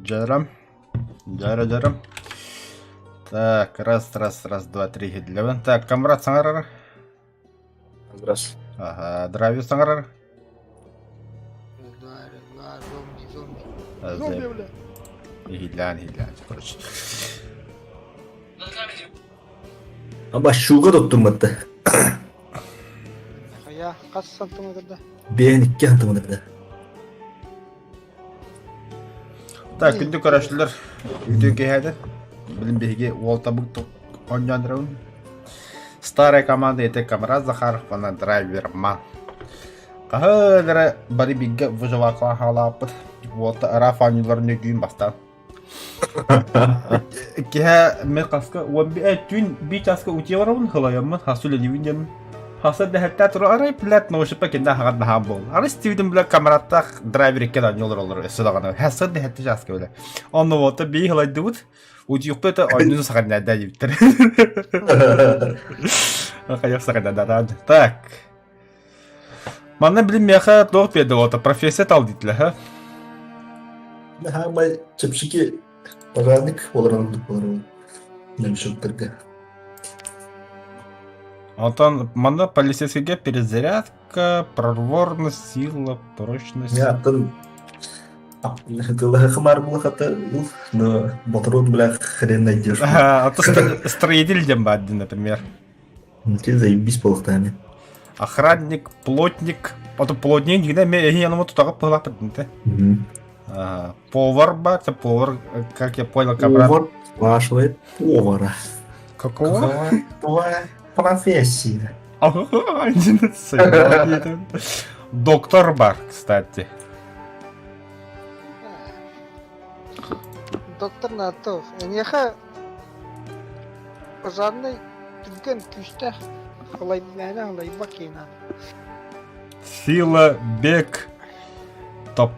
Жарам. Жарам. Так, раз, два, три, хидлевен. Так, камрад саңарар. Здравствуй. Ага, драйвер саңарар. Зомби, бля. Хилян, короче. Ama şuga tutturmadı. Ya kaç santimetrede? Ben 2 santimetrede. Так, күнді көрәшілер. Үйден кейді. Білім беге олта бұқты ойнандырауын. Старая команда етек камера Захаров, она драйвер ман. Қағыдыры бары беге выжывақла халапыд. Вот рафаниларыны күйін бастан. Кеха мен қасқа, түйін бей часқа өте барауын қылайымын, хасулы девіндемін. Хаса дәхетті тұру арай піләт наушыпа кенде хағад нахан бол. Ары стивдің білі камераттақ драйвер еккен аньолар олар өсілағаны. Хаса дәхетті жасқа өлі. Оны оты бей қылайды бұд. Өте юқты өті ойнызы саған нәді әдебіттір. Қайық саған нәді әді. Так. Мана білім меха доқ беді оты. Профессия тал дейтілі, ха? Ama çepşiki pazarlık olarak ne şokturga. Антон, мана полицейская перезарядка, проворность, сила, прочность. Ya attın. Kılığı хмар был хата, но моторон бля хрен найдешь. А то строитель дембадди, например. Ты заебись полохтами. Охранник, плотник. Ото плотник, где я на моту так была поднята. Повар, это повар, как я понял, кабрат. Повар спрашивает повара. Какого? Твоя профессия. Доктор бар, кстати. Доктор Натов. Неха пожарный түнкен күшті қалай мәні қалай бакина. Сила, бег. Топ.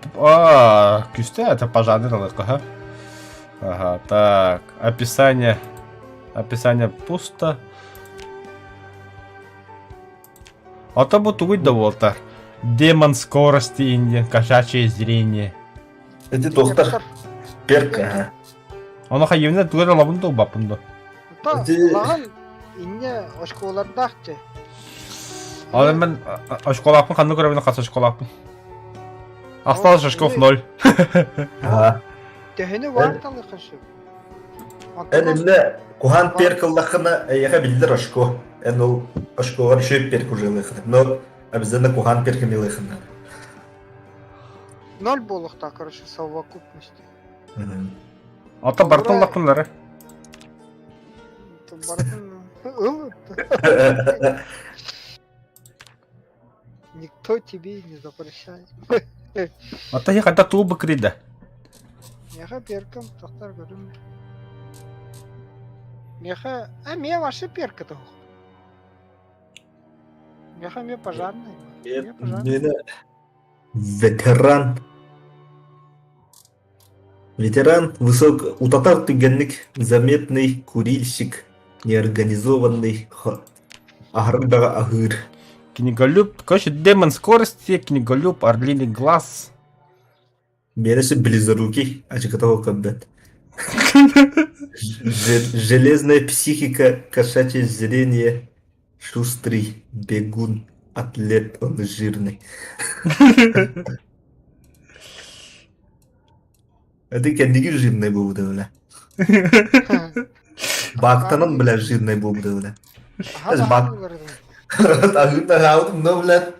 Кюсте это пожарный налыка, ага, так. Описание. Описание пусто. А то будет увидеть довольно. Демон скорости инди, кошачье зрение. Это доктор Перка. Оно хайвне тугер лабунду бапунду. Лаған инне ошколардақчы. Ал мен школапын қанды көрімені қасы школапын. Осталось шашков 0. Төхіні варталы қышы. Әлемде Кухан Перкаллахына яға білдір Ошко. Ол Ошкоғар шөп Перк уже лыхына. Но обязательно Кухан Перками лыхына. 0 болықта, короче, совокупности. Ата бартын лақынлары. Никто тебе не запрещает. Ата я қайда туылбы кіреді. Неха перкам тоқтар көрім. Неха... мен ваши перка тұғы. Неха мен пожарный. Мені ветеран. Ветеран высок, у татар тыгенник, заметный курильщик, неорганизованный, агрыдағы агыр. Книголюб, короче, демон скорости, книголюб, орлиный глаз. Менесі близорукий, ачыкатого каббет. Железная психика, кошачье зрение, шустрый бегун, атлет, он жирный. Это кендиги жирный был, да, Бактанын, бля, жирный был, да, Тағында ғаудым, но, бля,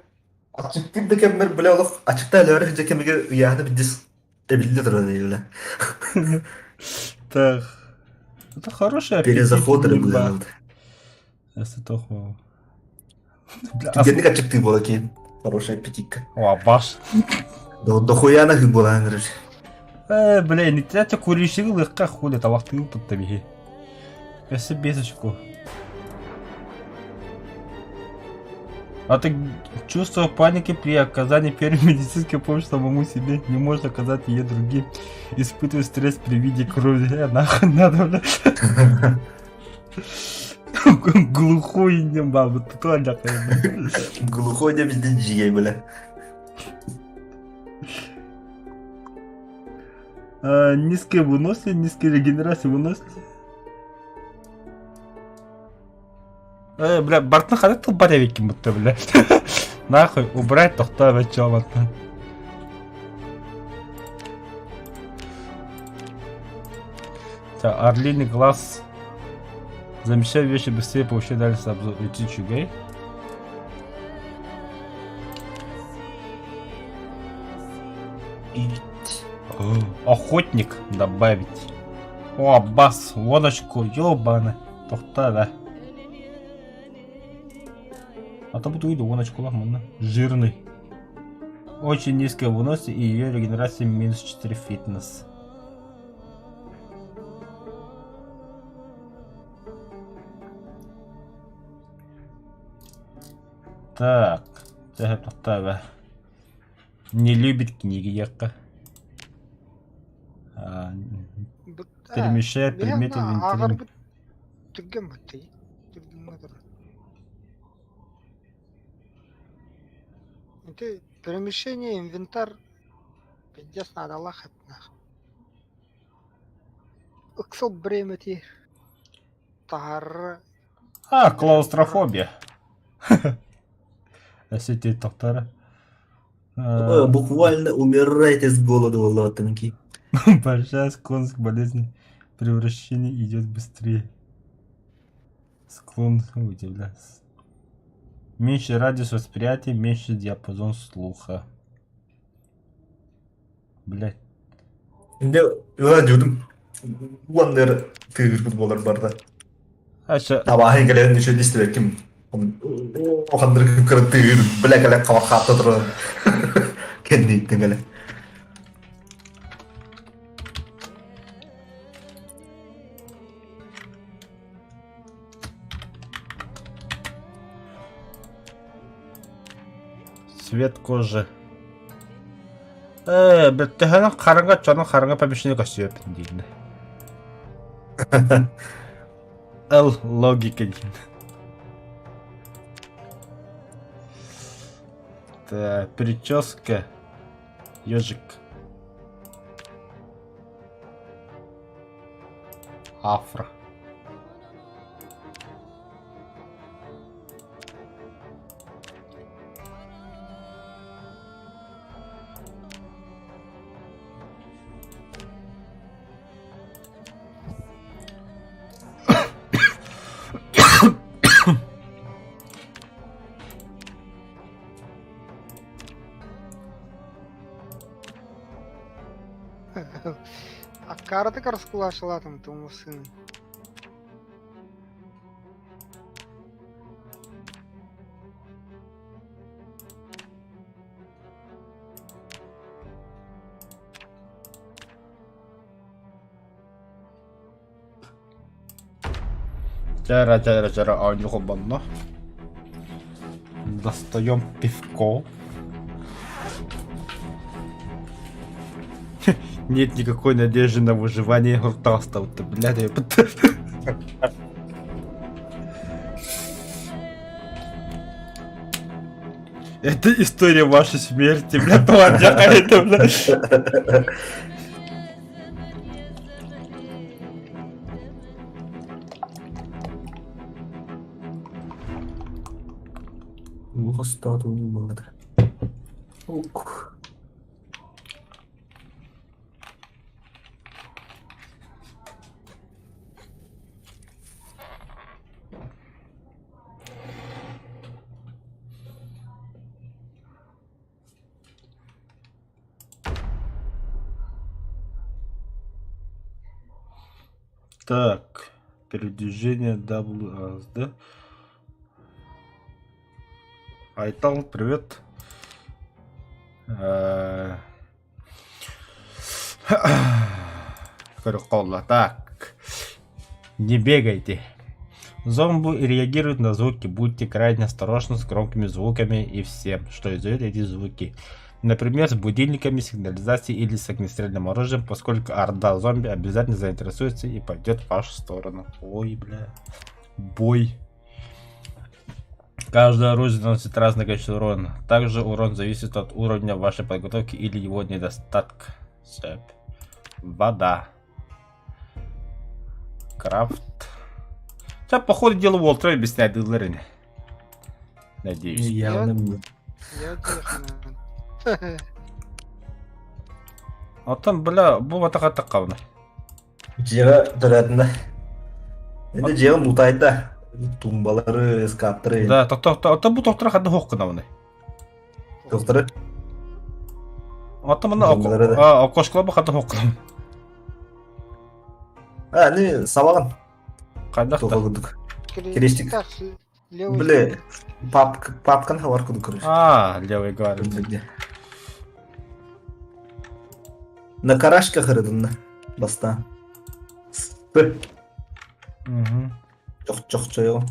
açıktık da kemmer, bля, олық, açıkta әлі әрі кемеге ұяны біддес әбілді тұрады, бля. Так. Это хорошая аппетит. Перезаход регулярно. Если тоху. Тігенник açıktık бола кейін. Хорошая аппетитка. О, баш. Дохуяна хы бола, аңырыш. Бля, не тятя курильщик легко ходит, а лахты под табиги. Если бесочку. А ты чувство паники при оказании первой медицинской помощи самому себе, не можешь оказать ее другим. Испытываю стресс при виде крови. Нахуй надо, бля. Глухой не баба, ты тоже. Глухой не везде джигай, бля. Низкая выносливость, низкая регенерация выносливость. Бля, бортна ходят тут баревики будто, бля. Нахуй, убрать, тохта, начало. Так, орлиный глаз. Замещай вещи быстрее, получай дальше обзор. Идти чугай. Охотник добавить. О, бас, водочку, ёбана. Тохта, да. А то буду иду воночку ламана. Жирный. Очень низкая выносливость и ее регенерация минус 4 фитнес. Так. Так. Не любит книги ярко. Перемещает предметы в вентиле. Тыгган бітті. Тыгган бітті. Это перемещение, инвентарь. Пиздец, надо лахать нах. Уксел бремети. Тар. Клаустрофобия. Если ты доктора. Буквально умираете с голоду, латанки. Большая склонность к болезни превращения идет быстрее. Склон удивляется. Меньше радиус восприятия, меньше диапазон слуха. Блять. Şimdi öyle diyordum. Onları tığır futbollar barda. Aşağı. Sabahın gelen şöyle istiyor kim? O kadar kırık tığır. Bile gelen kavak kapta durur. Kendi gittin gelen. Цвет кожи. Беттехана қарыңға чоның қарыңға помещение сүйепін дейді. Логика дейді. Так, прическа. Ежик. Афро. А карты раскулашила там тому сыну. Чара, а у него банно. Достаем пивко. Нет никакой надежды на выживание толстого-то, блядь. Это история вашей смерти, блядь, какая-то, блядь. Стату не было. Ух. Так, передвижение WASD. Айтал, привет. Так, не бегайте. Зомби реагируют на звуки, будьте крайне осторожны с громкими звуками и всем, что издают эти звуки. Например, с будильниками, сигнализацией или с огнестрельным оружием, поскольку орда зомби обязательно заинтересуется и пойдет в вашу сторону. Ой, бля. Бой. Каждое оружие наносит разное количество урона. Также урон зависит от уровня вашей подготовки или его недостатка. Вода. Крафт. Сейчас, по ходу дела, Уолтер объясняет дыларыни. Надеюсь. Явно мне. Я техно. А там, бля, бұл атақа таққауны. Жеға тұратында. Енді жеға мұтайды. Тумбалары, скаптыры. Да, та бұл тоқтыра қады хоққына оны. Тоқтыры. Ата мұна Тумбалары да. окошқылы бұл қады хоққына. Не, сабаған. Қайдақта. Тоқылдық. Керестик. Біле, папкан хавар күді көріш. Левый говорит. На карашка қырыдын баста. Спы. Жоқ жойо.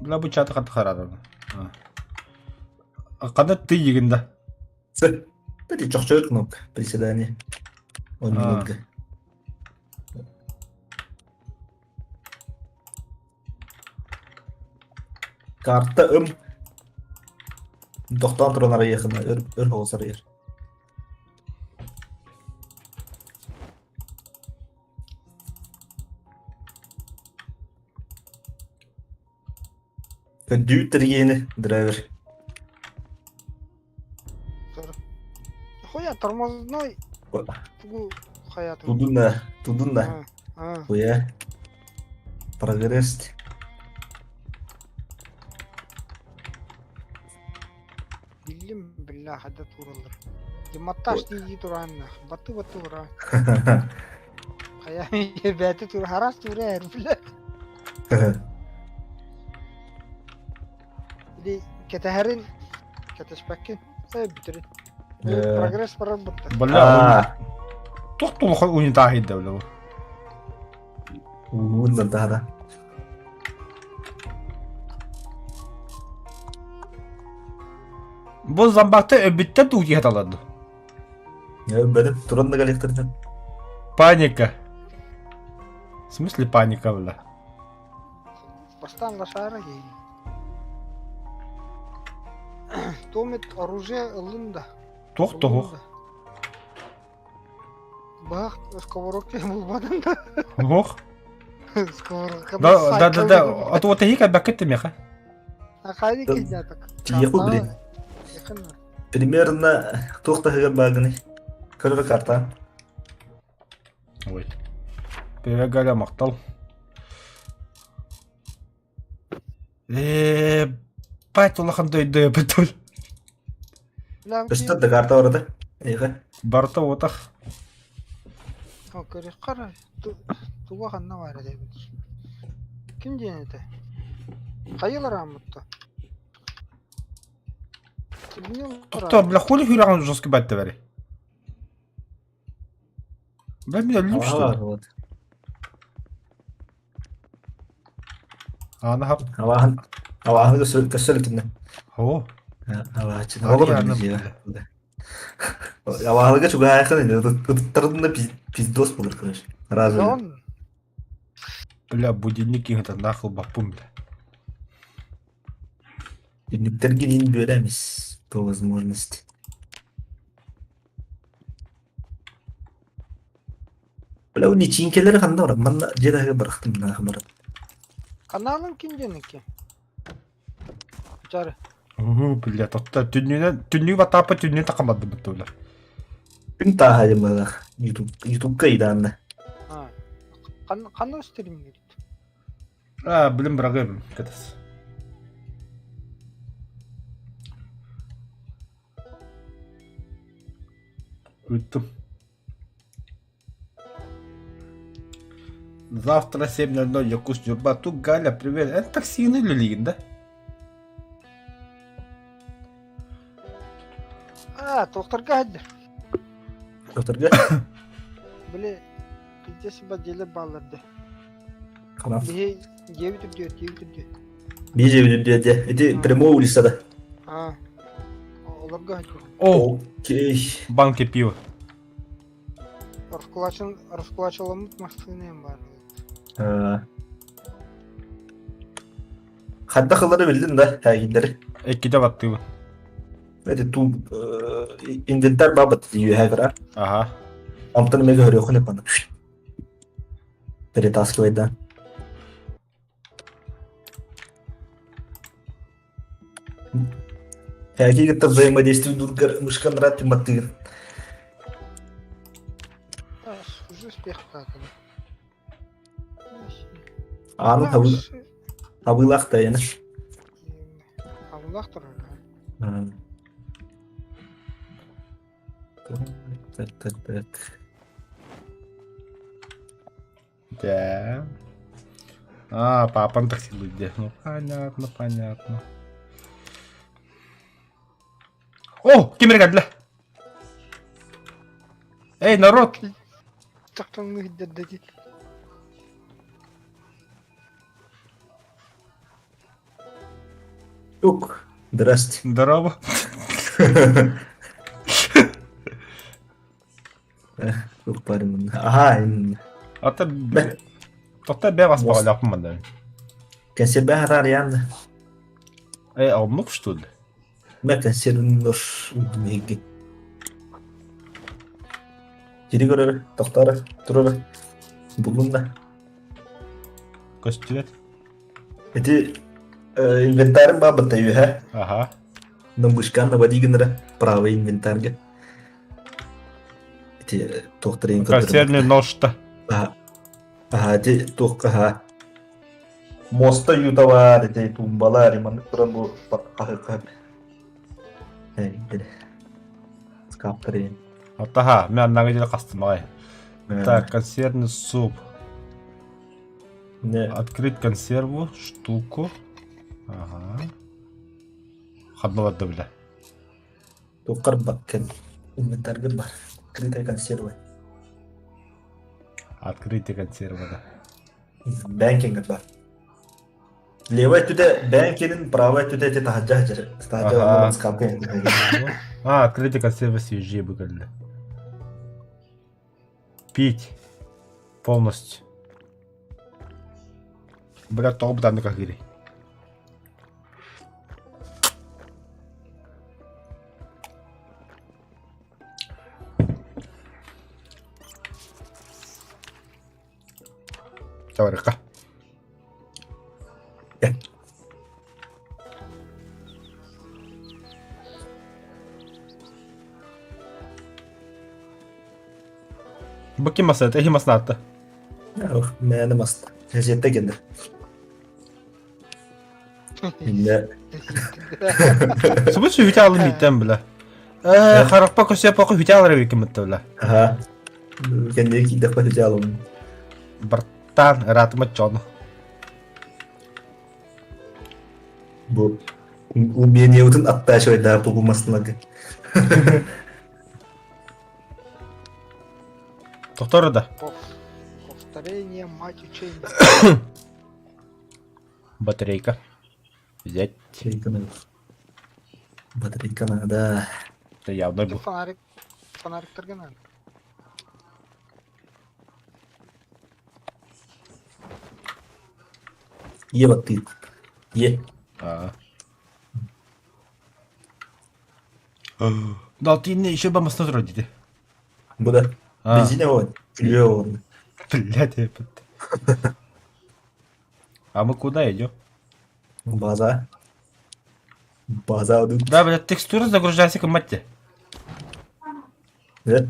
Бля, бұл чаты қаты қарады. Қады ты егінді. Спы. Тәді жоқ жойыр кнопка. Приседание. Он минутка. Карта Тоқтан тұран ара еқіна, өр хоғыз ара ер. Компьютер ені, драйвер. Хуя, тормозной. Хуя. Тудунна. Хуя. Прогресс. Bildim billah hadi turulur. Yamattaş diye duranna. Batı ura. Kaya beti tur haras tur herifler. Bir keteherin keteşpekin. Bitirin. Progress para bitti. Бля, тоқтулы қой ойын тағиды бля. Bundan daha da. Бұл замбақты өбіттен туғи хаталады. Benim turanda galektirdim. Паника. В смысле паника, бля? Бастан лошара ей. Томит оружие лында. Тоқ. Бах, сковородка булбадым да. Ох. Сковородка. Да. А то вот и как бакетты меха. А хайди кидятак. Тиеху, блин. Примерно тоқтағыға бағыны. Көрі карта. Ой. Перегаля мақтал. Байт олақан дөйді бітіл. Үстірді карта орады. Еға. Барта отақ. Көрі қара. Туға қанна бар әді. Кім дейін әді? Қайылар амытты? Тоқта, бля, хули хүйраған жосқы бәтті бәрі? Бля, мен өлім что? Аны хап. Авағын көсілітімді. О. Авағылыға чуға айқын еді. Ұттырдың пиздос болыр көріш. Разы. Бля, будильник еңді нақыл бақпым, бля. Будильниктерге дейін бөлеміз. По возможности. Бля, у нечинкелері қанда барады. Манна жедағы бірақтым нағы барады. Каналың кімденікі? Жары. Бля, тоқта, түннің батапы түннен тақамады бұтты, бля. Күн тағайым бағақ. Ютубқа иданды. Қаны өстерім кереді? Білім бірағы білім, кәтіс. Өттім. Завтра 7:00 Якус Джурбату. Галя, привет. Это таксины лилин, да? Тоқтарға әді. Докторға? Біле, пиздесі ба делі баларды. Қалам. Бе, жеви түрде. Бейже өдеді. Это прямо улицада. Оларға әді. О, Окей. банки пива. Расклачаламыт машинем бар. Хадда қылары білдің да, әйгендері. Экиде баттыбы. Это инвентарь бабыт юхагра. Ага. Антон мега хөрөхне пана. Перетаскивай да. Какие-то взаимодействия дургар мышкан рад маты. Уже успех как. Аны табылах та яна. Аллах тұр. Так. Да. Папан такси люди. Ну, понятно. О, кемергадля. Эй, народ! Тақтаңны дәдді. Тук. Здрасте. Здорово. Тук парень. Ага. Тоқта бе воспалаппын да. Консерве харар ян. Алмық что ли? Mä консервен нож меги. Жири көрөр, тоқтары, тұрары. Бұлында. Көстілет? Эти инвентарь бабыта юха. Ага. Намышкан вадигенра правый инвентарьга. Эти тоқтары Консервный нож-то. Ага, эти тоққа. Моста ютавар, эти тумбалар, иман тұран бұл қақы. Скаптырын. Аттаха, мен аннағы желі қастым ағай. Так, консервный суп. Открыть консерву, штуку. Ага. Хадмалады бля. Тоққар баққан инвентарьгар бар. Открытая консерва. Открытие консервы да. Бәнкингер бар. Левая туда бәнкинин, правая туда эти тахаджахджар. Стахаджар скапкан. Открытие консервы свежие выгодно. Пить. Полностью. Бля, топ да на как гири. Товарка. Bakayım это химасната. Мәні маст. Газетте кенді. Субыс үйтә алым иттен бля. Хараппа көсә пакы үйтә алыр бекем бля. Ага. Кенде киде пәте алым. Братан, ратыма чон. Бу умение утын атташой да пугумасынлага. Тоқтары да. Повторение мать учения. Батарейка. Взять. Батарейка надо. Это явно был. Фонарик торгана. Ева ты. Да, ты не еще бы масно родите. Буда. Бензине он. Клёвый. Блядь, я А мы куда идем? База. База. Да, блядь, текстура загружайся к матте. Да?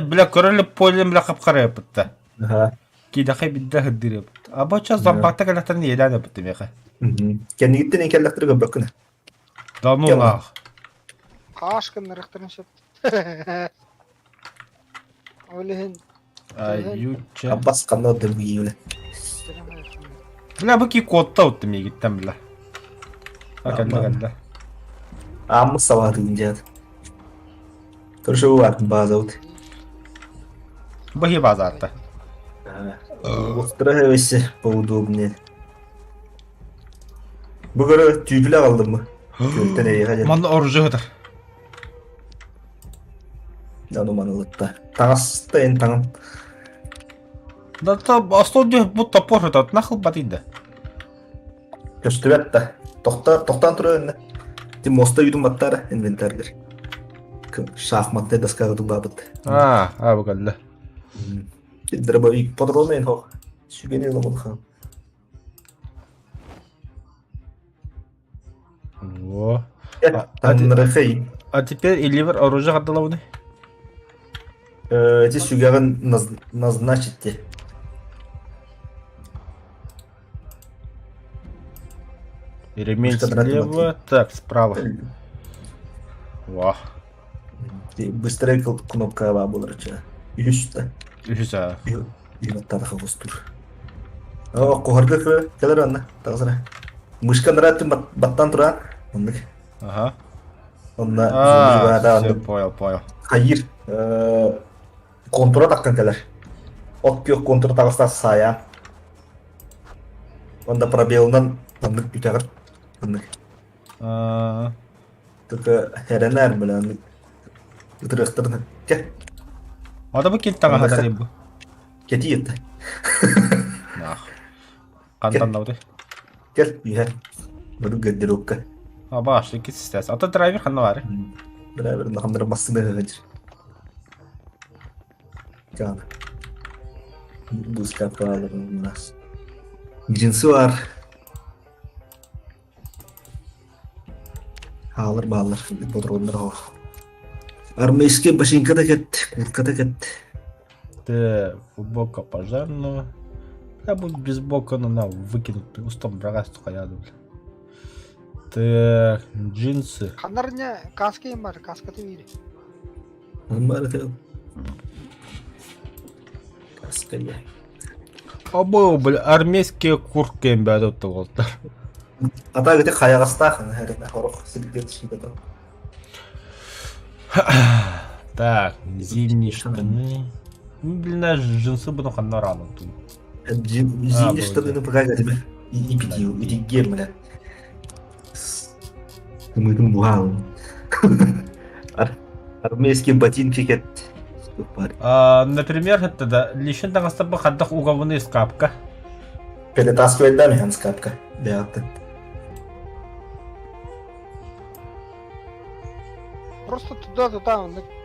Бля, король полем бля капкарая пытта. Ага. Кида хай бидда хаддире пытта. А бача зампакта галатан еляна пытта меха. Кенди гиттен екеллектіргі бөкіні. Да ну нах. Ашкан нарықтырын шөп. Олеген. Аютча. Аббас қанна өдім гейілі. Бля, бұки кодта өтті мегіттен бля. Акалда. Аммы савады гінжады. Тұршы ұватын база өт. Бұхи база атта. Оқтыра өсі поудобнее. Бұғыры түйпілі қалдым мı? Көлттен әйіға жеді. Маны оружы ғыдыр. Ану манылытта. Таңасты ең таңын. Да астодия будто порыт нахыл батыйды. Көстібет та. Тоқтан тұры өнді. Тем моста үйдің баттары инвентарьдер. Шахматтай доскага тубабыт. Абыгалла. Дробовик патроны ен хох. Сүйгене ламын хан. Во. Танрахай. А теперь Эливер оружие отдала. Эти сүйгеген назначите. Ремень Что, брат, слева, так, справа. Во. Быстрее кнопка была, че. Юста. Güzel. Юта хавустур. О, кохарга келер анна. Тазра. Мышка нравится баттан тура. Онда. Ага. Онда Все, понял. Hayır. Kontura takkan keler. Ot yok kontura takasta saya. Onda pробелынан андык бүтәгәр. Андык. Только херенер белән үтерәктәрне. Ке. Ада бу киттага хада дибу. Кетиет. Нах. Кантан дауды. Кел, юһә. Бу гәддерокка. Баш, iki sisters. Ата драйвер ханна бар. Драйвер нахандыр басында гәдер. Кан. Бу скапалар у нас. Джинсы var. Алыр балар, патрондар бар. Армейский башинкада кет, курткада кет. Ты бока пожарного. Я буду без бока на выкинуть пустом брагасту каяду. Так, джинсы. Ханарня каска бар, каскаты бири. Бар это. Каская. Абы, армейские куртки бәді болду. Ата гете хаягастахан, хәрәтә хорох сидет шидәт. Так, зимние штаны. Блин, джинсы буду ханна рано тут. Зимние штаны ну пока тебе и пятил, и гермля. Мы там бугал. Армейские ботинки кет. Например, это да, лишен там остался ходах уголовный скапка. Перетаскивать даме скапка. Да, это. Просто туда,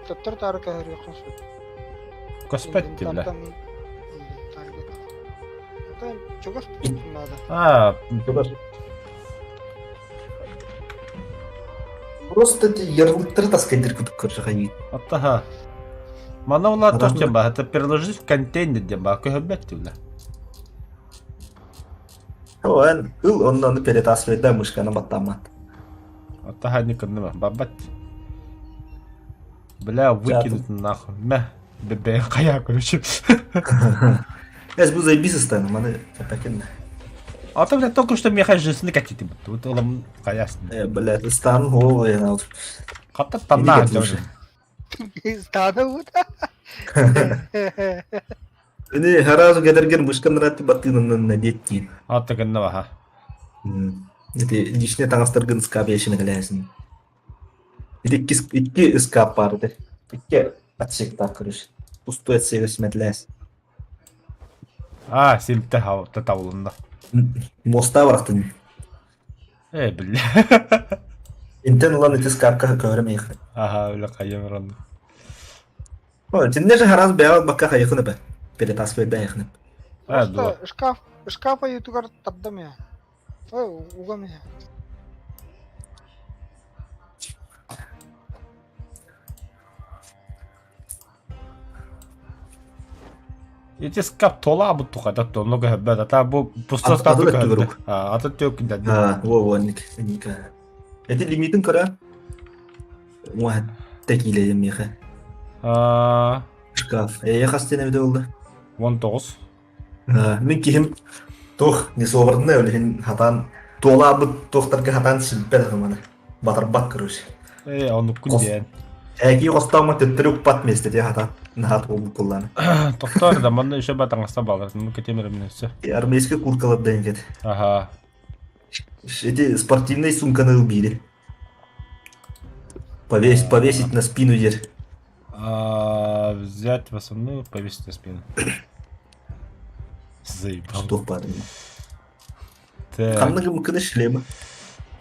таттар кайры хосу. Коспетти, бля. Это чего спать надо? Просто эти ярлыктары таскайдыр күтіп көрші. Аттаха. Мана уна точно ба, это переложить в контейнер деба, көһөбәтти бля. Он онны перетаскивать да мышканы баттамат. Аттаха не кынныма, бабат. Бля, выкинуть нахуй. Мә, бебе кая, короче. Эс бу заебись стану, маны тапакенна. А то, бля, только что меха жесны какие-то. Вот он каясны. Бля, стан го я на. Ката танна тоже. Стада вот. Ini harus gedерген мышканы рати баттынын надетти. Атта кынныма ха. Эти дишне таңастыргын скап яшыны гэләсин. Iki skap vardı. İki atışık takırış. Ustu etseyir smetləs. Силтте хау татаулында. Моста варақтын. Бля. Интен улан эти скапка көрмейх. Бля, кайымран. Тинне же хараз бәғал баққа қайықыны бә. Перетаскивать бәйіқыны. Просто шкафа ютугар табдам я. Угам я. Эти скап тола абы тухада то много хэббэт. Ата бу пусто скап хэббэт. Ата тёк да. Во, ника. Эти лимитин кора. Муа текиле емеха. Шкаф. Яқастен әмді олды. 19. Мен кейім тоқ несі обырдың өлігін хатан тола абы тоқтарға хатан шілппәді ғыманы. Батыр бак көріш. Оны күн дейін. Әки қостаума төттірі ұқпат месті де хатан. Нахат олды қолланы. Тоқтар да манда еще батан аңыста балыр. Мен кетемір мінесі. Армейский курткалап дайын кет. Эти спортивные сумканы убили. Повесить на спину дер. Взять в основную, повесить на спину. Заебал. Что падает? Так. Қамның мүмкіні шлемі.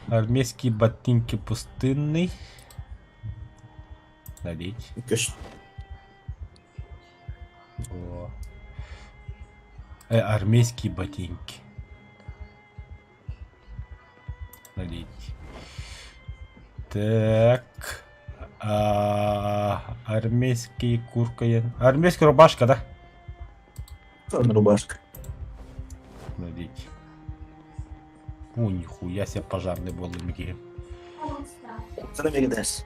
Армейские ботинки пустынный. Надеть. Көш. О. Армейские ботинки. Надеть. Так. Армейские куртка. Армейская рубашка, да? Рубашка. Надеть. О, нихуя себе пожарный был у меня. Sana bir gidersin.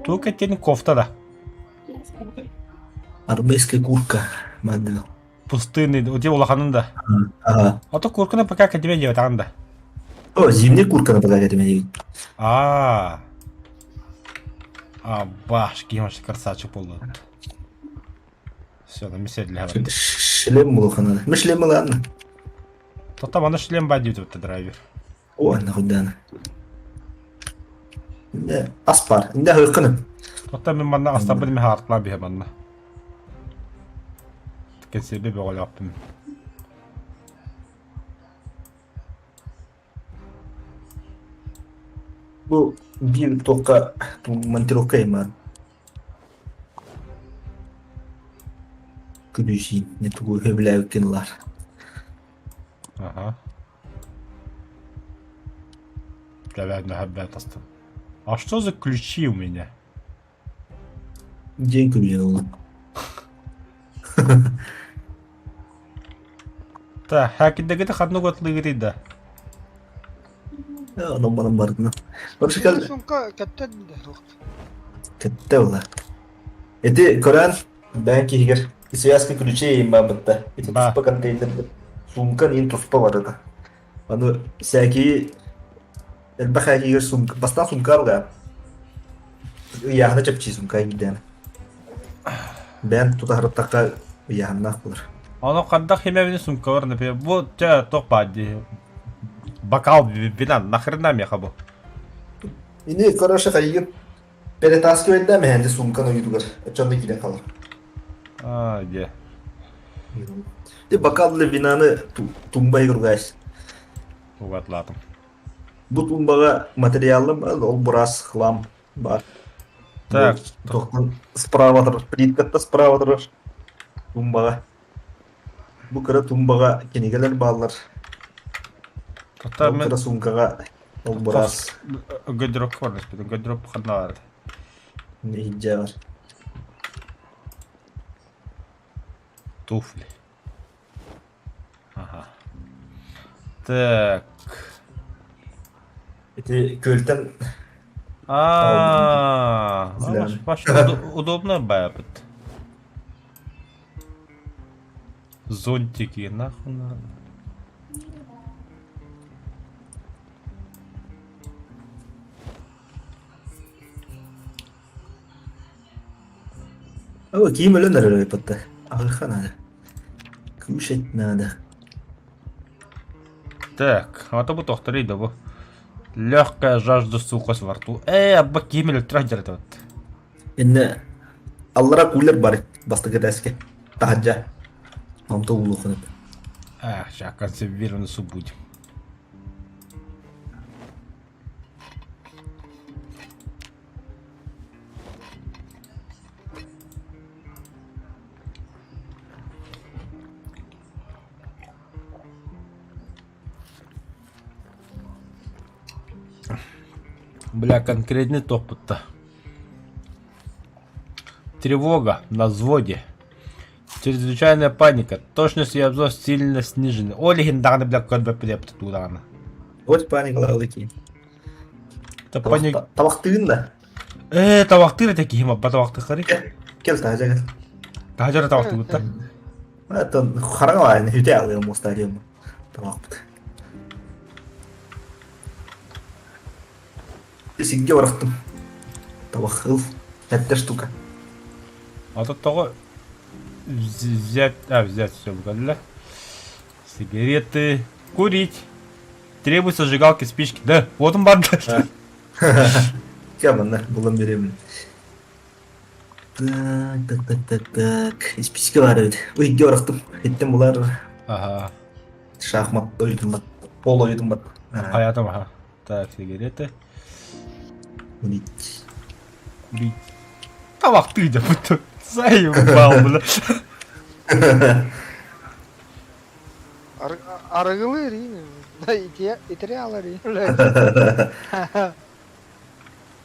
Только тень кофта, да. Армейская куртка. Мадил. Пустынный, у тебя улаханында. Ага. А то курканы пока к тебе делать анда. О, зимняя куртка на подарок меня. Баш, кимаш красавчик полу. Все, на месте для Şimdi шлем мулухана. Мы шлем ладно. То там она шлем бадит вот драйвер. О, нахуй да. Не, аспар. Не хыкны. То там мы манна астабын ми хартла бие манна. Кен себеби оляппым. Bu bir toka montirovka eman. Күдүшин, не тугу хөбләү кенлар. Ага. Давай на хаббат астам. А что за ключи у меня? День күлүн. Та, хакиддеги де хадну готлыгы да. Анам банам бардына. Барышкал Сумка кәттән дә. кетте ула. Эти Коран бәнки хигер. Связка ключей им бабытта. Эти Ба. туспа контейнер. Сумка нин туспа барыда. Аны сәки элбәхә хигер сумка. Бастан сумка алга. Яхна чапчи сумка гидән. Бән тутарыптакка яхна кылыр. Оно кандак хемевини сумка бар например. Bu те топади. Бокал вина нахрена мне хабу. Ini karşı kayıp перетаскивать да мен сумканы үйдүгөр. Чонда кире калыр. Де. Де бокалды винаны тумбай кургайс. Угатладым. Бу тумбага материалым ол бурас хлам бар. Так. Тоқтан справа тұрыр. Плиткатта справа тұрыр. Тумбага. Бу кыра тумбага кенегелер баллар. Тота Бу мен кыра сумкага ол бурас гардероб бар да. Гардероб ханар. нейджа бар. Туфли. Ага. Так. Эти көлтен Ваш удобно бабит. Зонтики, нахуй надо. О, киім өлөнөр өйпатта. Агырхан надо. Кушать надо. Так, а то бы тохтары да бу. Легкая жажда сухость во рту. Абба кимел трахтер это вот. Инне аллара кулер бар бастыгы дәске. Тахаджа. Мамта улухын. Сейчас консервированный суп будем. Бля, конкретный топ-то. Тревога на взводе. Чрезвычайная паника. Точность и обзор сильно снижены. О, легендарный, бля, код бэпрепт туда. Вот паникалар эки. Это паника. Табактыгында. Тавактыры такие, ма, батавакты хари. Кел тахаджа кел. Тахаджара тавакты гутта. Это хараңа айны хүтә алыгы мустадиум. Табакты. Синге барактым. Табакыл. Тәттә штука. А тут того взять, взять все бля. Сигареты, курить. Требуются зажигалки, спички. Да, вот он банда. списка мына булам беремін. Так. Списка бар еді. Үйге орақтым. Еттен бұлар Ага. шахмат ойдым бат. Пол ойдым бат. Hayatım ha. Так, сигареты. Курить. Курить. Тамақты да бұты. Заебал, бля. Аргылы рейін. Да, итері алар рейін.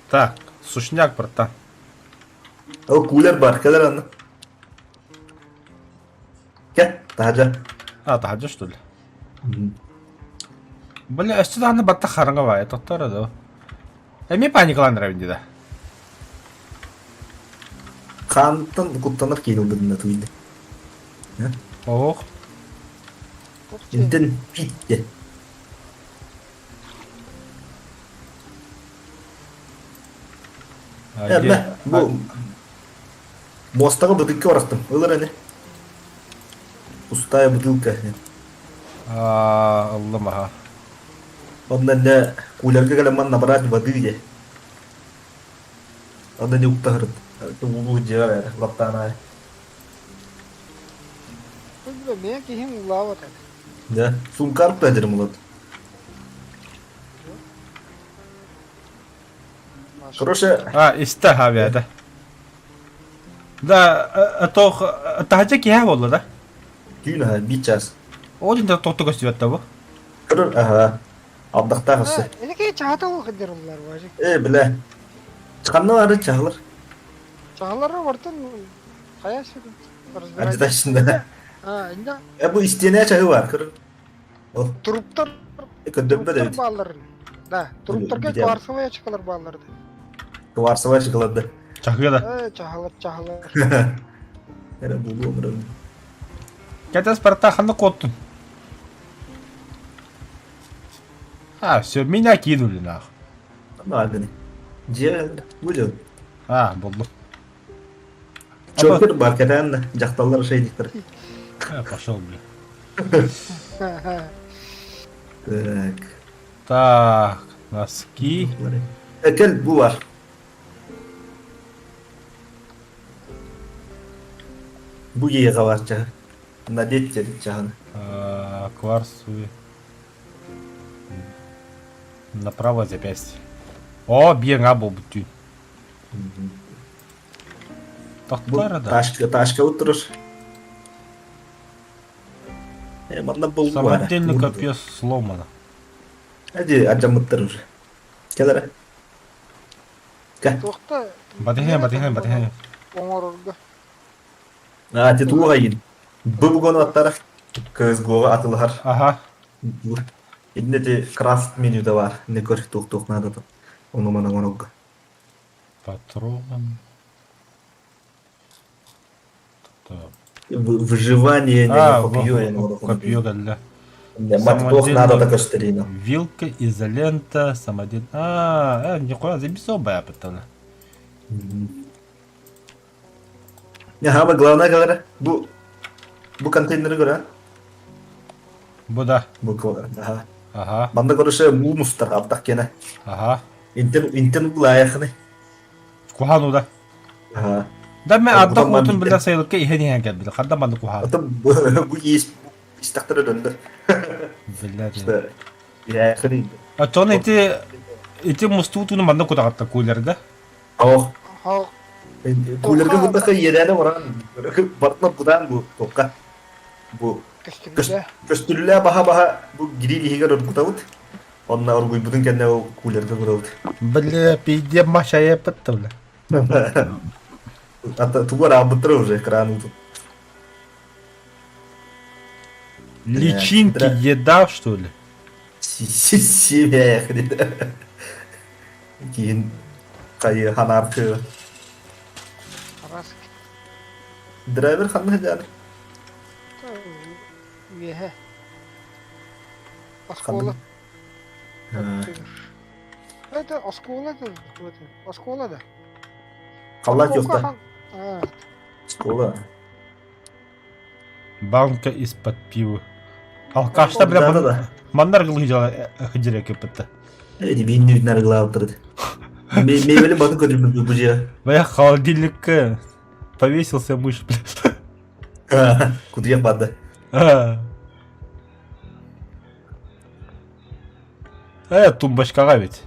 Так, сушняк, братан. О, кулер бар. Кәдер аны. Кә, тажа. А, тахаджа, что ли? Бля, сюда аны батта харынға бай, тоқтары да. Әме паникаландырайын деді. Қанттан құттаныр кейін бұдында туйды. Оқ. Интен питте. Әбі, бұл мостағы бұдыққа орақтым. Олар әне. Пустая бутылка. Аллам, аха. Ondan da kulerge kalaman nabarat badıydı. Ondan da uktahırdı. Bu cevap ver. Laptana. Мен кейін ұлау атады. Да. Сумкар пәдірім ұлады. Короче. А, исті хаби әді. Да, тахаджа кея болды да? Күн bir час. Один да тоқты көстібетті бұл. Кырыр, аха. Абдақта қысы. Әнекей чағата оқыдыр олар бажы. Біле. Çıkanlı vardı çağılır. Чағалары ортын қая сүрін. Acıdaşında. Инда Bu isteyene çağı var. Kırır. Ol. туруптар Köndömbe de туруптар bit. балларын. Да, туруптарга Видео. кварцевая чықалар балларды. Kıvarsıva çıkıladı. Чақығы да. Чағалар. Yine buldu umurumda. Кәтес барта қанды қоттын. А, все, меня кинули нахуй. Ama ağını. Ciğer. Buydu. А, болды. Çöpür marketten de. Caktallar şey diktir. Пошел, блин. Так. Так, носки. Gel bu var. Bu yığa var çağı. Надеть dedi çağını. Кварцевый. На правое запястье. О, биеңа бұл бүтін. Bu Тоқтары да. taşka oturur. Bana bu var. Самодельный копье сломано. Hadi acamıttır уже. Gel ara. Gel. Тоқта. Батыхен. Оңор орғы. Hadi tuğla yiyin. Bu konu atarak kız goğa atılır. Ага. Elinde de craft menü de var. Ne kör tuğ nada da. Onu bana onu. Патрон. Выживание не копье. Копье, да. Мать туğ nada da göstereyim. Вилка, изолента, самодельный. Нихуя, записал бы я потом. Ya ama главное kadar bu konteyneri göre. Bu da. Bu kadar. Aha. Ага. Banda görüşe bu mustar abdak gene. Ага. İnternet bu layıkını. Кухану да. Aha. Да мен Бұдан ардақ ман отын битен. білі sayılıkка ихен ең келді. Қанда манды кухану. Ata bu istaktara döndü. Білді. İşte layıkını. А чоны ити мустутуны манда кудағатта көйлерді. Oh. Хау. Kulerge bunda yerine varan. Bartma budan bu topka. Bu Кістігінде. köstürlüğe baha bu girili higar orkutavut. Onunla orguy budun kendine o kulerge kuravut. Бля, пиздец, маша я пытал. Ata tuvar abıtır уже крану тут. Личинки, еда, что ли? Семья ехали. Кейін қайы ханарты. Арасы Драйвер қандай жаны? веhe. Оскола. Это оскола да. Оскола да. Қаллат жоқта. А, Школа. Банка из-под пива. Алкашта, бля, мандар қылғы жала хыджыра көпітті. Әйді бейін үйдін әрі қыла отырды. Мебели батын көтөрүп бу же. Бля, холодильник повесился мышь, бля. Кудуя бады. Тумбочкаға ведь.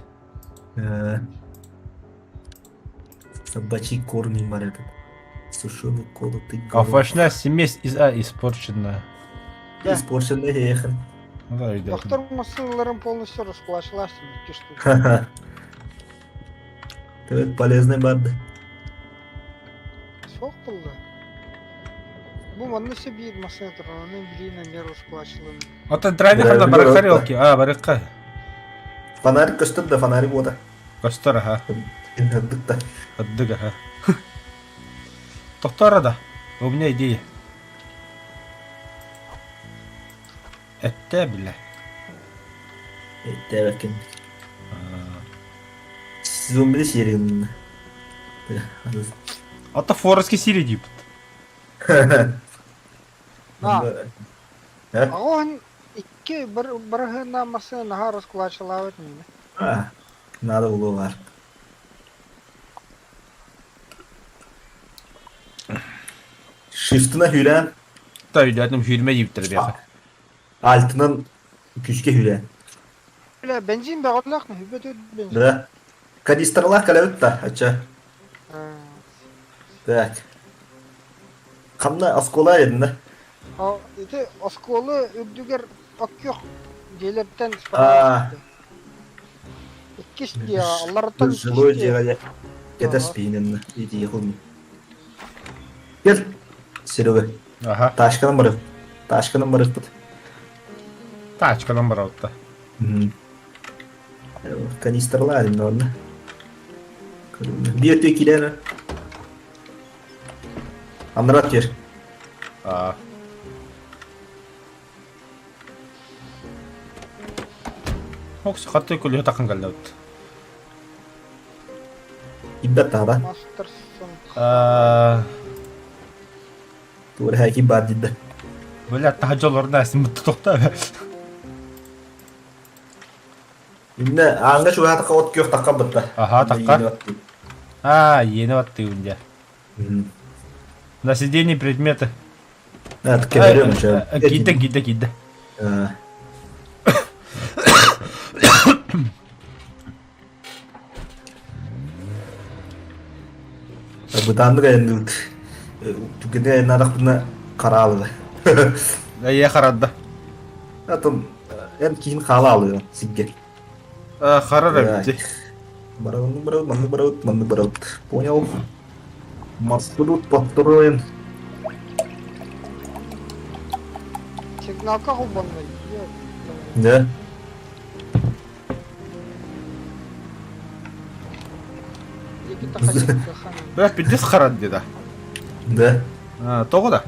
Собачий корм бар этот. Сушеный колотый. Овощная смесь испорченная. Испорченный хехан. Да, ребята. Доктор массыларын полностью расплачивалась, 2 штуки. Evet полезный барды. Sok buldu. Bu manna себе массаны тұрғанын білейін не расплачивалым. Это драйвер на барахарелке. Барыққа. Фонарик көстір да фонарик ода. Костар, ага. Инхаддыкта. Отдык, ага. Тоқтар да. У меня идея. Это, бля. Evet bakın. Зомби сериялы. Это форестский сири Ағын икі бірігіна массаны расплачивалават мені. Надо было var. Shift'ına hülen, Да, үйдәтім жүйілме дейіптір бияқы. altından küçke hülen. Бля, бензин бағырлақ мı? Hübet ödü benzin. Да. Канистралар калабыт да, ача. Так. Қамна оскола едin да. Ити осколы үддігер оккеқ делерттен иккеш дия, алларыттан Жилой жеға кете спинен иди ехылмын. Кел, Серега. Ага. Ташканым барып. Ташканым барып бұд. Тачкадан бар отта. Канистрлар енді орны. Bir ötüyor kiler. Anlat yer. Оксы қатты көлі тақын қалды өтті. İbdat daha da. Мастерсон. Doğru hakim var cidden. Böyle hatta жолларында әсім бұтты тоқта. Şimdi аңға şu hayatı kavut kök takkan bıttı. Aha, takkan. Ені батты өнде. На сиденье предметы. Evet, kemeriyorum şu an. Гиді. Бұданды қайын түкенде нарық бұны қаралы. Е қарадды. Атым, ән кейін қала алıyor сигге. Қарар әбітті. Барауд. Понял. Маршрут построен. Сигналка құлбанды. Да. Екі тақайыққа қаным. Бірақ біддес қарады деді. Да. Тоғы да?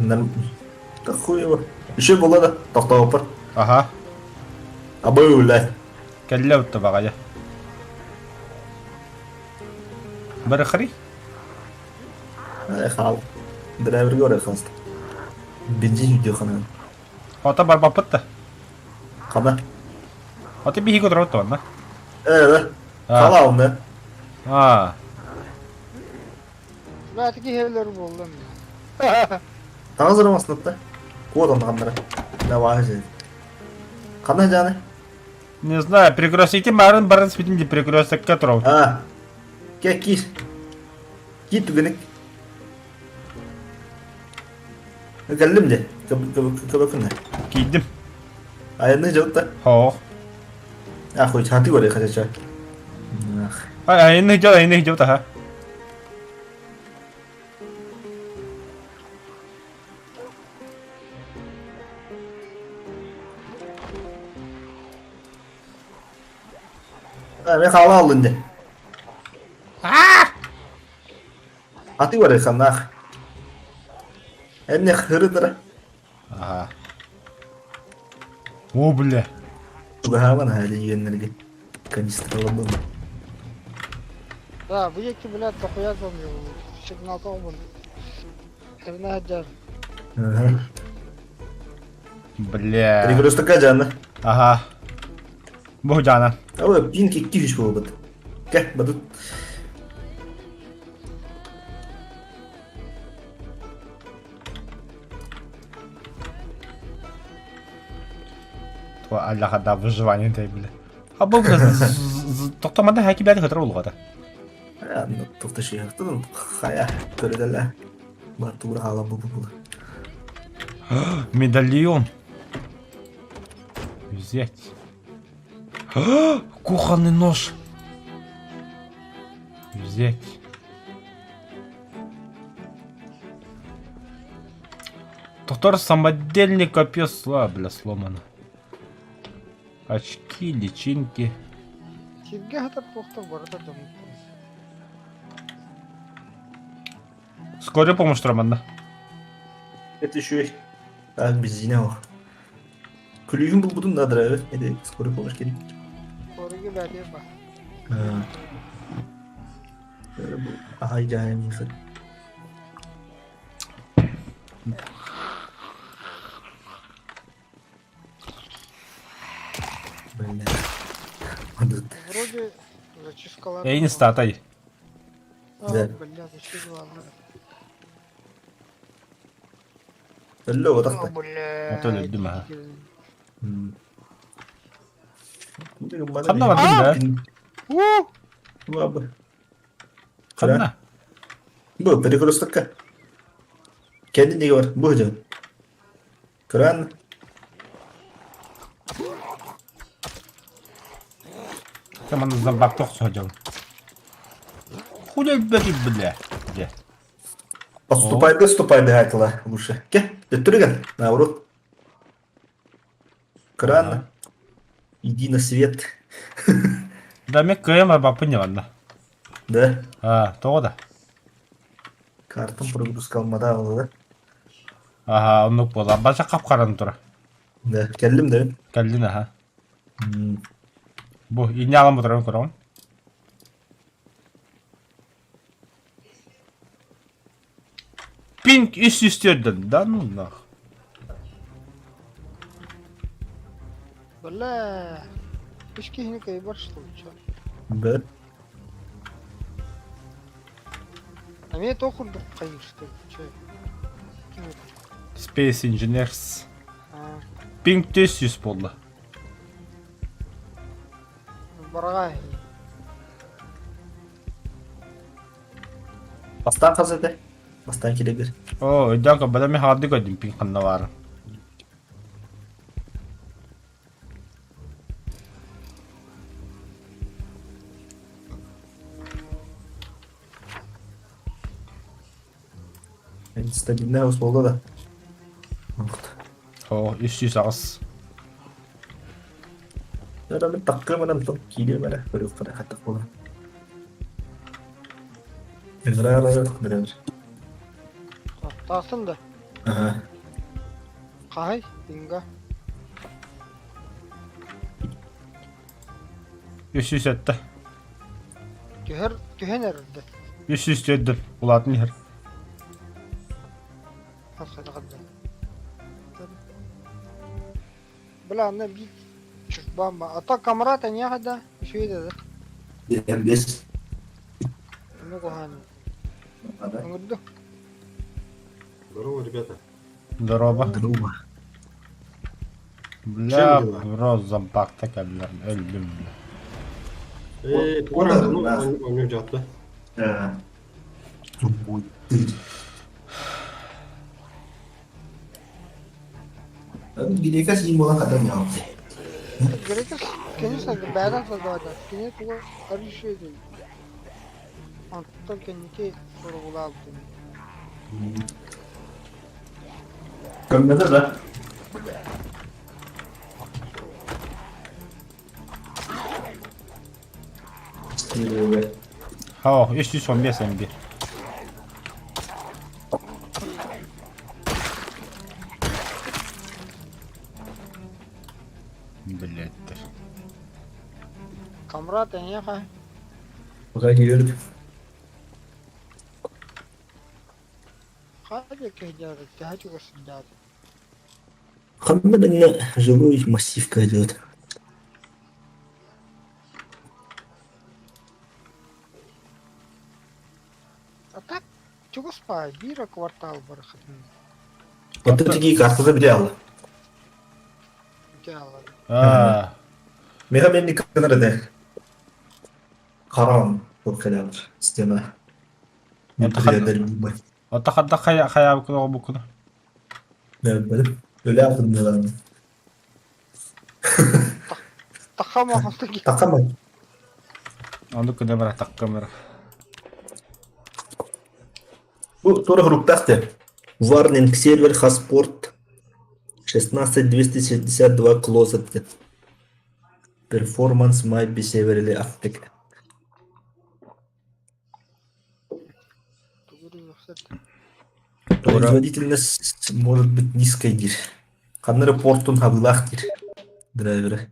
Да хуево. Еще болады, тоқтауып бар. Аха. Абай өлі. Кәлі өтті баға, ja. Бірі қырый? Қал. Драйверге орай қалысты. Бензин үйде қана. Ота бар бапытты. Қана. Ота бейгі көтір өтті банда. Да. Қала алынды. Бәтікі хевлер болды. Таңыз ұрмасын өтті. Код онды қандыры. Да бағы жайды. Қандай жаны? Не знаю, перекрестите барын барын спидімде перекрестікке тұрау. Кел, кир. Кир түгенік. Кәлім де. Көбөкінді. Кейдім. Айынды жауытта. Хоқ. Қой, чанты көрі қачача. Айынды жау таға. Мен қала алдым де. Аты көрі қанақ. Әне қырыдыра. О, бля. Бұғаван әлі егенлерге. Канистралым. Да, bu екі біләт тоқуяз болмай. Сигналка құлбанды. Кіріне әджар. Бля. Перекрестікка жаны. Ага. Бұл жаны. Ой, пин кекті үш бол бұд. Кәк, бұд. аллахада выживание тайбылы. А бұл тоқтамада хәки бәрі хытыр болуға да. Тоқташы яқтың қая көреді бар тура ала бұл. Медальон. Взять. Кухонный нож. Взять. Доктор, самодельный копье бля, сломано. Очки, личинки. Сирге хатар тоқтап барда дамып. Скорая помощь, Роман. Это еще так бензина. Kulübün bu budun da adır. Hadi skoru konuş gelin. Koruge bәле бар. Böyle bu ay cahil yıkır. Böyle. Вроде зачискалар. Я не статай. Да. Бля, зачем ладно. Böyle o da. Бля. Это öldüm ha. Қамна Қамна var değil mi? У! Bu abi. Қамна. Bu перекрестокка. Kendi neyi var? Bu hocam. Kur'an. Tamam зомбак хожал. Хуля бери, бля. Где? Ступай, айтыла лучше. Ке, дөттүрү кел. Наоборот. Кран. Иди на свет. Да мен кем бапы не ладно. Да. То да. Картам прогрузка алмады алды. Ага, onu bola. Başa kapkaran tura. Да. Келдим да. Geldin ha. Bu iğne alan mı duran kuram? Pink üst üstüydün. Da ну Бля. Пешки не кайбар что ли, чё? Да. А мне то хуй кайыр что ли, чё? Space Engineers. А, Pink 400 болды. баргай. Бастан қазады. Бастан келе бер. О, ödüyorum ki ben hardı gördüm Pink kanına var. Стабильный хаус болды да. O 300 ağız. Ya ben takılmadan top geliyor böyle. Böyle ufak hatta olur. Beraber. Тасын да. Aha. Кай, пинга. 300 etti. Тühen erdi. 300 ödüm. Ulatın her. Hasada kadar. Бля, она бит. Бамба. А то камрата не хада. Что это? Без. Ну коханый. Nguddu. Здорово, ребята. Здорово. Друга. Бля, Чем дела? bro zombakta geldiler. Öldüm. Bu arada он мне жатты. Зубой. Gini kan sih mau kata nyawa. Грекос, конечно, бэдан создавать. Кине туго аришеди. Он только не те сургулал. Kemana dah? Iya. Ha, 315 MB. Билетtir. Камрата не хай. Пока не верит. Хай кайдяр, тяжу сидят. Хаммадан жилой массив кайдет. А так, чего спать? Бира квартал барахатный. Вот такие карты забрал. Çaldı. Mega men nikahına da karan çok kadar sisteme. Müdüriyetlerim. Отахадда хая букуна. Ben öyle yaptım ya ben. Takama oldu ki. Takamam. Ондук камера так камера. Bu sonra группахте. Warning сервер Хаспорт 16262 closet. Performance might be severely affected. Производительность может быть низкой, дир. Каннары портун хабылах, дир. Драйверы.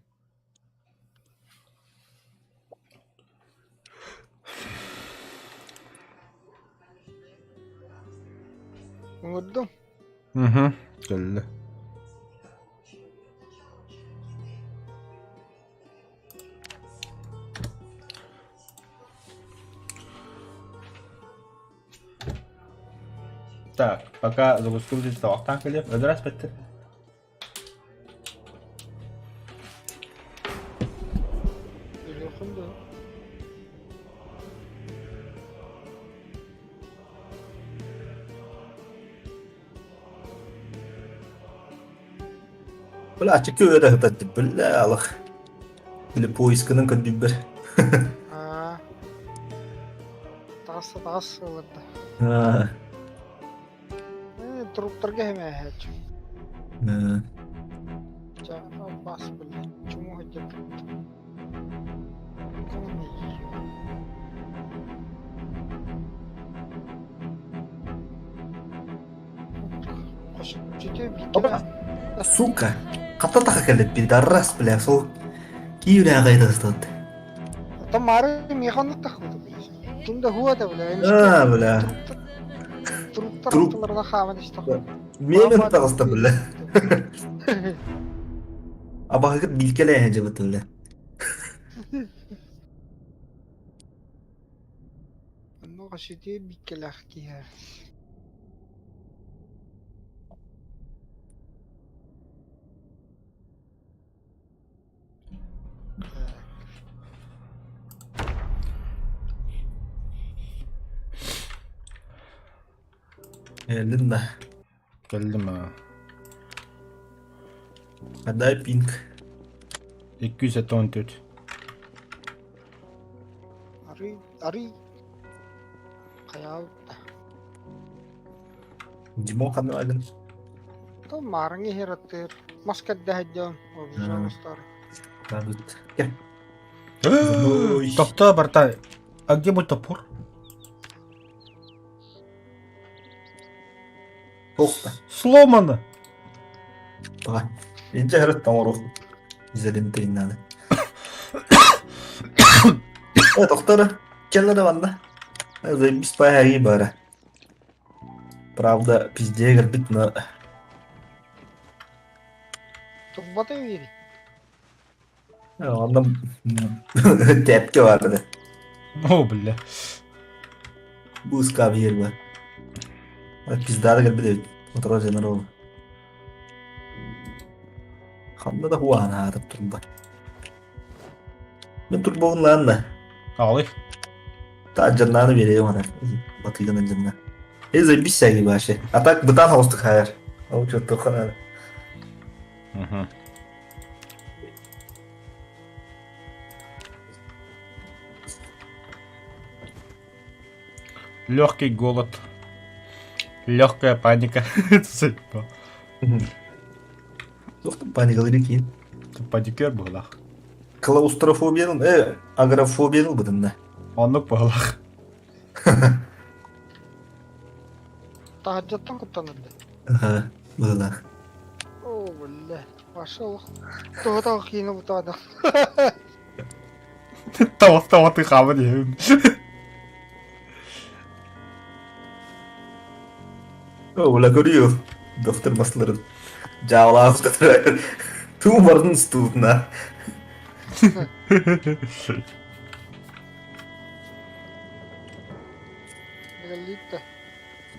Vurdum. Geldi. Так, пока загрузка вақтан келіп, өдір аспетті. Yokundu. Böyle açık öyle hıtattı. Böyle Allah. Böyle poiskının kadübber. Aa. Tağız olurdu. Ha. Truplarga hemen heç. Ha. Canım bas böyle. Çumu hıcıp. Ciddi bir kere. Сука. Ката така келет bir darras bile сол. Киюрэ гайда стат. Там мары механок тахылды. Kimde huwa da bile. Ha böyle. Truplarına xamen işte. Memen tağısta böyle. Aba hıkıt bilkele hence batırlı. Ну, ciddi bir kelak ki ya. Geldin de. Geldim ha. Aday pink. 214. Arı. Kayaw. Dimo kanı aydın. Там маранги хераттер. Маскат дahajjon. Пожалуйста. Радут. Gel. Тоқта, братан. А где мой топор? Tokta. Сломано. Bak. İnce herif tam oru. İzledim teyinlerden. Evet doktor. Gel de bana. Заебись пояги бара. Правда, пизде горбит, но... Tubbata yeri. Ondan tepki vardı. О, бля. Bu ıska bir yer var. Pizde de горбит. Motor jener oldu. Hamda da huwa ana atıp durumda. Ben turbo'nun lan da. Ağlay. Ta canlarını veriyor ona. Batıyla canına. Заебись всякие вообще. А так бытан хостык хайр. А у чё-то хана. Легкий голод. Легкая паника. Судьба. Доктор паникалар кейін. Паникер болах. Клаустрофобияның, агрофобияның бұдында. Онлық болах. Tahajjattan kutlanırdı. Бұдында. Oo billah. Maşallah. Doğada yine bu doğada. Таваты хавы деймін. Ола көрüyor. Доктор басыларын. Жаула ұстатыр. Тумардың студына.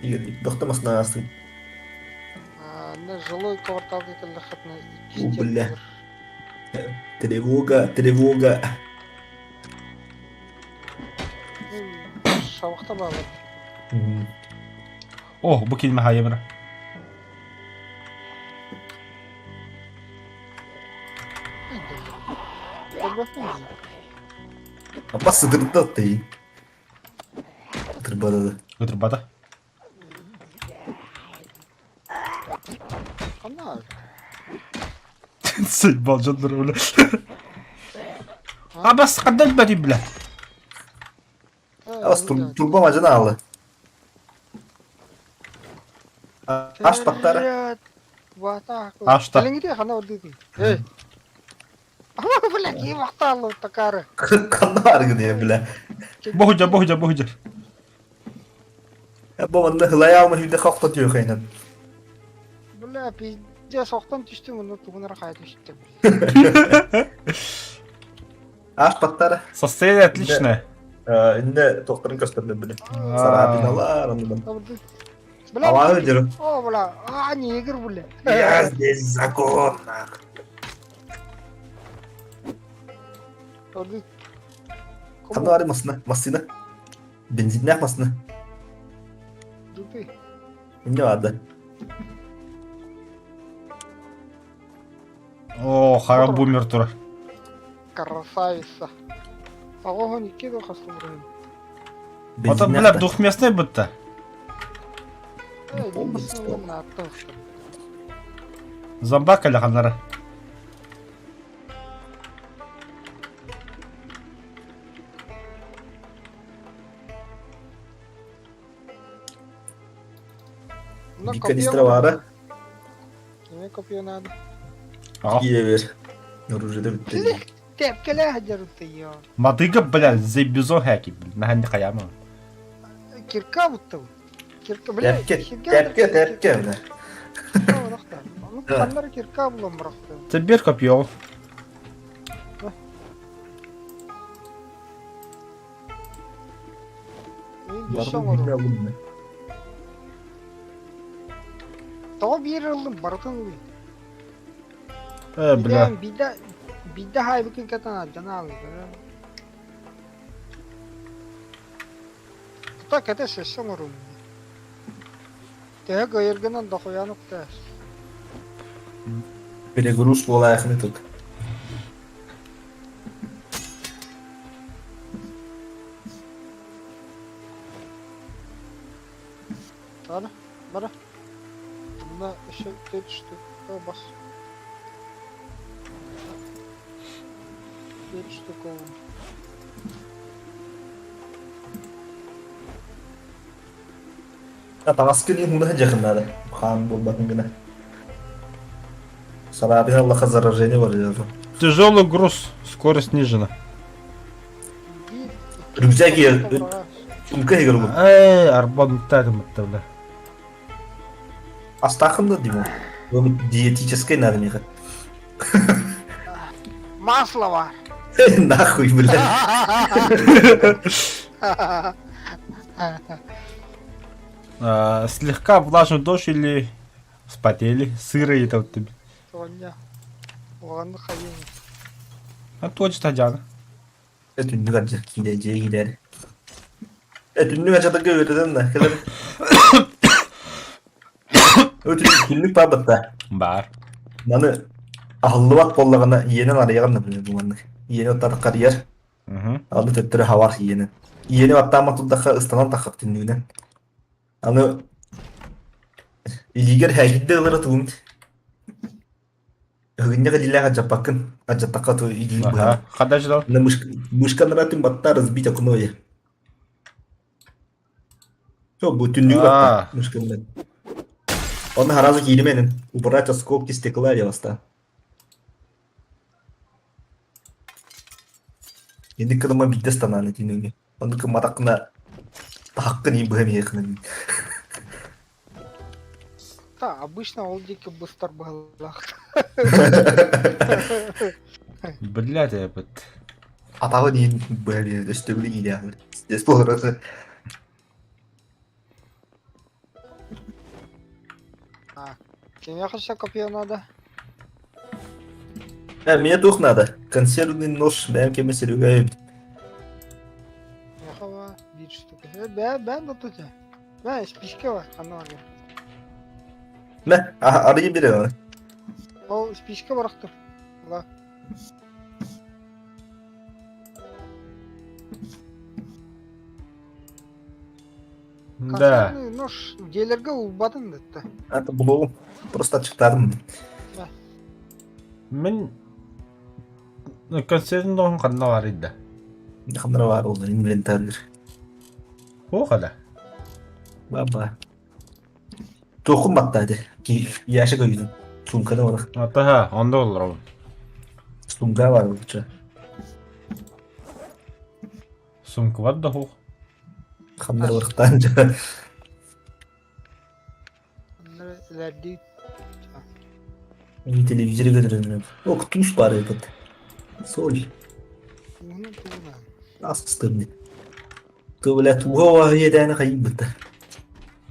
Geldi. Доктор басына астын. Ne жилой квартал gekildi xatna. Bu billah. Тревога, тревога. Шабақта бағыр. О, bu kelime hayımına. Көрбеппін. Апа сыдырды атты. Тырбады. Götürbada. Қана. Sen balcanlar öyle. Abas kadar bari bile. Абас турба мажына алы. Аш баттары. Ашта. Әліңде қана өрдейді. Ей. Бля, кей вақта алып такары. Қанда арғы дей, бля. Bohuca. Бұл мында хылай алмы үйде қақта түйе қайнан. Бля, пизде соқтан түшті мұны туғынара қайты түшті. Аш баттары. Состояние отличное. Инде тоқтырын көстірді, бля. Сарабиналар, анымен. Бля, Алағы жүрі. о, бля, негір, бля. Я здесь закон. Өрді. Қанда бары масына. Бензиннақ масына. Дүпей. Инде барды. О, хара бумер тура. Красавица. Ағоға неке де қасым бұрайын. Это, бля, двухместный будто. Демасына оны атты ұқты. Зомбак или ханара? Канистра бары. Кеме копия надо. Кие бер. Оружие да бітті. Тепкеле хаджарутты я. Мадыга, бля, зайбизон хаки. Наханди каяма. Кирка бұтты бұл. Кирка, бля, Тәпке, бля. Ну, қандар кирка бұлан бұрақты. Теперь копье. Тау bir yıldım baratın oluyor. Бля. Bir de hay bugün katan cana alıyor. Kuta kate session orum. Te gayırgının da koyanık da. Перегруз бола яхны тут. Bana. Buna şey düştü. Bas. Düştü kovun. Тағасқы дейін мұнда жақындады. Хан болбатын гына. Сарабин Аллаха заражение бар жазу. Тяжелый груз. Скорость снижена. Рюкзак е, сумка егер бұл. Арбан тагмат, бля. Астақында деймін. Өмір диетической надо меха. Масло var. Нахуй, блядь. Слегка влажный дождь или вспотели. Сырые это вот тебе. Соня. Оğanı kayın. А точно, Диана. Ötünlük acı. Gideceği gider. Ötünlük acı da göğürdün de. Ötünlük günlük babatta. Бар. Nani ahıllı bak bollağına yiyenen arayan da böyle bu manlık. Yiyeni otarı kariyer. Aldı töttürü havar yiyeni. Yiyeni batta ama tuddaka ıstanan takak dinlüğüne. Anı ilgiler hegidde ılara tuğum. Hıgınca kadillak acı bakın. Acı taka tuğu ilgi bu. Ага. Когда ждал? На мушканара тим батта разбить окно. Все, будет тюнню батта мушканара. Он харазу килименин. Убрать осколки стекла или ласта. Енді кыдыма бидде стананы тюннюге. Он кыматакына тахаккын им бэми ехнын. Да, обычно олдики быстро был. Блядь, я быт. Атағы дейін бэми өстөбілі идеалы. Здесь болырасы. Кеме қыша копия надо. Мне тух надо. Консервный нож, бәм кемесі рюгайым. Яха бар, bir штука. Ben de tutacağım. Ben spişke var, kanı var. Мә, арıyı бері оны. O spişke bıraktım. Allah. Да. Консервный нож gelirge улбадın dedi. Аты бұлуғым. Просто ачықтадым. Мен консервный ножын қанна бар еді. Қандыра бар олды, инвентаргер. О, қада. Баба. Тоқым баттады. Яшы көйдің. Сумкада бар. Атаха, онда olur oğlum. Сумка бар олча. Сумка var da ho. Қандыра барықтан жа. Onları ileride Мен телевизор көтеремін. О, туш бар еді. Соль. bunu tuğla. Астырды. Төбілі туға едәні қайып бітті.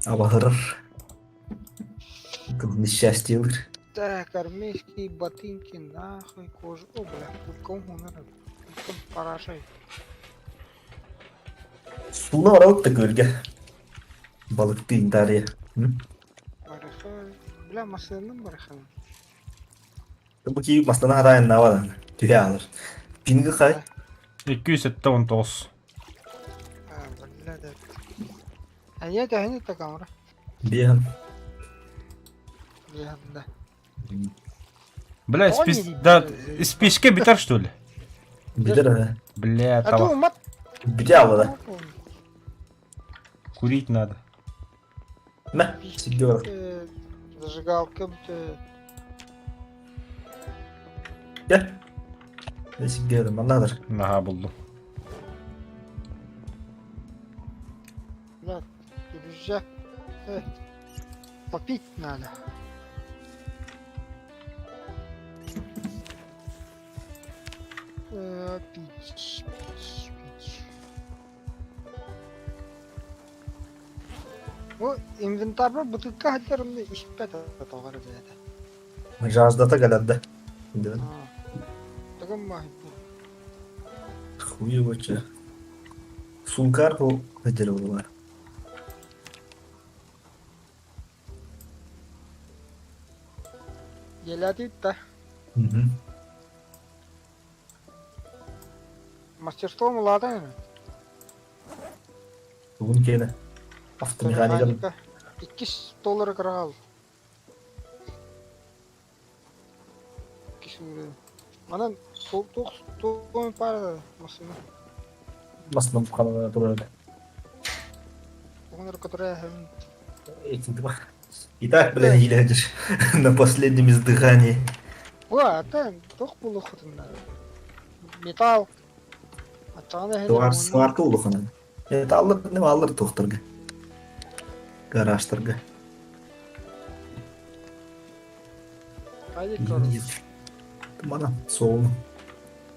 Абахырыр. Несчастье ылыр. Так, армейские ботинки, нахуй, кожа. О, бля, пульком хунарым. Пульком парашай. Суны аралық та көлге. Балықты интария. Парашай. Бля, масылының бараханым. Бұл кейіп мастана арайын навадан. Түйе алыр. Пингі қай? 279. Бля, да. А я тягну та камера. Беған. Я, да. Бля, да, спичка битер что ли? Білер ана. Бля, А ты табак. умат. Біте алады. Курить надо. Мә, сігде бар. Зажигалка бітті. Гә. Мә сігде бар. Маннадыр. Наға buldum. Бля, друзья. Попить надо. Пить. O inventar var bıtıkka hatlarımda işpet atavar zaten. Жаздата кәләді. Таком махит. Хуй өчі. Сумкар о өтері олар. Geladi da. Мастерство молодое. Бүгін кені. Автомеханиканың. $2 кырал. Кишуре. Анан тоғын пара масына. Масынан қанына тұрады. Оғыныр которая Этим два. Итак, блин, едешь на последнем издыхании. О, а ты тоқ бұл ұқытында. Металл. Атағаны Сварты ұлы қанан. Это алыр тоқтырғы. Гаражтырғы. Қайды көрі. Мана, соғын.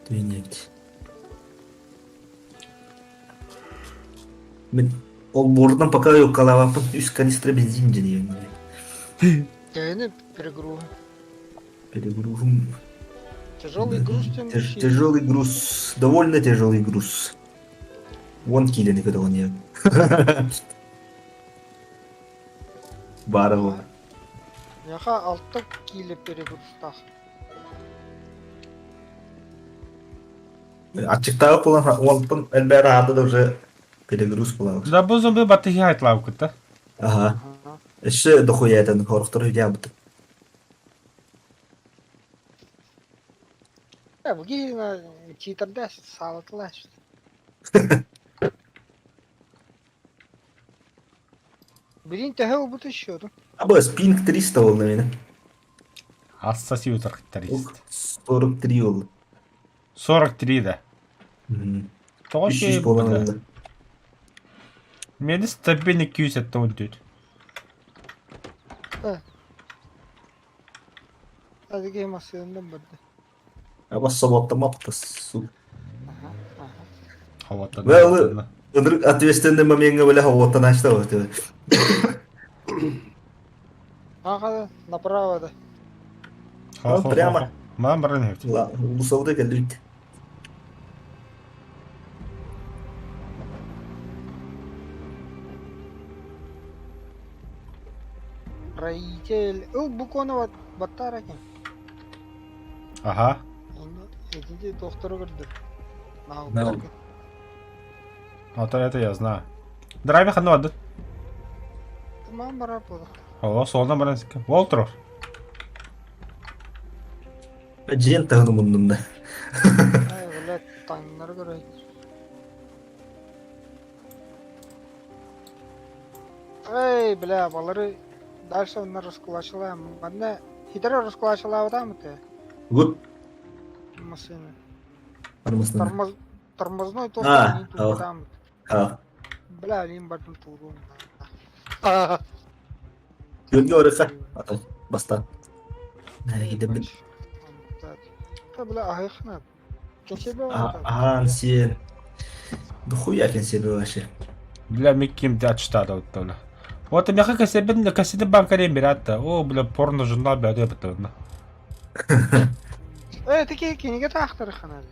Түйінекті. Мен ол бордан пока yok қалавапын. Үш канистра бензин женеген. Тәйіні перегру. Перегрузом. Тяжелый груз тем Тяжелый груз. Довольно тяжелый груз. Вон килені көді он ек. Бары ол. Яха 6 килі перегрузтақ. Ачықтағы болан, олпын әлбәрі ады да уже перегруз болауыз. Да bu zombi batı hayatla vakıtta. Ага. Іші дохуятын қорықтыры өте абыты. Бұги читерді салатыла işte. Бірін тәхе ұбыты шөді. Абы спинг 300 oldu benim. Отсоси тракторист. 43 oldu. 43 да. Тоғы 300 болан şey oldu. Meni стабильно 274. Hadi gel masasından bırdı. Абы саботтамапты су. Havadan. Well, Вдруг ответственный момент говоря, вот она что вот. Ага, направо да. Прямо. Ма баран хевт. Bu savda geldi bitti. Строитель. Bu konu battar eкен. Аха. Эдинде доктору көрдүк. Ne oldu? Ата это я знаю. Драйвер ханны вады. Tamam барар болдук. О, солдан баран сикке. Волтер. Cihan tağını bunun da. Ай, блядь, таңнары көрөйт. Эй, бля, балары дальше оны раскулачылаем. Банда хитро раскулачылаудамы ты? Bu. Машина. Armasını. Тормозной А, тост не ау. тудам. Ha. Бля, лим батыл тудум. Gölge orası. Ata. Basta. Ne gidelim. Бля, ахыхнат. Кешебе Aha sen. Дохуя кен себе вообще. Бля, микким те отчитада вот тогда. Вот я как себе кассеты банкарем бератта. О, бля, порно журнал бәді бітті. Эй, такие кенеге тахтары ханады.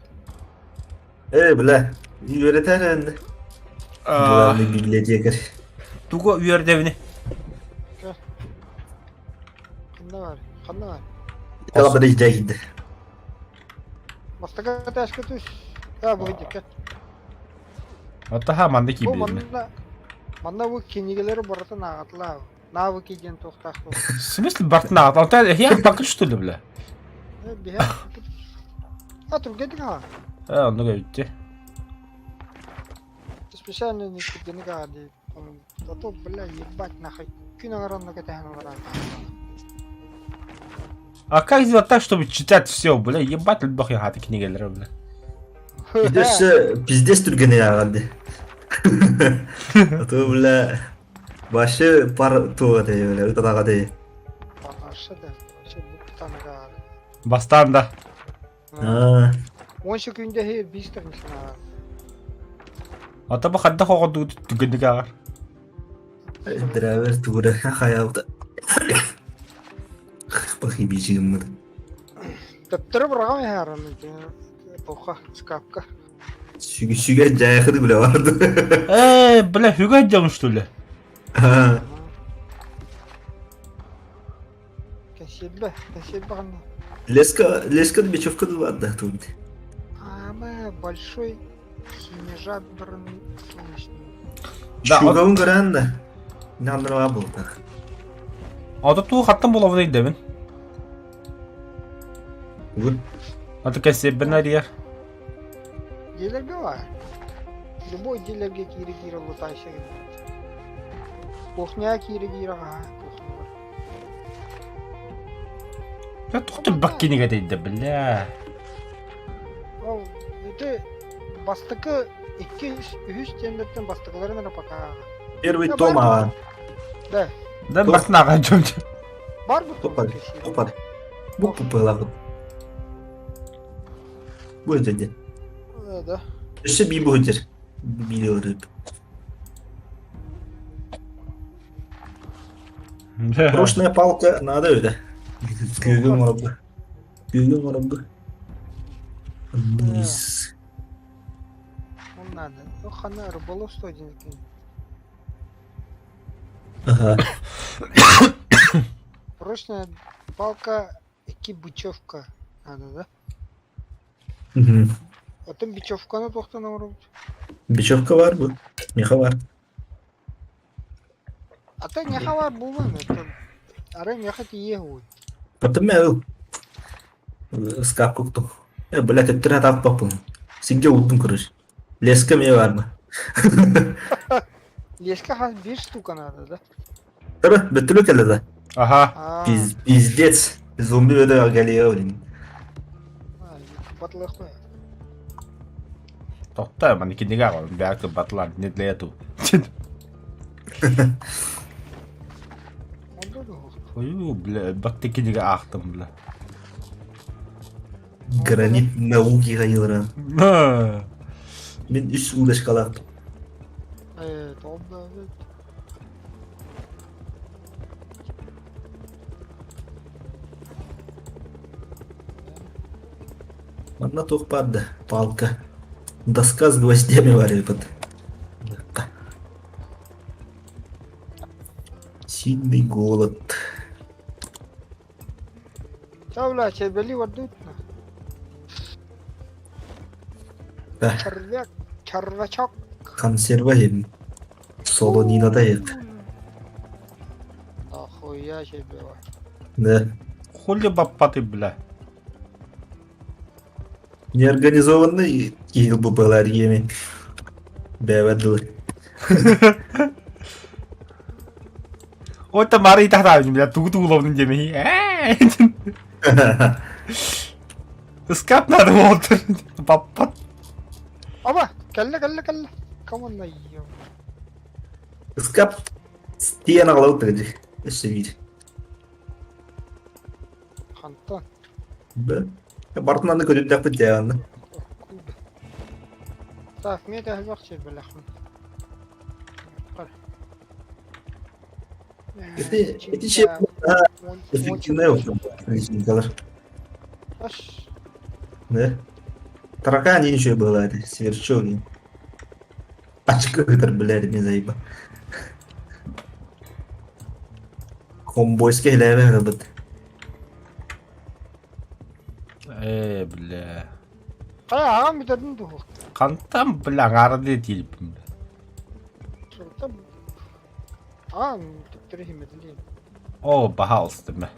Bile. Öğreten. Bu ne bilecek. Туго үйердевіне. Канда бар? Канда бар? Kalabada gitti. Бастага ташка түш. Я бу дикке. Оттаха манды Бу кибеліне. манда бу кенегелери баратын агатла. Навы киген токтакты. В смысле бартына ағат? Я бакыт что ли, бля? Бия. А турге дига. Онды көйтті. Специально не кидени гади. Тото, бля, ебать нахуй. Күн агаранда кетеханалар. А как сделать так, чтобы читать все, бля? Ебать, любых я хаты книгелері, бля. Giderse pizdes türgeni herhalde. Atı bile başı par tuğa diye böyle ıkadağa diye. Башы да. Башы бу танага. Бастанда. Ha. 10 күндө хер 5 тагысына. Ата бұл қадда қоғырды түгендігі ағар. Driver tuğra hayalda. Bakayım bir şeyim mi? Таптыры бұрған яраны. Тоқа, скапка. Süge cayakı bile vardı. Бля, фига делаем, что ли? Ha. Кәсебі қандай. Леска да бечевка да vardı tuğra. Ама большой синежабрный солнечный. Да, Şugavun gören de. İnandırma bu. Ата туғы қаттан болауы дейді мен. Bu. Ата кәсебін әрияр. Делерге бар. Любой делерге кири лутайшы. Кухня кири ға. Я тұқты бәккенеге дейді, бля. Ол, это бастықы 2-3 тендерден бастықларын пока. Первый том ağa. Да. Да, басын аған жөмді. Бар bu Topar. Bu pıpılağı. Bu ödedi. Да. İşte bir bu ödedi. Biliyorum. Прошлая палка надо öde. Gülgün var bu. Gülgün var bu. Низ. Он надо. Ну, хана рыболовство один. Ага. Прочная палка и бычевка надо, да? Hı. Потом бечевканы тоқтана вырубить. Бечевка var bu. Meha var. А то не хавар булман, это аре не хати егу. Потом я скапку кто. Блядь, это ты так попал. Сиге удун короче. Леска мне var mı? Леска хас 5 штука надо, да? Tabii, bütünlük elde de. Аха. А, Пиздец. Зомби öde geliyor блин. батлахмай. Тоқта, маны кенеге ағар. Бәкі батылар, не для этого. Ой, бля, бәкті кенеге ақтым, бля. Granit nауки kayılır. Ben 3 uğraş kalaktım. Толда. Манна тухпарды, палка. Доска с гвоздями варит. Сильный голод. Чавла, чебели вардутна. Да, Червячок. консерва ем. Солонина да ек. Охуя себе. Да. Хули баппаты, бля. Неорганизованный ел бы была еми. Беведлы. Ой, та мари тахта, бля, ту-ту ловны демихи. Скап надо волтер. Баппат. Аба, калла. Come on, ё. Скап стена лаутыгы. Еще вид. Хантан. Да. Бартынан көтөт так битяган. Так, мне ده الوقت بالأخوان. Эти şey daha efektifine yok. Kalır. Аш, Да. Таракан ничего было, это сверчок. Очко, который, блядь, не заеба. Комбойский левый робот. Бля. 아, 믿었는 도. Кантам, бля, гарды тилип. Там. А, третий медлен. О, бахалсты ме.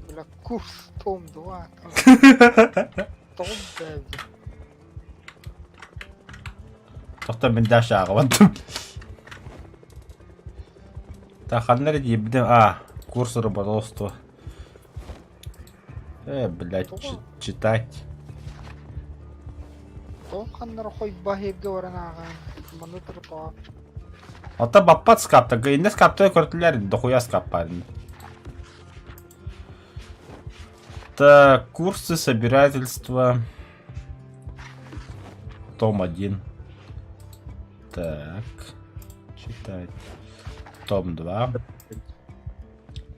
Бля, курс том 2. Том 9. Тоқта мен де аşağı баттым. Та ханнары дейбдім, курс руководства. Блядь, читать. Том ханнар хой бахибге варанаган. Манутыр то. Ата баппат скапта, гайнес скапта көртілер, дохуя скаппарын. Так, курсы собирательства. Том 1. Так, читать. Том 2.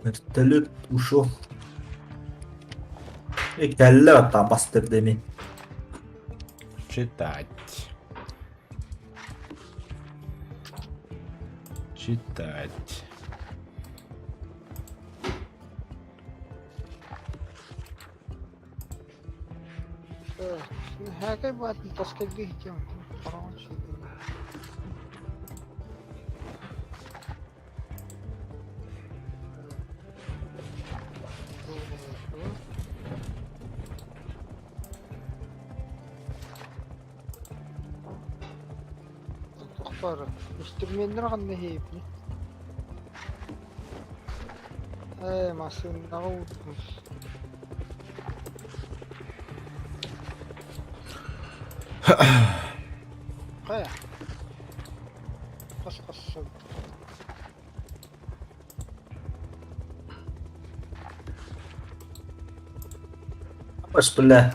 Вертолет ушел. И кәллә там бастыр деме. Читать. Читать. هاكي بعد التصقيل دي كم حرام شيء. أخبار إنسترومنتر عندنا هي ابني. ما سنعود. قايع. قص. Баш бля.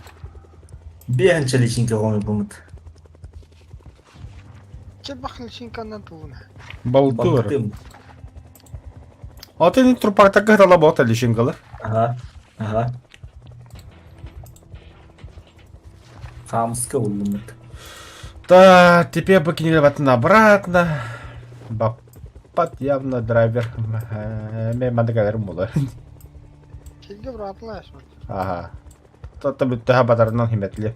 Бехан чалишин кагоми бумут. Чебахль шинкана туна. Балтур. Балтым. Ата не трупакта когда работали шингалы. Ага. Хамска улымыт. Да, теперь покинули обратно. Баппат явно драйвер. Мен мандагадырым болар. Келге братлаш. Ага. Тотта бүттөһө батарынан химетли.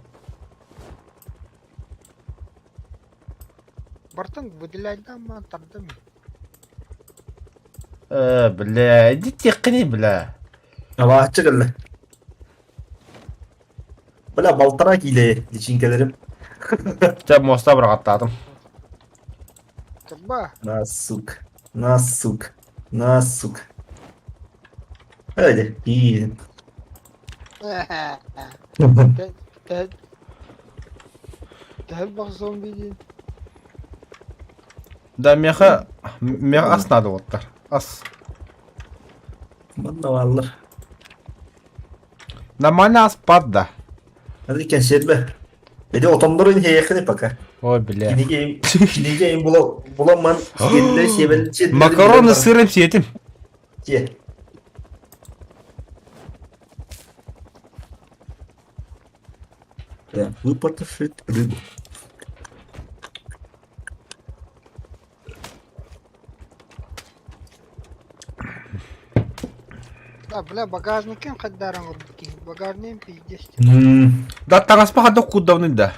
Бартан выделяйдан ма тардым. Бля, иди текни, бля. Ава чыгылы. Бля балтара киле личинкелерим. Те моста быргаттадым. Каба. Насук. Haydi iyi. Дәл бак зомби дин. Да меха ас надо вот ас. Bana vallar. Нормально ас падда. Hadi keşfetme. Beni otomların heyekini baka. Ой, бля. Kinigeyim bulamam. Yedileri sevelim. Макароны с сыром сетим. Ye. Да, выпотрошить рыбу. Да, бля, багажникин каддаран урбики. Багажник пиздец. Да тагаспа хадок кудавны да.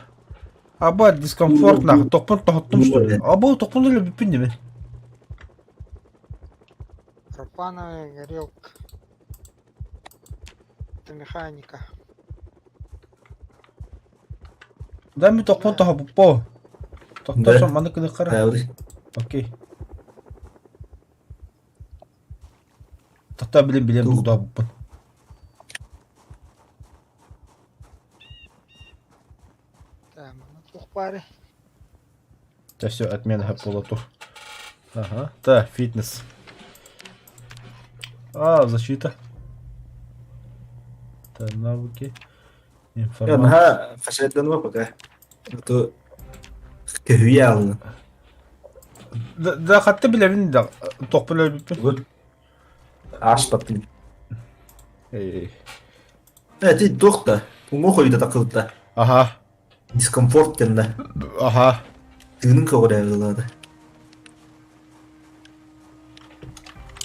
Аба дискомфорт нах токпон тохоттум что ли? Аба токпон ли бипин неме? Пропановая горелка. Это механика. Да ми токпон тохо бупо. Да. Токтошо маны кыны кара. Правда. Окей. Токта билем Тух. буда буппун. Да, тух паре. Да все, отмена хэппулатур. Ага. Да, фитнес. А, защита. Да, навыки. Я Информация. нага фашайдан пока. Это кевиал. Да, хатта билем да. Токпон бипин. Вот. Аш папин. Эй. Ты тохта. Умохой да такылта. Ага. Дискомфорт тенда. Ага. Тыгнын көгөрәгылады.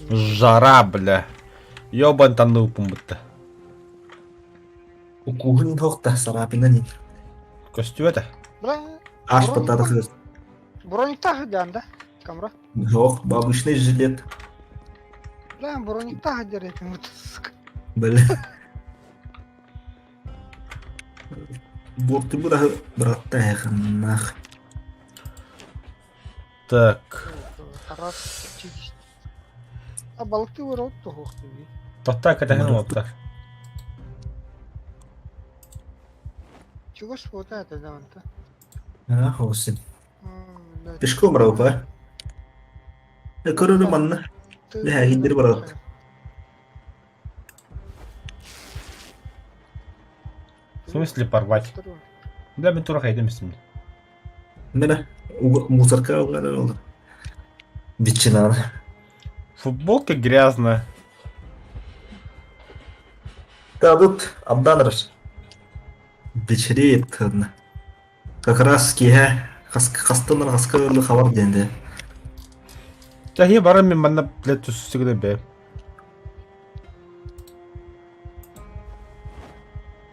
Жара, бля. Ёбан танны упумбытта. Укугын тохта сарапинан. Костюбета. Бля, Аш патада кыз. броникта хыдан да? Камра. Жоқ, обычный жилет. Бля, броникта хыдар этим мотоцикл. Бля. Борты братта яхыннах. Так. Харас чигиш. А балыкты вырот тухуқты. Тотта катахын оттар. Чего ж вот это даван-то? Ах, осин. Пешком раука. Көрөрү манна. Бля, гидер барат. В смысле порвать? Да, мен тура хайдым исимде. Мена мусорка алган олду. Бичинаны. Футболка грязная. Да, тут абданырыш. Бичиреет кырны. Как раз киhe хастыныр хаскылы хабар денде. Да, hier бары мен манна блядь түссігіне бе.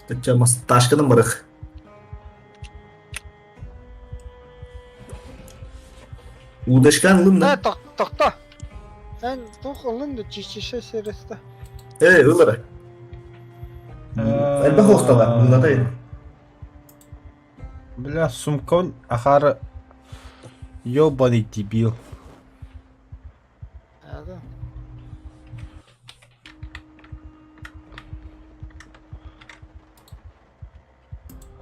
Тачамас ташкының барық. Удашкан лымна. Тақта. Эн тух олын да чишчише сересті. Ылыры. Әлбә хостала, мынадай. Бля, сумкон ахары ёбаный дебил. Әді.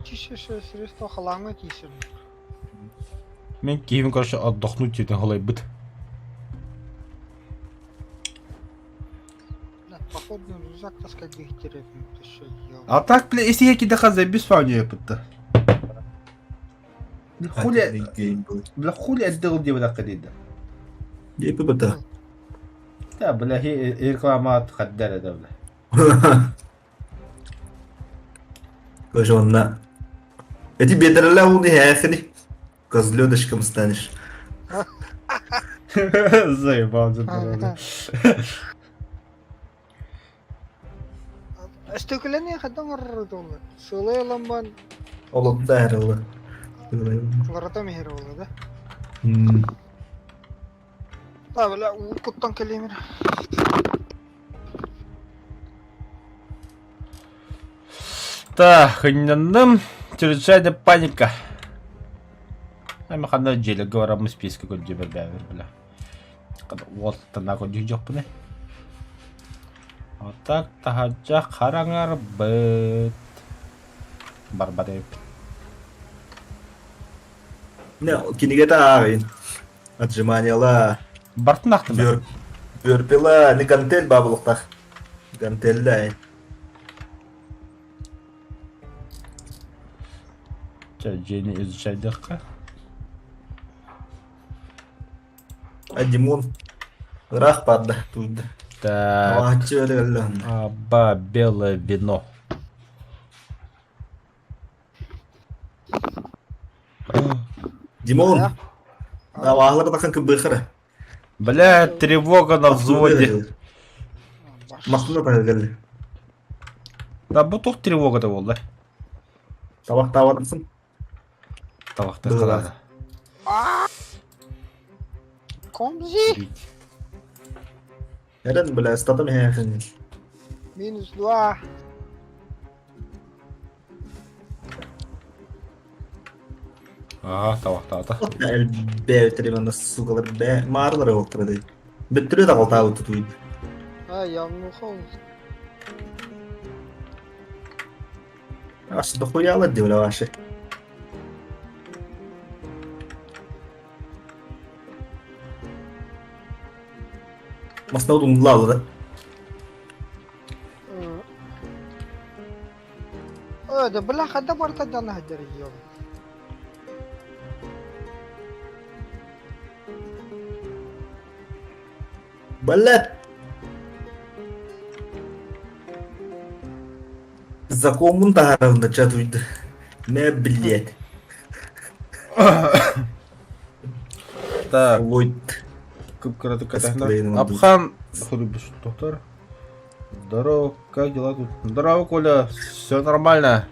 Чишчише сересті қалаңа кейсін. Мен киевин, короче, отдохнуть еден холай быт. Походу, рюкзак таскать бехтеретім. Ты шо, ёл. А так, бля, если я кида хазай без фауни yapıttı. Бля, хули отдел где вот кадида. Епі бұта. Да, бля, рекламат хаддара да, бля. Көже онна. Эти бедерлі уны яхыны. Козлёдочком станешь. Заебал, бля. Стеклене хадам аррыдолы. Сылы ламбан Олотта әрілі. ворота мехировалы, да? Да, бля, куттан келемір. Так, хыннанным. Чрезвычайная паника. А мы хана деле говорим, мы список какой тебе бявер, бля. Вот тана код жок пune. Вот так тахаджа харангар бет. Барбадеп. Не, кинеге тағайын. Отжиманияла. Бартнахты бе. Бөрпела, не гантель бабылықтақ. Гантель дайын. Жени изучай дыққа. А Димон. Рақ барды. Туйды. Так. Ағатчы өлі өлі. Аба белое вино. Димон, Да. давағылар тақын кібіқірі. Бля, тревога на взводе. Мақсында тағы келді. Да бұл тоқ тревога да болды. Табақ табадымсың. Табақты Было. қалады. Комзи. Әрін білі, статым әйәқін. -2. Табақты ата. Бә өтірем суғалар бә мағырлары олтырады. Біттірі де қалтағы тұтуйды. Явно хоу. Ашты қоялы деп өлі ашы. Масына ұдың лалы да. ده بالله خدام ورطة أنا هدر اليوم. Блядь! Знакомым тарafında çatıydı. Ne блядь? Так, Войт. көп кратко Косплей катахна. надо. Абхан, худобиш, доктор. Здорово, как дела тут? Здорово, Коля, все нормально.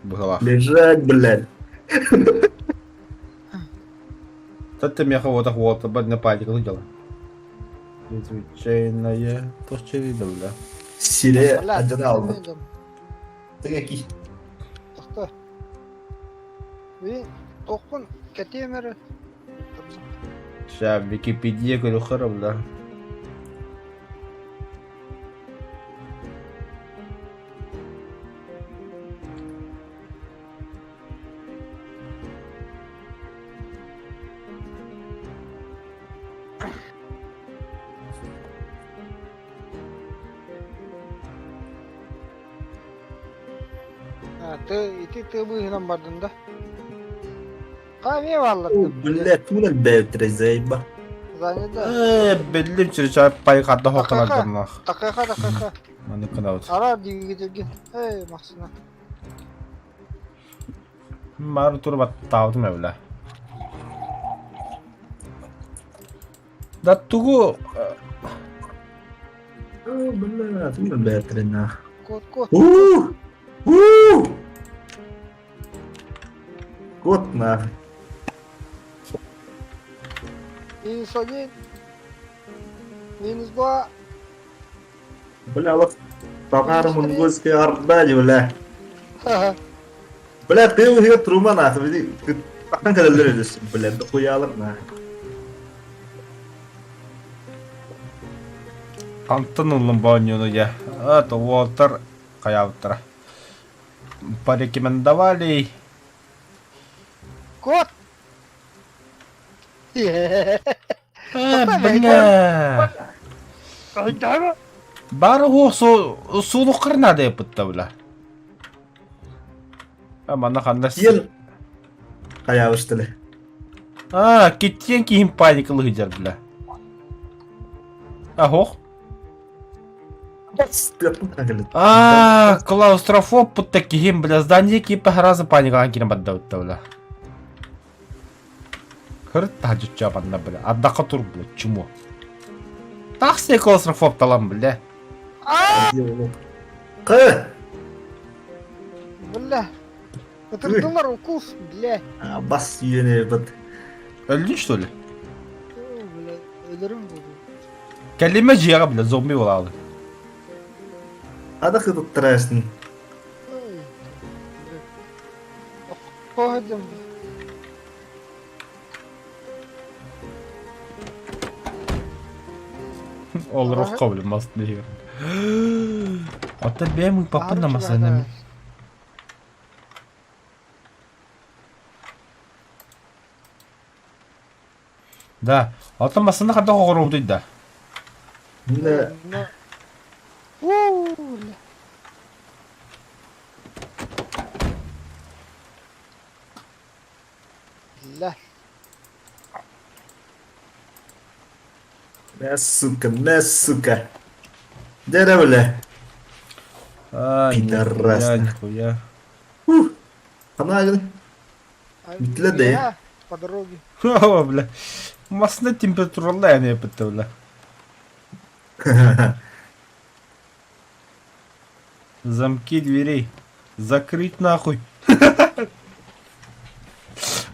Была. Лежать, блядь. Ты меня кого-то вот, на пальчик дела. Чайная, то что видел, да? Sire acını aldı. Tık ki. Doktor. Ve dokun ketemeri. Сейчас Википедия, говорю, хором, да. Ты выгнан бардın da. Kahve vallahi. Блядь, bu ne bevtire zeyba. Zanneder. Belli bir şey pay katta hoklar durmak. Dakika. Hani kınaut. Ara giderken. Hey maksına. Maru tur battavdım öyle. Da tugu Блядь, bu ne bevtire na. Kod. Кот на. -1. -2. Бля, вот тағарымын көзге ардады, бля. Бля, ты уже трума на. Таққан кәділдер өдесің, бля, да қоялық на. Антон улым баньону я. Это Уолтер Каяутер. Порекомендовали. Код. Бля. Айдама. Бары о сулу қырнады епітті бля. Мана қандас. Ел қаяуыш тілі. Кеттен кейін паникалы гидер бля. Хоқ. Клаустрофоб путта кейін бля. Здание кейпі харазы паникаға кейін бадда өтті бля. Кырт тахажут жабанна бля. Аддақа тур бля. Чему? Тақсы клаустрофоб талам бля. Қы! Бля. Отырдылар укус, бля. Бас үйене бұд. Öldün что ли? Бля, ölürüm bu. Kelime ciğere bile zombi olalı. Ада қыдып тұрасың. Koydum. Olur o kabul maslı diyor. Hatta benim papın da masada mı? Да, hatta masada kadar korumduydu da. Не. Бля. Не сука. Дере бля. А, Пидорас. нихуя. Қана агын. Битла да я. Я по дороге. О, бля. Машина температурная, не это, бля. Замки дверей. Закрыть нахуй.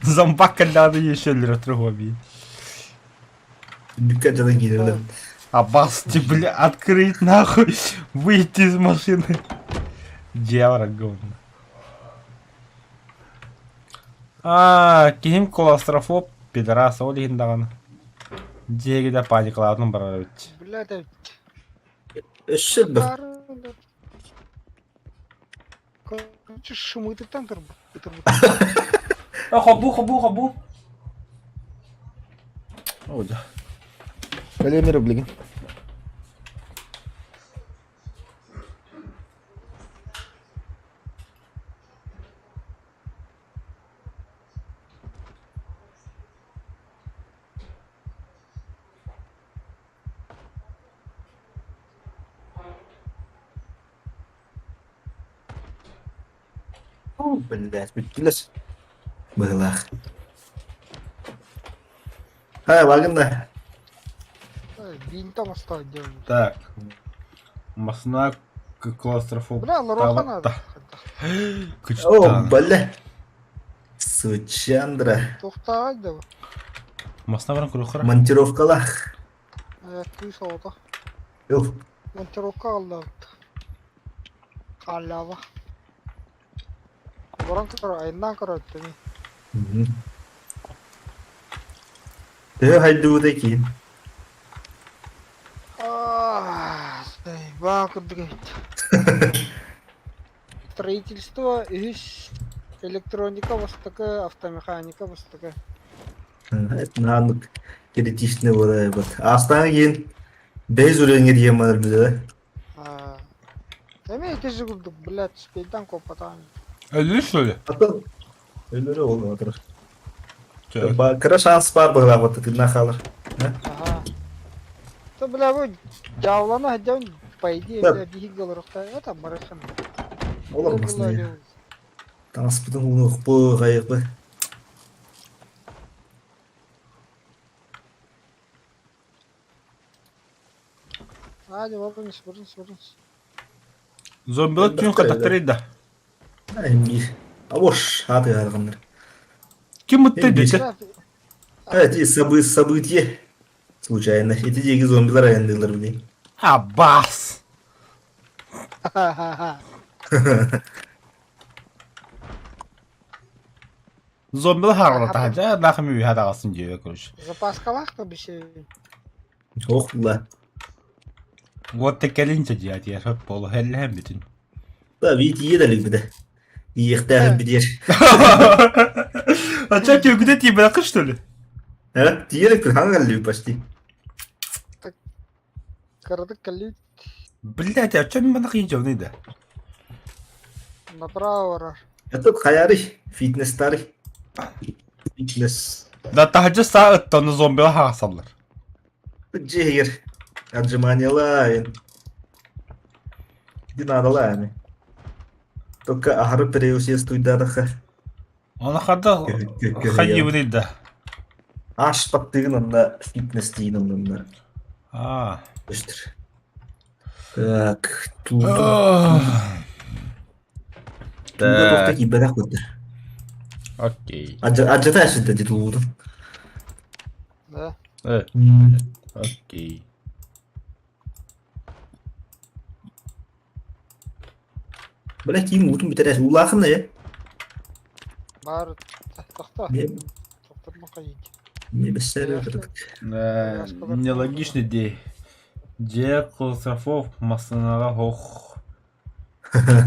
Зомбак надо еще для трубы. Dikkat canı gidiyorlar. Абасти, бля, открыть нахуй. Выйти из машины. Дьявола говно. Ким клаустрофоб, пидорас, олигин даганы. Жеги да паникалаатын барар бит. Бля, да. Eşek bak. Короче, шумы ты там, Хабу. О, да. Калемир, блин. Блять, bittiler. Bırak. Ha bakın da. Бинь там оставить делать. Так. Масна клаустрофоб. Бля, лороха надо. Oh Кычтан. bale. Сучандра. Тоқтағай да. Масна баран курухара. Монтировкалах. Күй соғыда. Yok. Монтировка қалды. Қаллава. Боран көр, айынан көр өттені. Haydi bu da ki. Бакырдык. Строительство, иш, электроника востака, автомеханика востака. Evet, nanik критичный oraya bak. Aslan giyin. Bez ürünü diyeyim var bize. Эме тежи курдук, блядь, спейдан копатан. Öyle что ли? Bakın. Öyle oldu otur. Так. Bakıra şans var bu vakit tırnak alır. Ага. То, бля, вы javlana hadiyan, по идее, Да. бля, бигал рухта, это барахан. Olamaz ne ya. Transportun bunu bu kayık bu. Hadi vurunuz. Зомбилар түйін қатақтырайды. Ay, boş hadi yargınlar. Kim mutlu ediyor? Бля, Evet, событие. Случайно. Эти деньги зомбилар ayandırlar bile. Аббас! ха-ха-ха. Зомбилар харғылы тағынша, нақым үйі хадағасын жеуе көріш. Запаскалах-то bir şey. Oh la. Вот текелинче дiyat yaşat bolu hellem bütün. Da bir yedelik bir de. Yiyekten bir yer. Açak ögüde diye bırakır что ли? Evet, diyerek bir hangi halde bir başlı. Кырдык калит, Блядь, а чё бана кыйынча не да? направо барар. Это hayari. Fitness tarih. Fitness. Да тахчы саат тоны зомбилар хағасалар. Cehir. Отжиманияла. Не надо ладно. Только ахары преусестуй ха. Оны қада қайы білейді. Аш паттыгынан фитнес дейінімнен. Өстір. Так, тулды. Тулды тоқта ки бәдәк өтті. Окей. Аджата әшінді де тулды. Да. Окей. Бәләк кейін ұлтын бітер әшін. Ұлы ақын не? Бар. Тоқта. Не? Тоқтырма қайык. Не бәсәрі өтірдік. Нелогичный дей. Же клаустрофоб масынаға хоқ.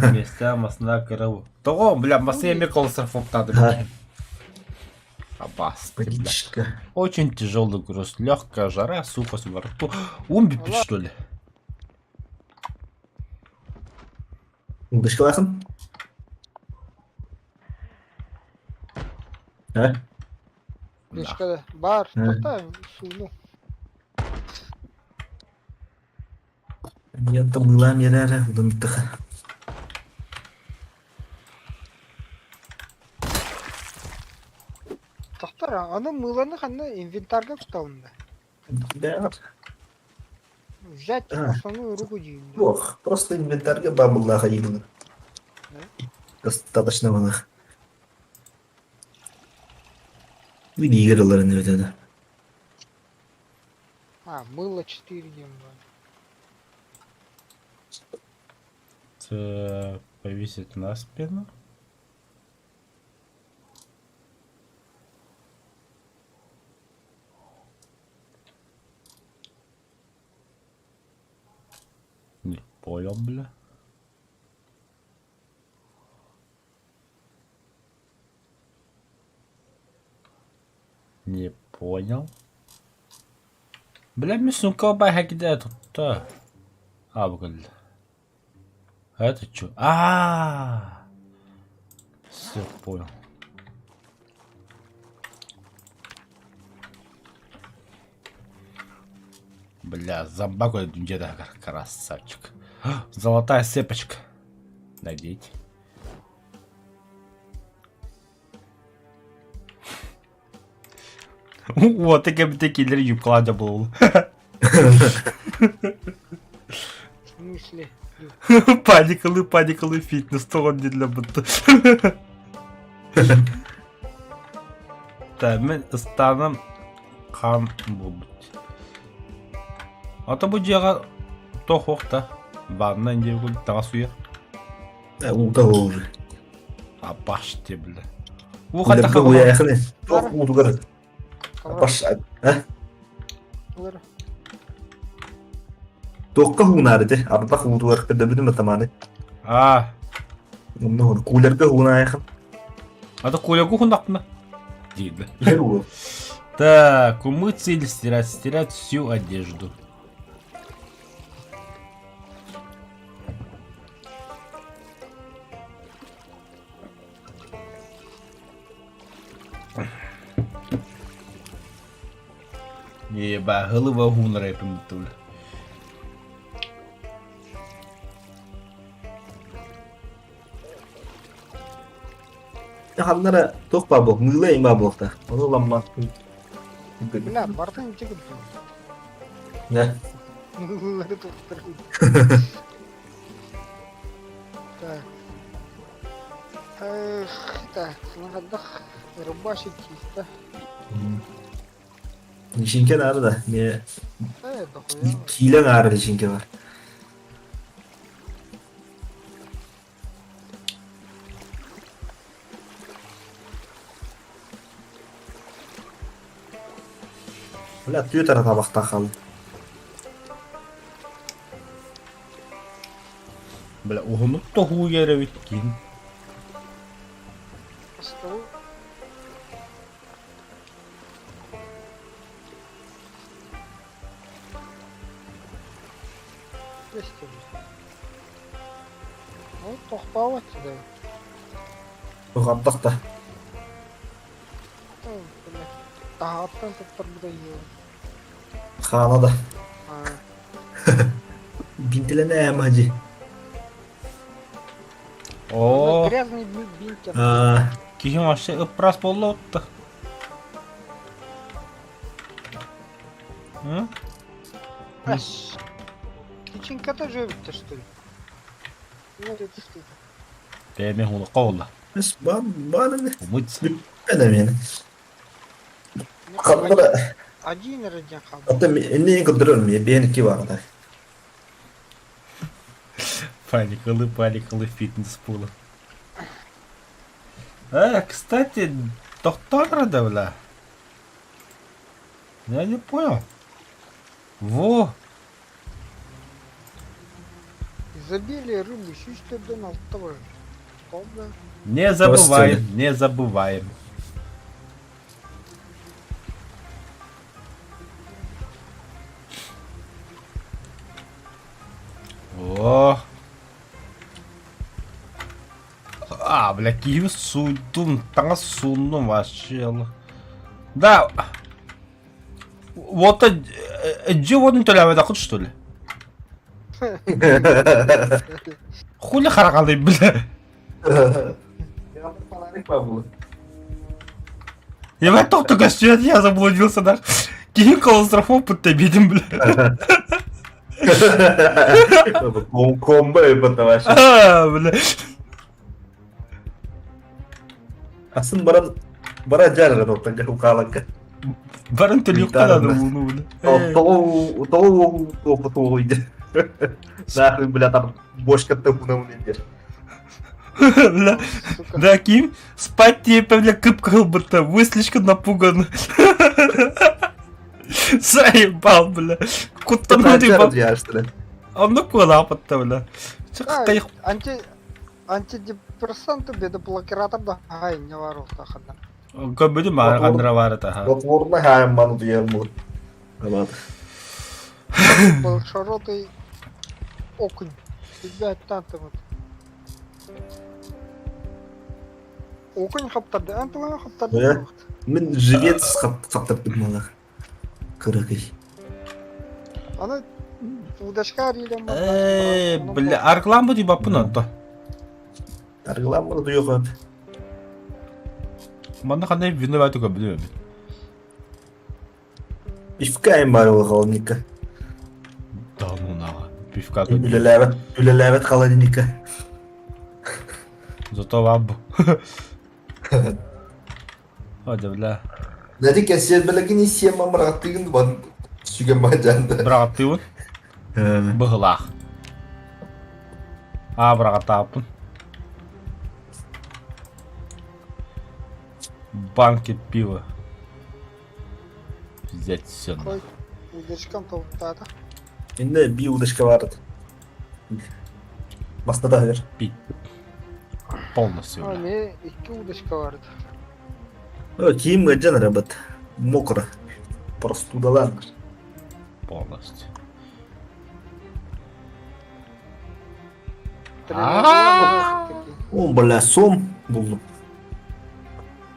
Места масына кірау. Тоғы, бля, масы еме клаустрофоб тады. Абас. Патичка. Очень тяжелый груз. Легкая жара, сухость во рту. Умбипит, что ли? Дышкы ақын? Ә? Дешкада. Бар. Тоқта. Суну. Янта мылам ерәрі. Ұлым біттіқі. Ара, аны мыланы ханна инвентарга кутауында. Да. Взять основную руку дюйм. Ох, просто инвентарьга бабуллаха именно. Достаточно было. Bir играларын өтеді. Мыло 4 дюйм. Так, повесить на спину. Не понял, бля. Не понял. Бля, мне сумка где тут-то. Бля. А это что? Все понял. Бля, зомбак где-то красавчик. Золотая цепочка. Надеть. Вот такие для юбкладя был. В смысле? Паникалы фитнес, то он не для быта. Так, мен станам қан болбут. Ата бу жага тохокта. Ванна инде гул тасуя. Улда уже. Баште, бля. Улда уя яхны. Тох улдугар. Баш. Улар. Тохка хунарыды. Абба улдугар кыдыбыды матаманы. Ну, кулерга хуна яхын. Ата кулягу хундакна. Дейді. Геру. Так, умыться или стирать? Стирать всю одежду. Еба, голова гунра я помню. Ханнара тох бабок, мыла им бабокта. Onu ламма. Бля, бартан чекіп тұр. Не. Мылылары тоқтырып. Так. Так, сынағадық рубашек киісті. Нишинке нары да. Не. Дохуя. Килен ары нишинке бар. Бля, түйетара табақта қалды. Бля, ұғынып та ху ері өткен. Стол. Тоқпау атты. Тоқаттақта. Аттан тұттыр бұдай ел. Ханада. Бинтілене әм хачи. О, Грязный бинт. кейін ашы ұпрас болды отты. Аш. Печенька-то жövітті, что ли? Ну, это что? Дәме хуны қауылда. Біз баны не? Умыться. Бәді мені. Қалғыда. Один радиан қалды. Атта не қыдырырым, бейінікке бағыда. Паникалы фитнес пулы. Кстати, доктор да, бля. Я не понял. Во! Изобилие рыбы, шиштерден алтого. Колда. Не забываем, не забываем. О! Бля, киви суйдум, таңа сундум вообще. Да. Вот животный төләмеді ақыт, что ли? Хули қарақалдай, бля. Ебать, только что я заблудился, да. Кейін клаустрофоб бедім, бля. Комбо это вообще. Бля. Асын бара жарыр оттан калакка. Барын төлеп қалады оны, бля. Опыт ойды. Нахуй, бля, там бошка топуна дер. Бля. Да, Ким, спать тебе, бля, кып-кыл будто. Вы слишком напуганы. Заебал, бля. Куттану ебал. А ну куда потта, бля. Қайық. Антидепрессанты бедоблокиратор да не варыл тахадан. Көбіді мағандыра бары таға. Ротворна хайм ману диярму. Был широкий окунь. Ребят, танты вот. Окунь хаптады, антылана хаптады. Мен живец хаптап битмалар. Кырыкый. Аны удашка арилем. Бля, арглан бұды бапын анта. Аргылам мұны дұйық. Манда қандай вино бәті көп білем. Пивкайым бар ол холодника. Да, ну наға. Пивка көп. Үлеләвет холодника. Зато ваббу. Hadi bля. Nädi käsiä belläkin siemä marattiin vaan sykemään jäntä. Бұрағаттыйын? Бұғылақ. Бұрағаттапын. Банки пива. Взять все. Ой, удачкам толктады. Şimdi bir uduşka vardı. Basta da ver. Пить. Полностью. А, мне iki удачка vardı. O kiyim gıcan arabat. Mokra. Prostudalanır. Полностью. Он бля сом buldum.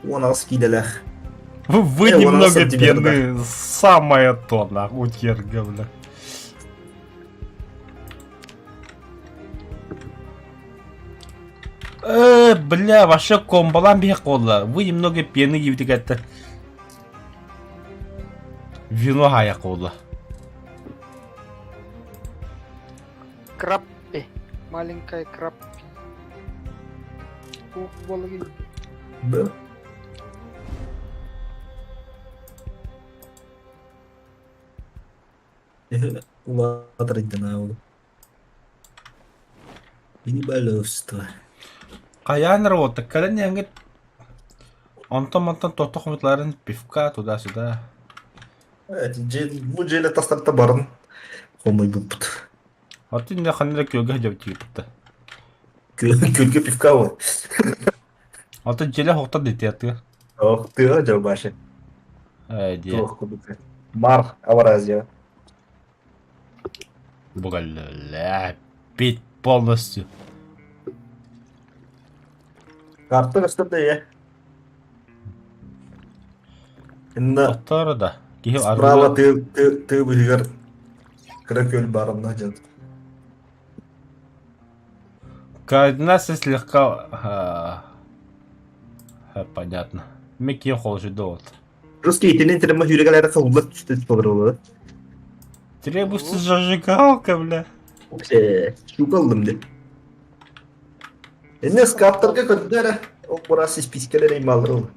Ona скиделях. Вы Не, немного он на самом деле, пьяны. Самое то, нахуй, утерга, бля. Бля, вообще комбалан бе қолда. Вы немного пьяны евдік әтті. Вино хая қолда. Краппи. Маленькая краппи. Ух, балыгин. Да. Ладно, на улу. Ini баловство. Қаян работа, кәлін еңгет. Онтан-монтан тоқты құмытларын пивка туда-сюда. Bu ceyle tasarıta barın. Olmayı bu put. Атын не қанында көлге деп тегіпті. Külke pivka var. Атын желе хоқтан дейті ятты. Oh, tüyo acaba başı. Әйде. Tuh kuduka. Mar, avaraz ya. Бұғалі, пить полностью. Kartı gösterdi ya. Şimdi Аттары да. Кейіп sправа арғы. tı bilgiler. Kraköl barında canım. Координация слегка... Понятно. Мен кейін қол жүді от. Русский итinin тірімі yüreklerde kalırlar. Üstü tutar olur. Требуется зажигалка, бля. Şu kaldım de. Ne skaptırga kötüler. O burası piskelere imalır olur.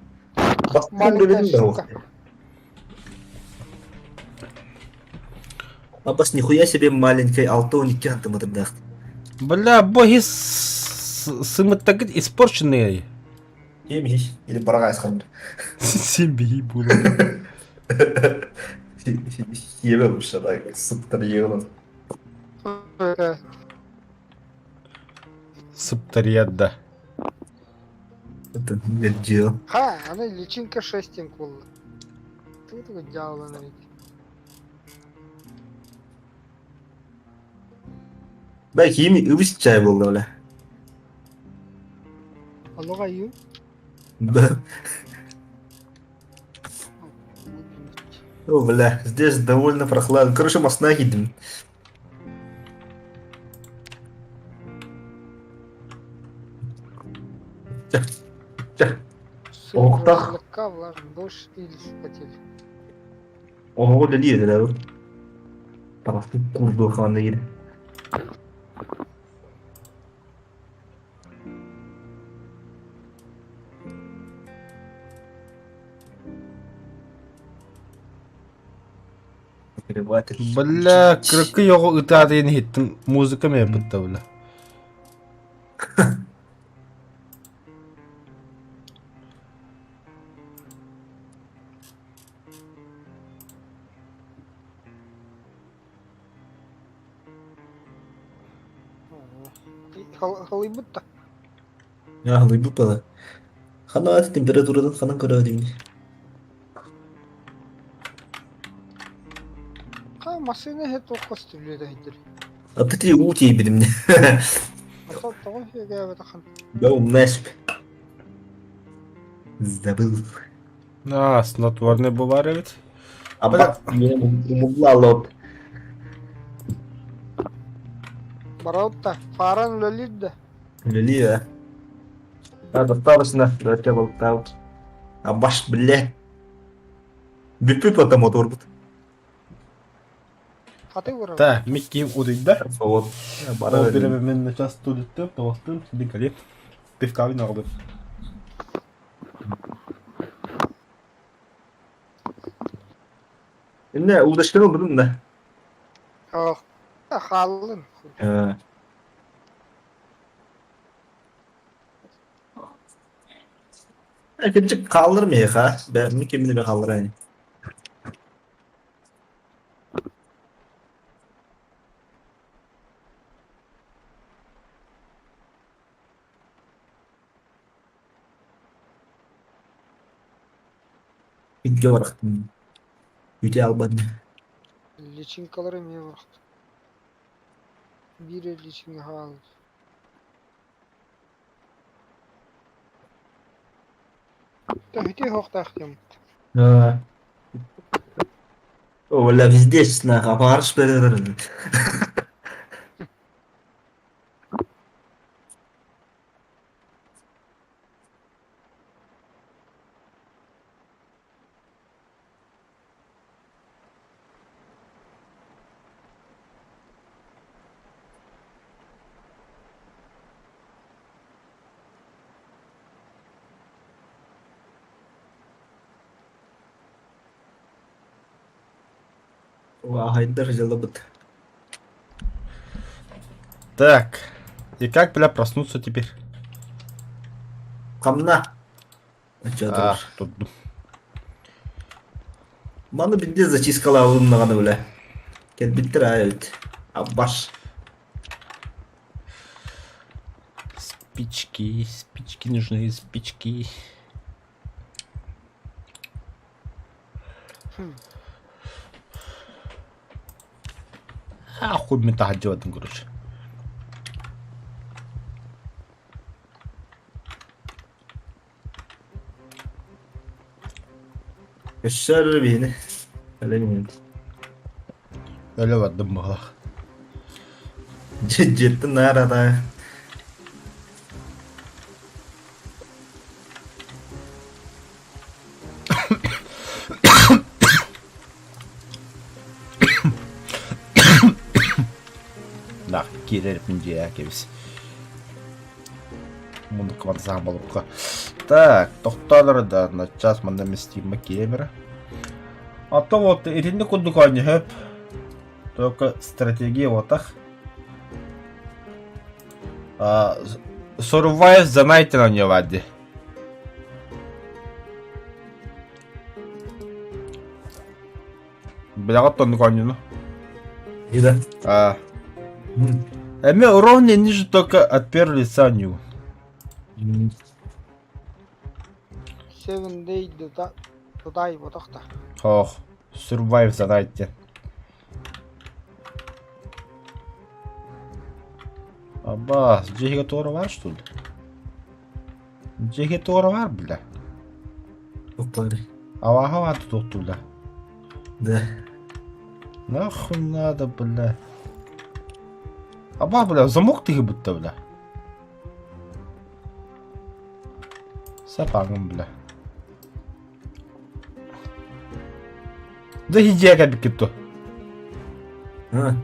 Bastım Маленькая dedim de o. штука. Абас нихуя себе маленькой 6-12 антымыдыр да. Бля, боги сымыттагыт испорченные. Yemiş. Или барагай схамыр. Семьи будут. Yememiş adam. Sıktır yiyorlar. Сыптарьядда. Это не дело. Ха, она личинка шестинг была. Ты такой дьявол, она ведь. Belki yemi ıvış çay buldu öyle. Алло, Гаю. О, бля, здесь довольно прохладно. Короче, мостна гидим. Ох, так. кавлар, бош илиспатил. Ого, da değil de bu. Tarafı kurduğu kanında yine. Бля, крыки его ытады не хиттин музыка ме бутта бля. Халыйбытта. Ya bu pala. Kana at temperaturadan kana kara değil. Ха машина хет оқас түледі айдыр. Atı diye uğuti benim ne. Асал тоғын феге бетахан. Ya o mesp. Забыл. Снотворный буває ведь. А бак мне умугла лоб. Бараутта, фаран лөлидді. Öyle ya. Ha достаточно. Дайте болтал. А баш блядь. Büpü pata motor bu. Фаты вырау. Та, Микки удайда. Soğut. Ya О, bana береме verin. мен на час студиттен, тоостын, дикали. Пивкави нагды. Ne uğraştın oldun da. Ох, халын. Ha. Erkekçi kaldırmıyor ha. Ben mükemmel bir kaldırayım. Video var. Video albanı. Личинкалары ме вақыт. Бире личинка хал. Тахти хоқтахтем. Ha. Valla bizde sınav aparış verir. Вау, хайдар жалобыт. Так. И как, бля, проснуться теперь? Камна. А, тут. Bana bir de zачискала alınmağını böyle. Gel bitir evet. Abbaş. Спички, спички нужны, спички. Хуй мне так делать, короче. Göster beni. Öyle mi? Öyle vardım bu. Ciddi nerede? Да, girelim inceyə kebis. Bunu kıvantısan balıqqa. Так, тоқталар да на час мында местима кемера. А то вот, иринде кудук ойнап. Только стратегия вот так. Survive the night oynuyorlardı. Bilagat tonluk oynuyor. Ида. Эми уровни ниже только от первого лица у него. 7 day тодай ботақта. Ох, survive the night. Аба, здесь тура var что ли? Здесь тура var, бля. Опари. Ава тут, бля. Да. Нахуй надо, бля. Аба, бля, замок ты будто, бля. Сапагом, бля. Да хижээгээ биккитто. А,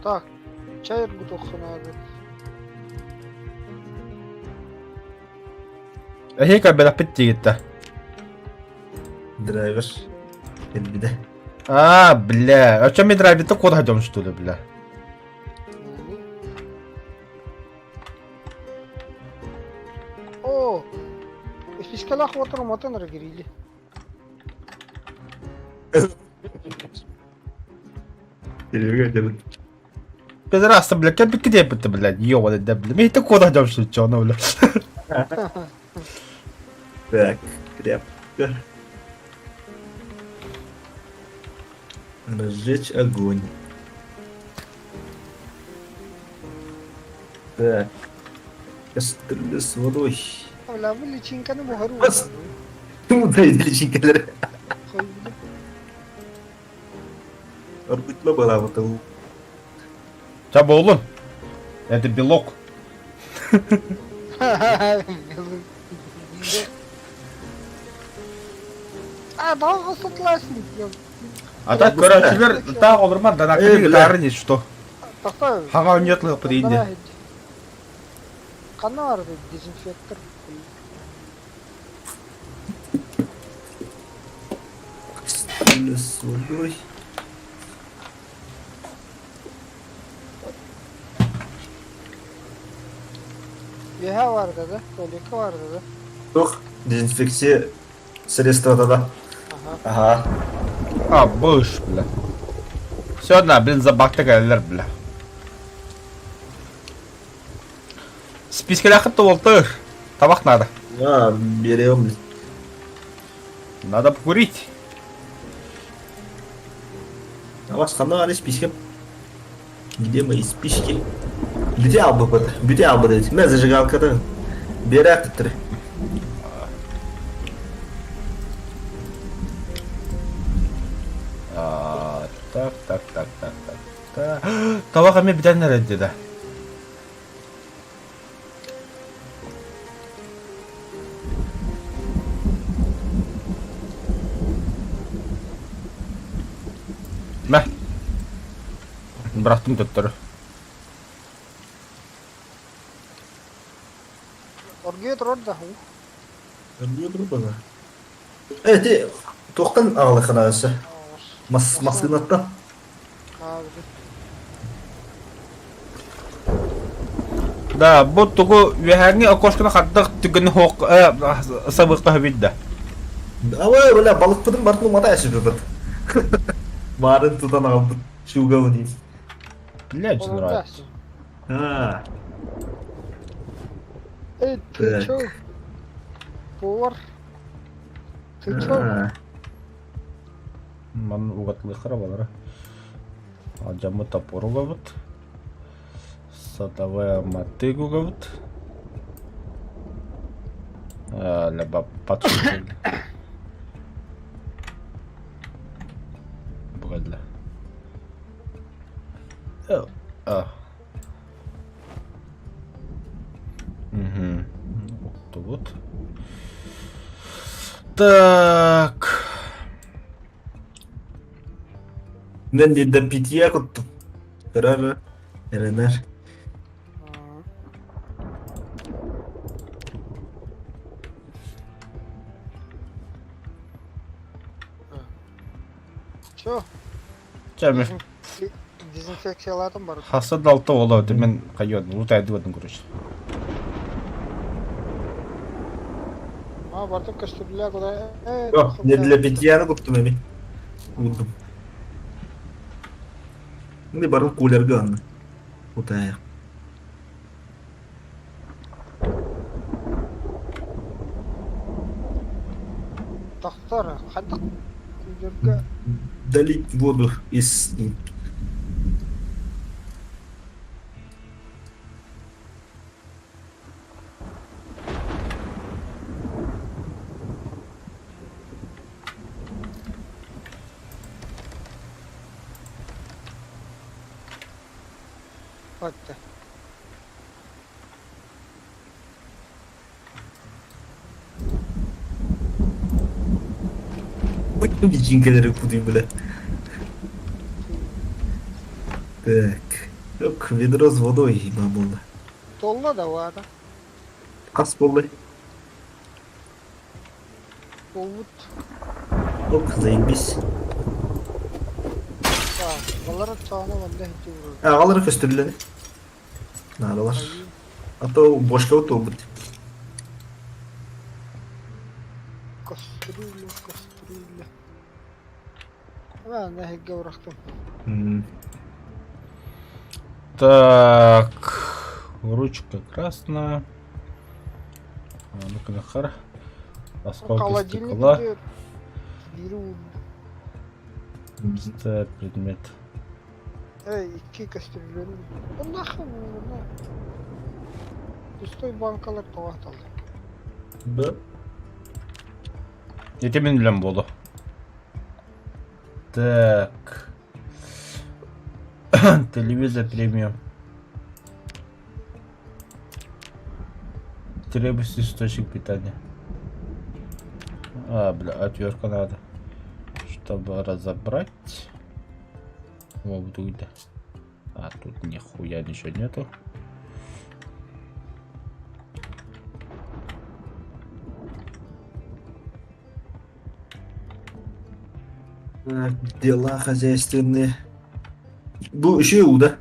Так, чай ыргутоххунааdı. Эхека белапиттигитта. драйвер. Элбиде. Бля. А чё мне драйвит-то куда идём, что ли, бля? О, спискалах отыр мотонор кирили. Телевизор делает. Пидорас, бля, как где бы ты, блядь, ёбаный, да, бля. Мне это куда идём, что чё, ну, бля. Так, тряпка. Разжечь огонь. Так. Кастрюля с водой. Вля, bu личинканы buharı Bas. Bu da ilişkileri. Örgütle beraber tavuğu. Çabuk oğlum. Это белок. Daha согласен. А так, короче, так, олырман, да, накрыли, бля. тарынец, что? Тоқта. Хага униетлык подъединде. Қаны бар дезинфектор. Кастрюля с водой. Yeha var dedi. Tuvaleti var dedi. Yok, dezenfeksiye средства да. Aha. Ага. Быш, бля. Все, на, блин, забактык әллер, бля. Спискелі ақытты олтыр. Табақ надо. Берем. Надо покурить. А вас қандай спичка? Где мои спички? Бүте албы бұды. Бүте албы дейді. Мен зажигалкада бері ақтыптыр. Так. Табақ әме бітен нәреді деді. Мә. Бірақтың төттірі. Orgaya durur da. Görüyordur bana. Evet, toqtan ağlı xanası. Maskınattan. Abi. Да, бұл тұғы вехәрні окошкына қаттық түгін хоқ сабыққа хабидді. Ama öyle balık pıdın bartını mata yaşıyor bıdı. Mağarın tutan aldı. Şuga değil. Бля, че нравится. Ha. Эй, ты Так. чё? Повар. Ты чё? Ha. Ман угатлы храбалары. Аджамы топор угавыт. Садовая мотык угавыт. Леба подшутил. Бгадля. Угу. Вот. Так. Ben de pitiye kuttum. Karar Erenler. Чё? Чами. Дезинфекциялатым бар. Хасад алты ола демен кайон. Лутайды вадын короче. Бардым кастрюля куда? Yok, ne для питья kuttum emin. Kuttum. Şimdi barın kulerge anlı. Kutaya. Тахтар, хадак. Күлдерге. Долить воду из... Хатта. Печенькелері кудайым бля. Так. Yok, ведро с водой ебал болды. Толла да вада. Қас болды. Толвуд. Ок, заебись. Балара чağına valla hiç vurur. Ағалары көстүрүлөр. Надалар. А то бошка өтө болбут. Кастрюля. Ben de hegge bıraktım. Так, ручка красная. Ну-ка, нахар. Осколки Холодильник стекла. diyor. Biri vurdu. Пустая предмет. İki kastırıyorum. Bu nasıl bu? Üstü bankalar toğatalı. Б. Ете мен білем болу. Так. Телевизор премиум. Требуется источник питания. Бля, отвертка надо. Чтобы разобрать. Вот тут. Тут нихуя ничего нету. Так, дела хозяйственные. Bu üçü da.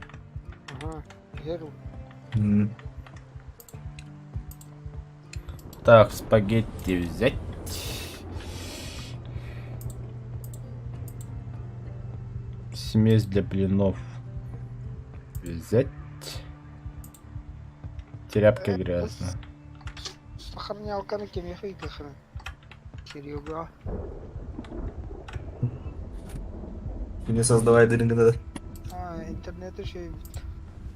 Aha. Yer o. Так, спагетти взять. Смесь для блинов взять. Тряпка грязная. Сохранялканы кеме хыйдыхрын. Серега. Yine создавай дырынгыда. İnternette şey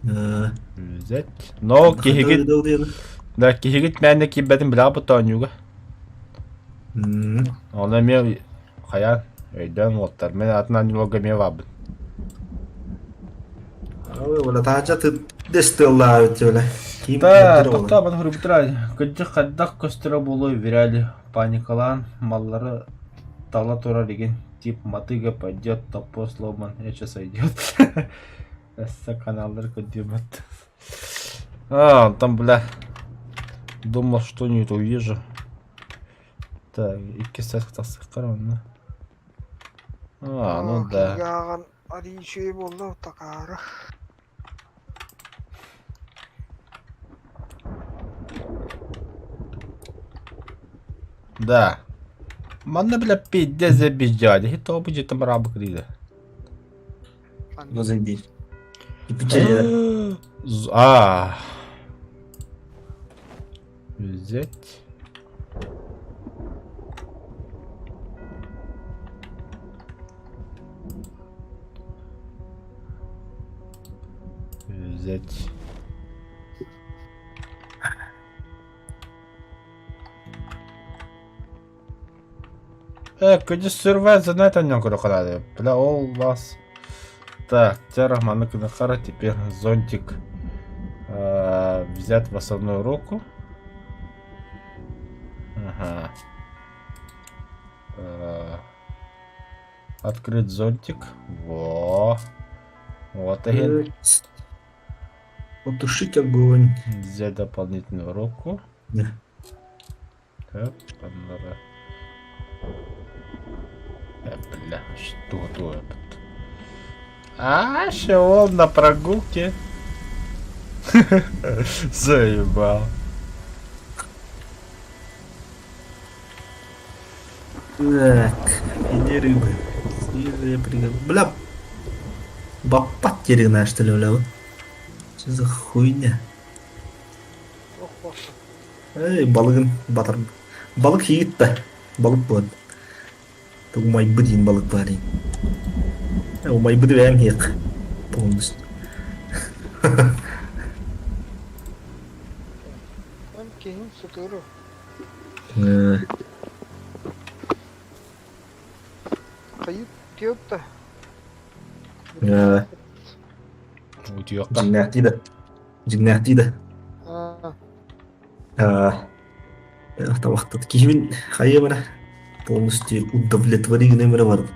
Взять. Но кихигит. Да, кихигит мәнне киббетин била бутан юга. Она мен хаян өйдөн оттар. Мен атынан юлга мен вабын. Вала тача ты дестелла өтөлө. Да, тоқта бан хурбутрай. Кыджы каддак көстөрө болой вирали паникалан маллары тала тора деген тип мотыга пойдет, топо сломан, еще сойдет. Эссе каналдар көдемет. Там, бля, думал, что-нибудь увижу. Так, iki ses tasıklar onu. Ну да. Yağın arayı şey oldu takarı. Да. Манна, бля, пидде забежали. Хито будет там раб крида. Ну заебись. И печенье. Взять. Взять. Көді сүрвәз занятаннан көрі қалады. Бля, ол бас. Так, Терахманы Кнахара, теперь зонтик взять в основную руку. Ага. Открыть зонтик. Вот и Потушить огонь. взять дополнительную руку. Да. Так, Пандора. Бля, что это? Что он на прогулке? Заебал. Так, иди рыбы. Свежая приготовлена. Бля, бапат терена, что ли, бля? Что за хуйня? Эй, балыгын батыр. Балык егит та. Балык болады. Умайбы дейін балык бар дейін. Умайбы деп әм ек. Полностью. Ben kehin sıkıyorum. Kayıp diyor da. Утёк. Жинақ дейді. Жинақ дейді. Ha. Табақты. Кешімен қайы бара. полностью удовлетворенный мировой.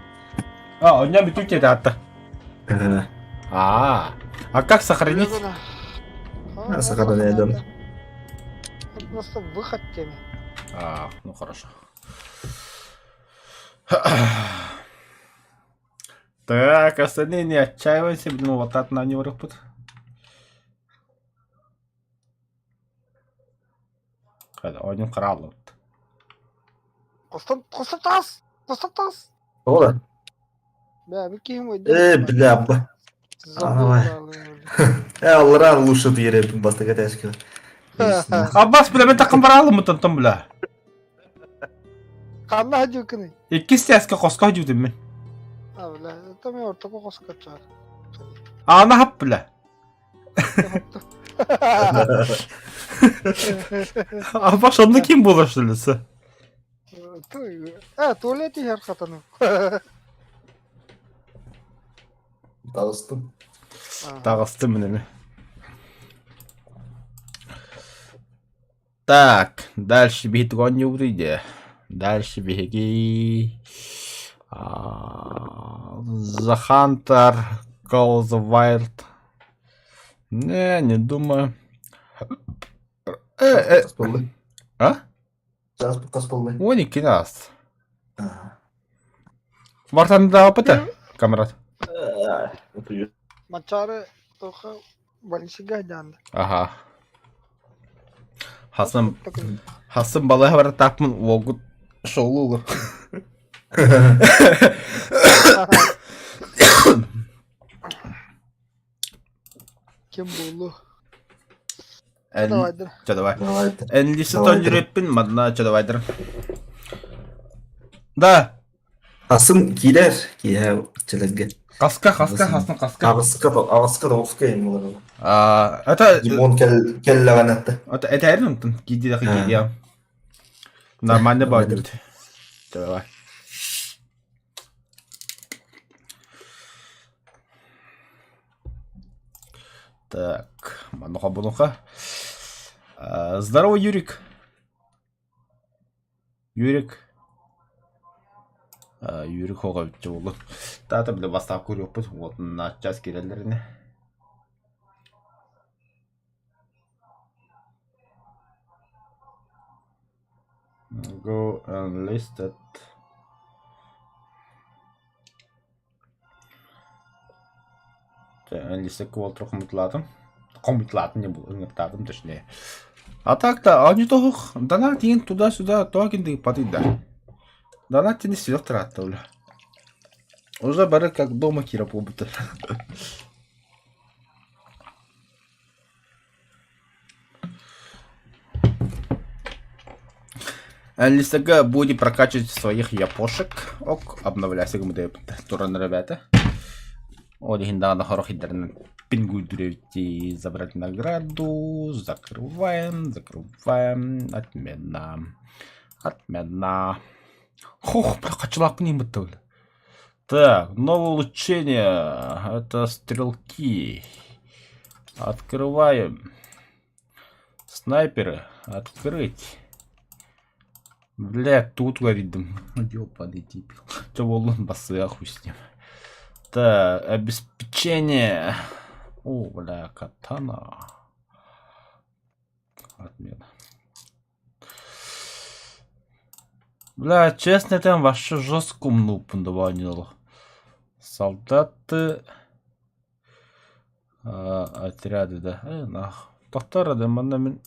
А, у меня битути дата. Ага. А как сохранить? Сохраняй, да. Это просто выход теме. Ну хорошо. Так, остальные не отчаивайся, блин, вот так на него рыпут. Он крал. Костатас! Костатас! Ола. Да, вы кем вы? Бля, Забыл. Алран лучше директор бастагатайского. Аббас, бля, мен такым баралым мытантым, бля. Қанна жүкіні? Екі стясқа қосқа жүдім мен. Бля, это мен ортаға қосқа чар. Ана хап, бля. Аббас, онда кем болар шылысы? Туалеті хер қатану. Дағыстым. Тағысты мінеме. Так, дальше бейт не увидите. Дальше беги. The Hunter Call the Wild. Не думаю. А? Сейчас пока сполны. О, не кинас. Вартан да опыта, камрад. Мачары тоқа балисига жанды. Ага. Хасым балай бар тапмын огут шоулу olur. Кем болу? Давай. Давай. Энлиси толереппин, мадна чадавайдыр. Да. Асым килер. Кия челенге. Каска. Аваска да оскейм olur. Это Димон келлеген атты. это эрнтон киди да киди. Нормально будет. Давай. Так, мануха. Здорово, Юрик. Юрик Хогович болду. Тата биле бастап көрөппүз. Вот на час келелерине. Go and list it. Листек волтрох комутладым не был, ыңгыртадым точнее. А так-то, они то донат ин туда-сюда, то кенди потыда. Донат не сверх тратил. Уже бары как дома Кира побыта. Листага будет прокачивать своих япошек. Ок, обновляйся, гмд стороны ребята. Один да на хорох интернет. Пингуй дуревти забрать награду. Закрываем. Отмена. Хох, прокачала ним это. Так, новое улучшение. Это стрелки. Открываем. Снайперы. Открыть. Бля, тут говорит, ёпаный тип. Что волн басы, ахуй с ним. Так, обеспечение. О, бля, катана. Отмена. Бля, честно, там вообще жестко мнупндованило. Солдаты. Отряды, да. Нах. Тохтара, да, манамин.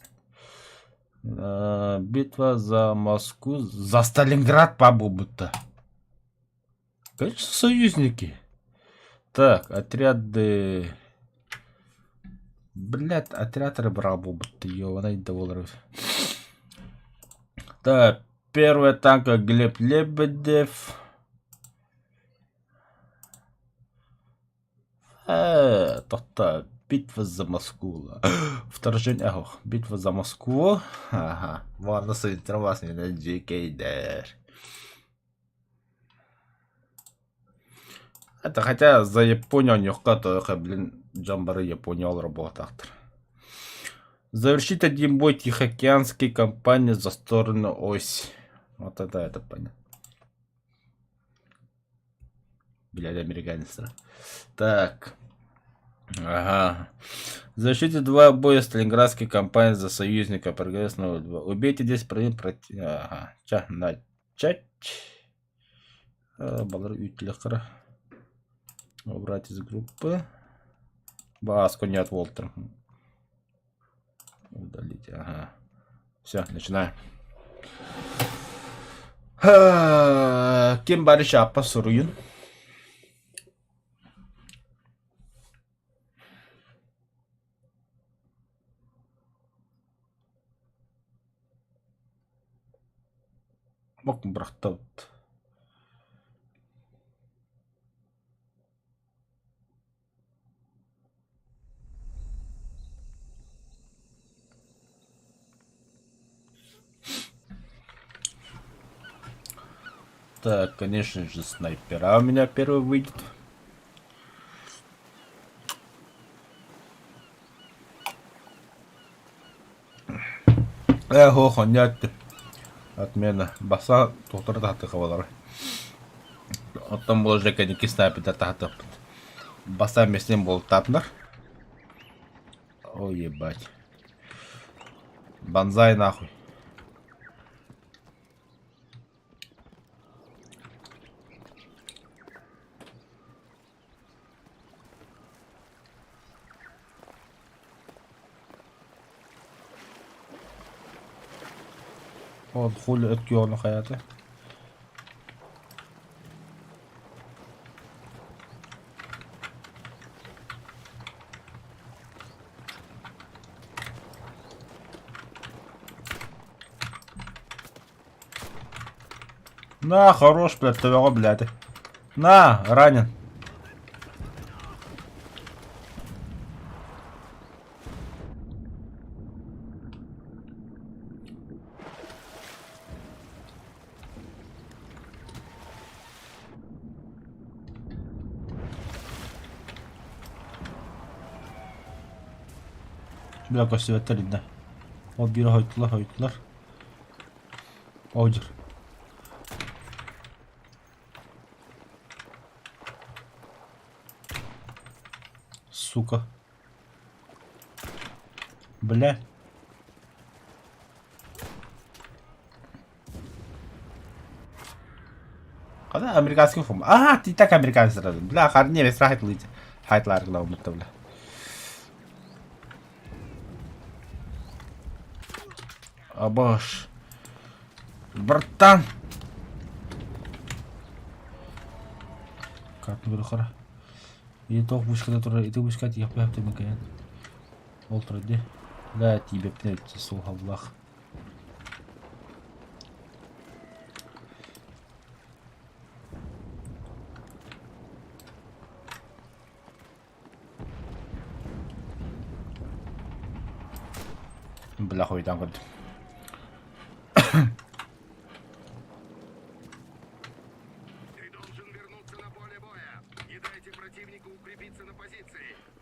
Битва за Москву, за Сталинград побудто. Конечно, союзники. Так, отряды. Блять, отряд рыбра будто ёваный долларов. Так, первый танк Глеб Лебедев. То-то. Битва за Москву. Вторжение. Битва за Москву. Ага. Ладно, сориентировался на GKDR. Это хотя за Японию нёхка только, блин, джамбары Японию работает. Завершить один бой Тихоокеанской кампании за сторону ось. Вот это понятно. Блядь, американцы. Так. Ага. Защите 2 боя Сталинградской кампании за союзника. Прогресс номер 2. Убейте 10 против... Ага. Начать. Балар Ютлихара. Убрать из группы. Баску не от Волтер. Удалите. Ага. Все, начинаем. Kim bari siapa Suruyun? Мог брахтаут. Так, конечно же, снайпера у меня первый выйдет. Ого, хонят. Отмена. Баса, доктор тахты хавалар. Оттан был же коньки снайпер тахты. Баса вместе был тапнер. О, ебать. Банзай нахуй. ودخول اتكيون حياتي На, хорош, блядь, того, блядь. На, ранен. Bırak gösterler indi. O biri hayıttılar. Oydur. Сука. Бля. Когда американский фильм? А, ты так американец сразу. Бля, харни, весь рахит лыть. Хайтлар главное, бля. Абаш. Братан. Как не хара. И то вышка, которая и ты вышка, я пойду на каян. Олтради. Да, тебе придется слуха влах. Бля, хуй там вот.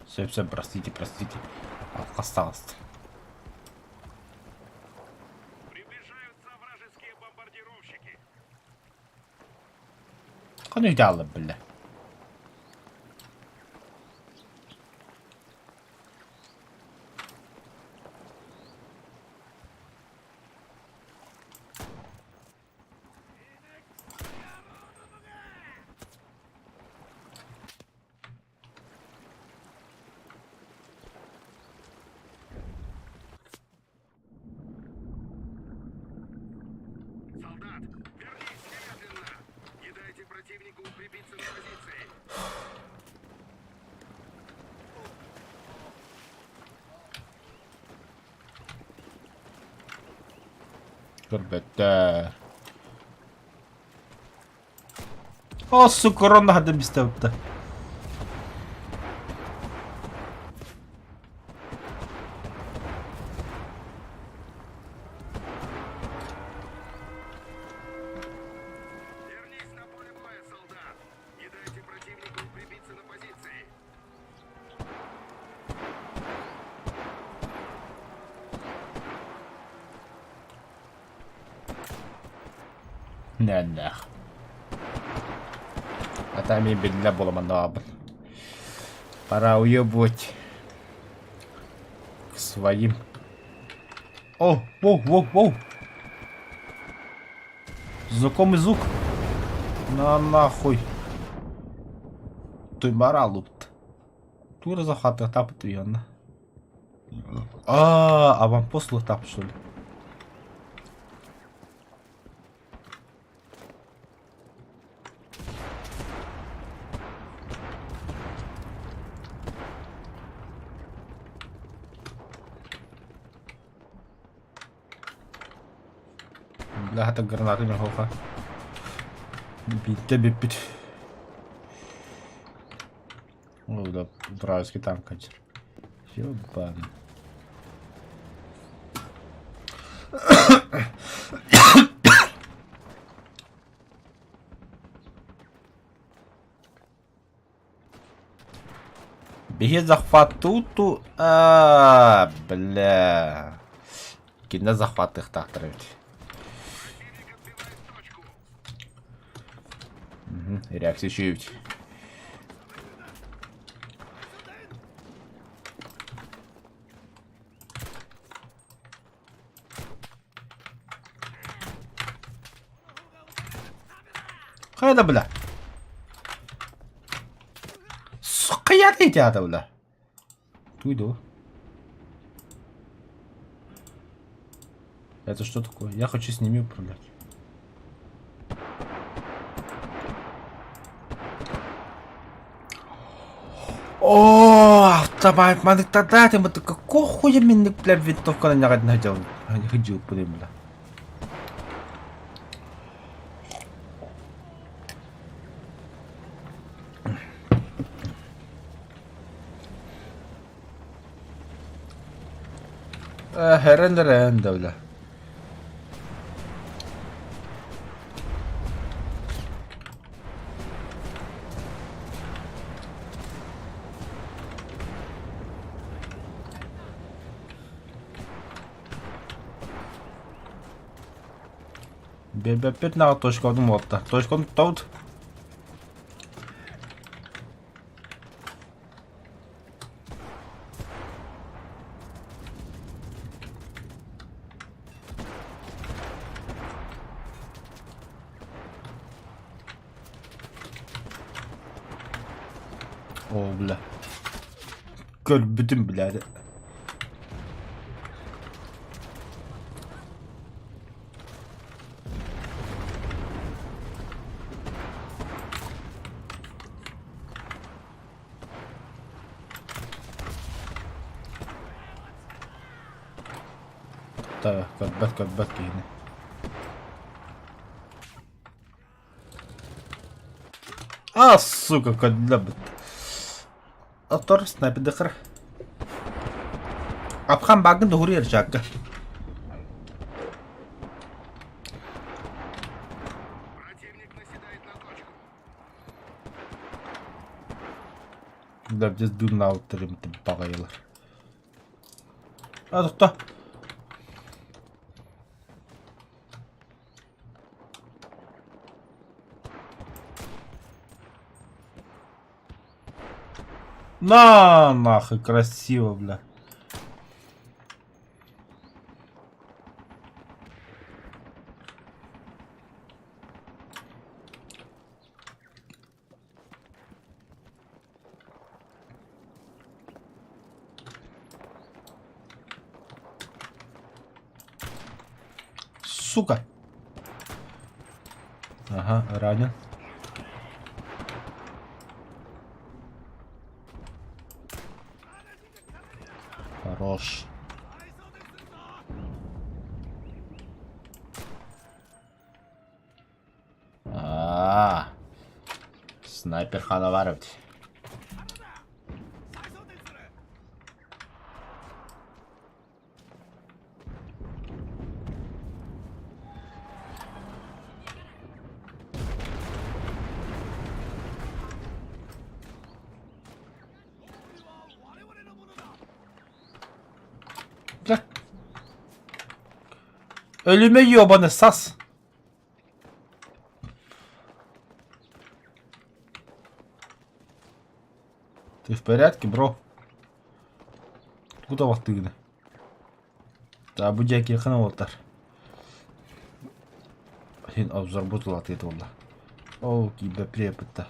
Все, простите. Осталось. Приближаются вражеские бомбардировщики. Ну идеально, бля. Солдат, вернись немедленно. Не дайте противнику укрепиться на позиции. Горбета. О, сука, ровно хада бистевта. Вернись на поле боя, солдат. Не дайте противнику укрепиться на позиции. Не, нах. Тами белля боламан абын. Пора уебывать к своим. О, воу, воу, воу. Знакомый звук. На нахуй. Той бара лупт. Тура захватывает тапот вьённа. Аванпост лутап, что ли? Бля, это гранаты не хоха. Битте бипит. О, да, вражеский танк, конечно. Ёбан. Беги захват туту. Бля. Кино захват их так тратить. Реакция еще есть. Хайда, бля. Сука, я тебя, бля. Ты иду. Это что такое? Я хочу с ними управлять. О, автомат, маны тогда ты вот какого хуя мне, бля, винтовка на него надел? Не ходил по ним, бля. Ренда, бля. Опять на точку одну модта. Точку тут. О, бля. Көрбүтүм, бля. Так, катбат кийини. Сука, катбат. Отор снайпер дехр. Апхан багын дохури ярчаакка. Противник наседает на точку. Да, здесь дым на аутерим ты багайлар. Тукта. Нахуй красиво, бля. Сука. Ага, ранен. Хорош. Снайпер Ханаваров. Ölüme yobanı sas. Ты в порядке, бро? Куда вақтыгыны? Да, bu жәке қана болтар. Сен обзор бұзылады еді олда. Оу, кейбі препітті.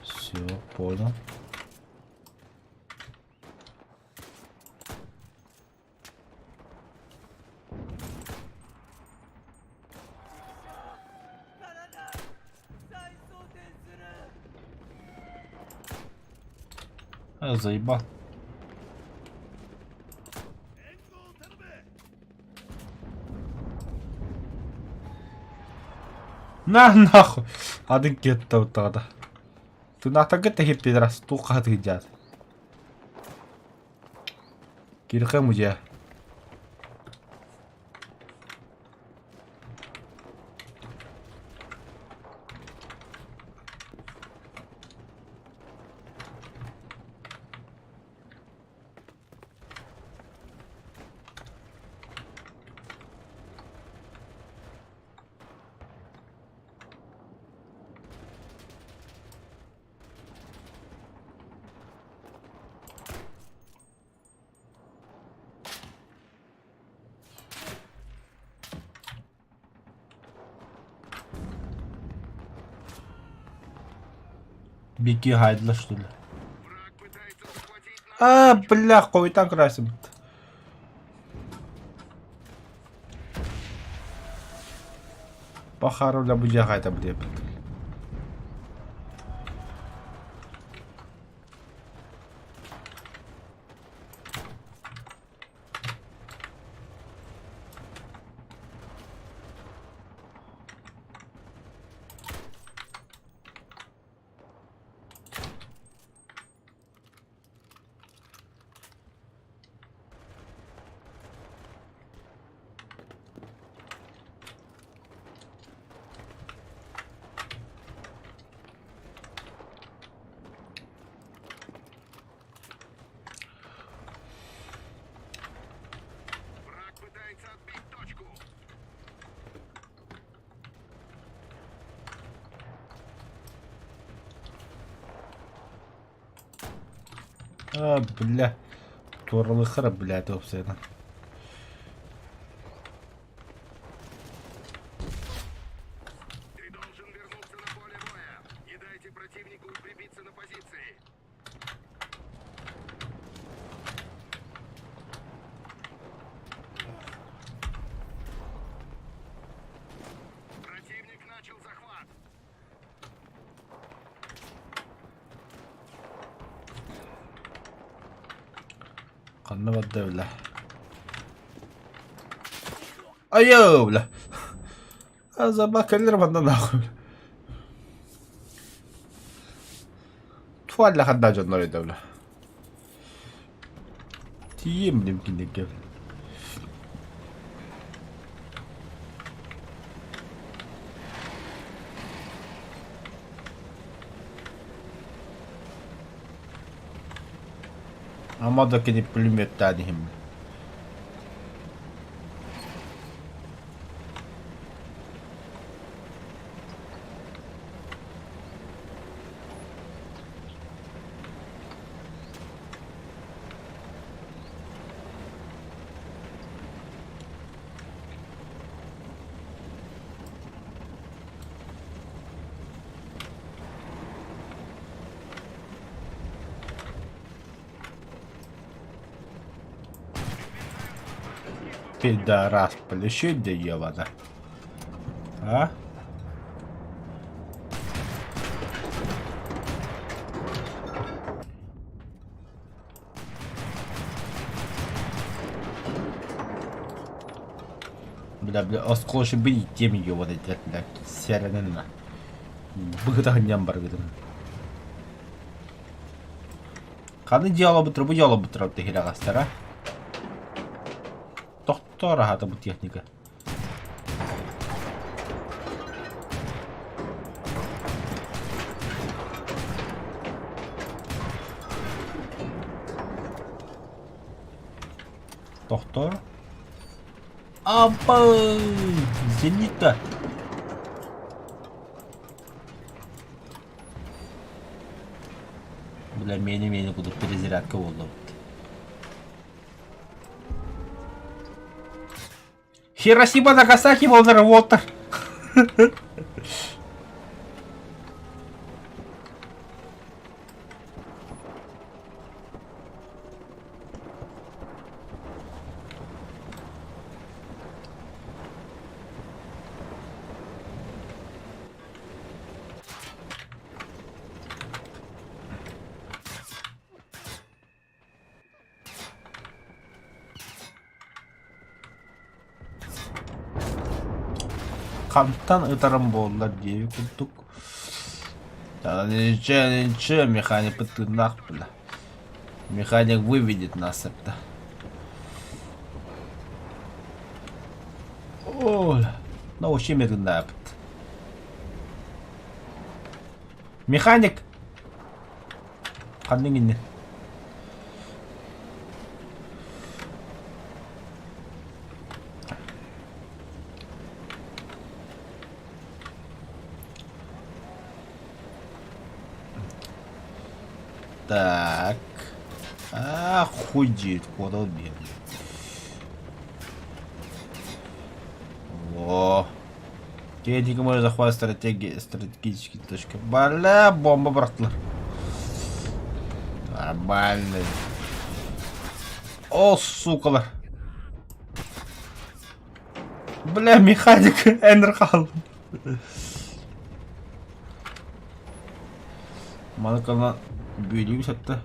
Все, понял. Заебал. Нахуй. Один кетті ұттағада. Ты нахта кетті хеп педрас. Туққа тыгыджады. Кирхэ мужа. Беги, хайдла, что ли? Враг пытается захватить нас. Бля, хуй так красим. Пахару для будяга это будет. Враг пытается отбить точку. Бля. Торлы храп, бля, ты обсена. Ты должен вернуться на поле боя. Не дайте противнику укрепиться на позиции. Противник начал захват. Kanına badda öyle. Ayyo öyle. Azaba kalır bana da. Tuvalle hadda canlar öyle öyle. Tiyim mümkün değil. Ama da gidip pulmet tanihim. Пидорас, полещи да ебана. А? Бля, осколши бы и тем ебана, бля, серенена. Быгда нямбар гидым. Каны дiyalo бутра ты хирагастара. Тоқтора хата bu техника. Тоқтор. Апа! Зенита. бля, мені куди перезарядка болды. Хиросима Нагасаки болдыр, Уолтер. Қамтан ытарым болдылар дейі күлдік. Ничего, механик подтынақ бля. Механик выведет нас это. Ой, ну вообще медленно. Механик. Қандың Так. Охуеть, куда убил. О. Техника может захват стратегические точки. Бля, бомба, братлар. Нормально. О, сукалар. Бля, механик Энерхал. Манакана бюлюсь это.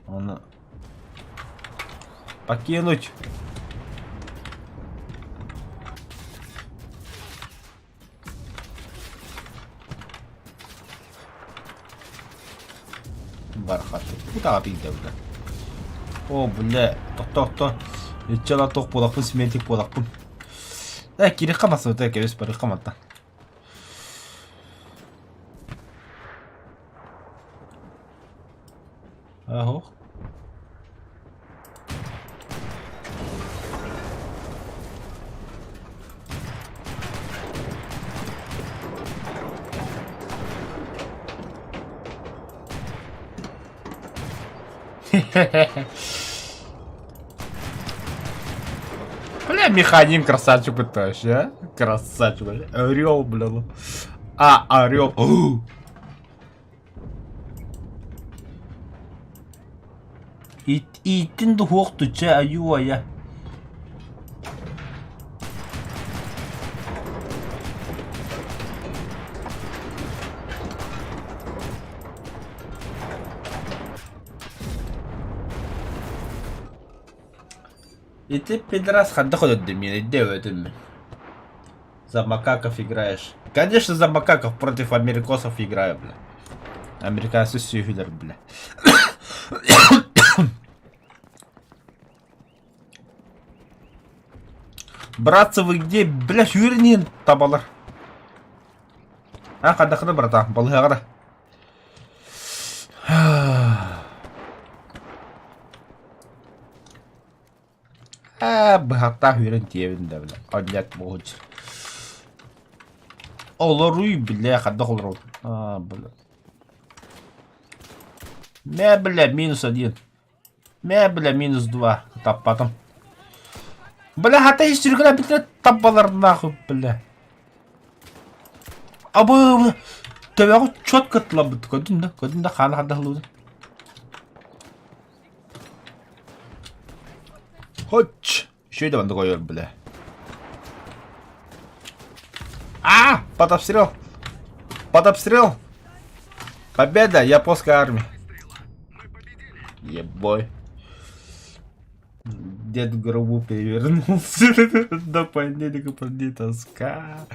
Она покинуть. Бархат. Куда ты идешь, бля? О, бля, то. Ичала тох полапын, сметик полапын. Кири камасы өте кебес бары каматта. Ахо. Бля, механин красавчик пытаешь, а? Красавчик, бля. Орел, бля. Орел. Иттин да хоқты ча, аюая. И ты, пидорас, ходит до меня, делает имя. За макаков играешь. Конечно, за макаков против америкосов играю, бля. Американцы сюгелер, бля. Братцы, вы где? Бля, юрнин табалар. Кадахны, братан, балыгара. Бахата юрин тевинде, бля. Однят могут. Оларуй, бля, кадахлару. Бля. Бля, минус 1. Бля, минус 2. Так, потом. Бля, хата истерикала битне табалар нахуй, бля. Аба, тебе четко тлабыт. Кодинда хана хадахлуды. Хоч. Еще и давай такой, бля. Под обстрел. Под обстрел. Победа японской армии. Ебой. Дед в гробу перевернулся. До понедельника подни тоска.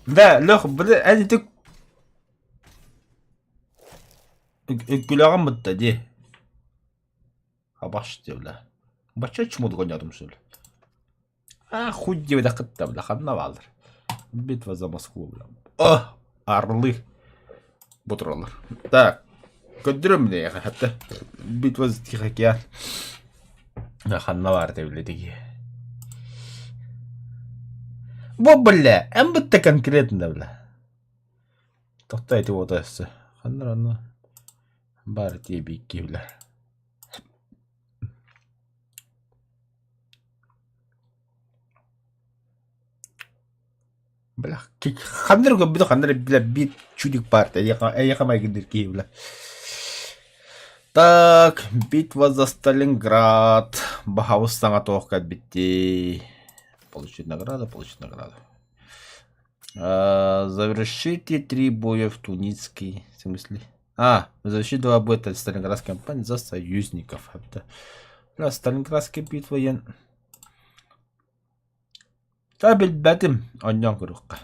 Да, Леха, бля, они ты... Күләгән бітті, де. Абаш, де, бля. Бача чему догонядым, что ли? Хуй тебе да кытта, бля, хадна балдыр. Битва за Москву, бля. Орлы. Бутралар. Так. Көндірім не, хатта. Битва за Тихий океан. Ханна бар, де, бля, деге. Бо, бля, әм бітті конкретно, бля. Тоқтайды вот әсі. Ханна. Бары тебе кивля. Бля, хандыр гөбдө хандыр бля бит чудик парта. Я хамай гидер кивля. Так, битва за Сталинград. Бахаус саңа битти. Получить награду. Завершите 3 боя в Туницкий. В смысле? Завершить 2 боя в Сталинградской кампании за союзников. Это... Бля, Сталинградская битва я... Табель бәтім. Оньон күріққа.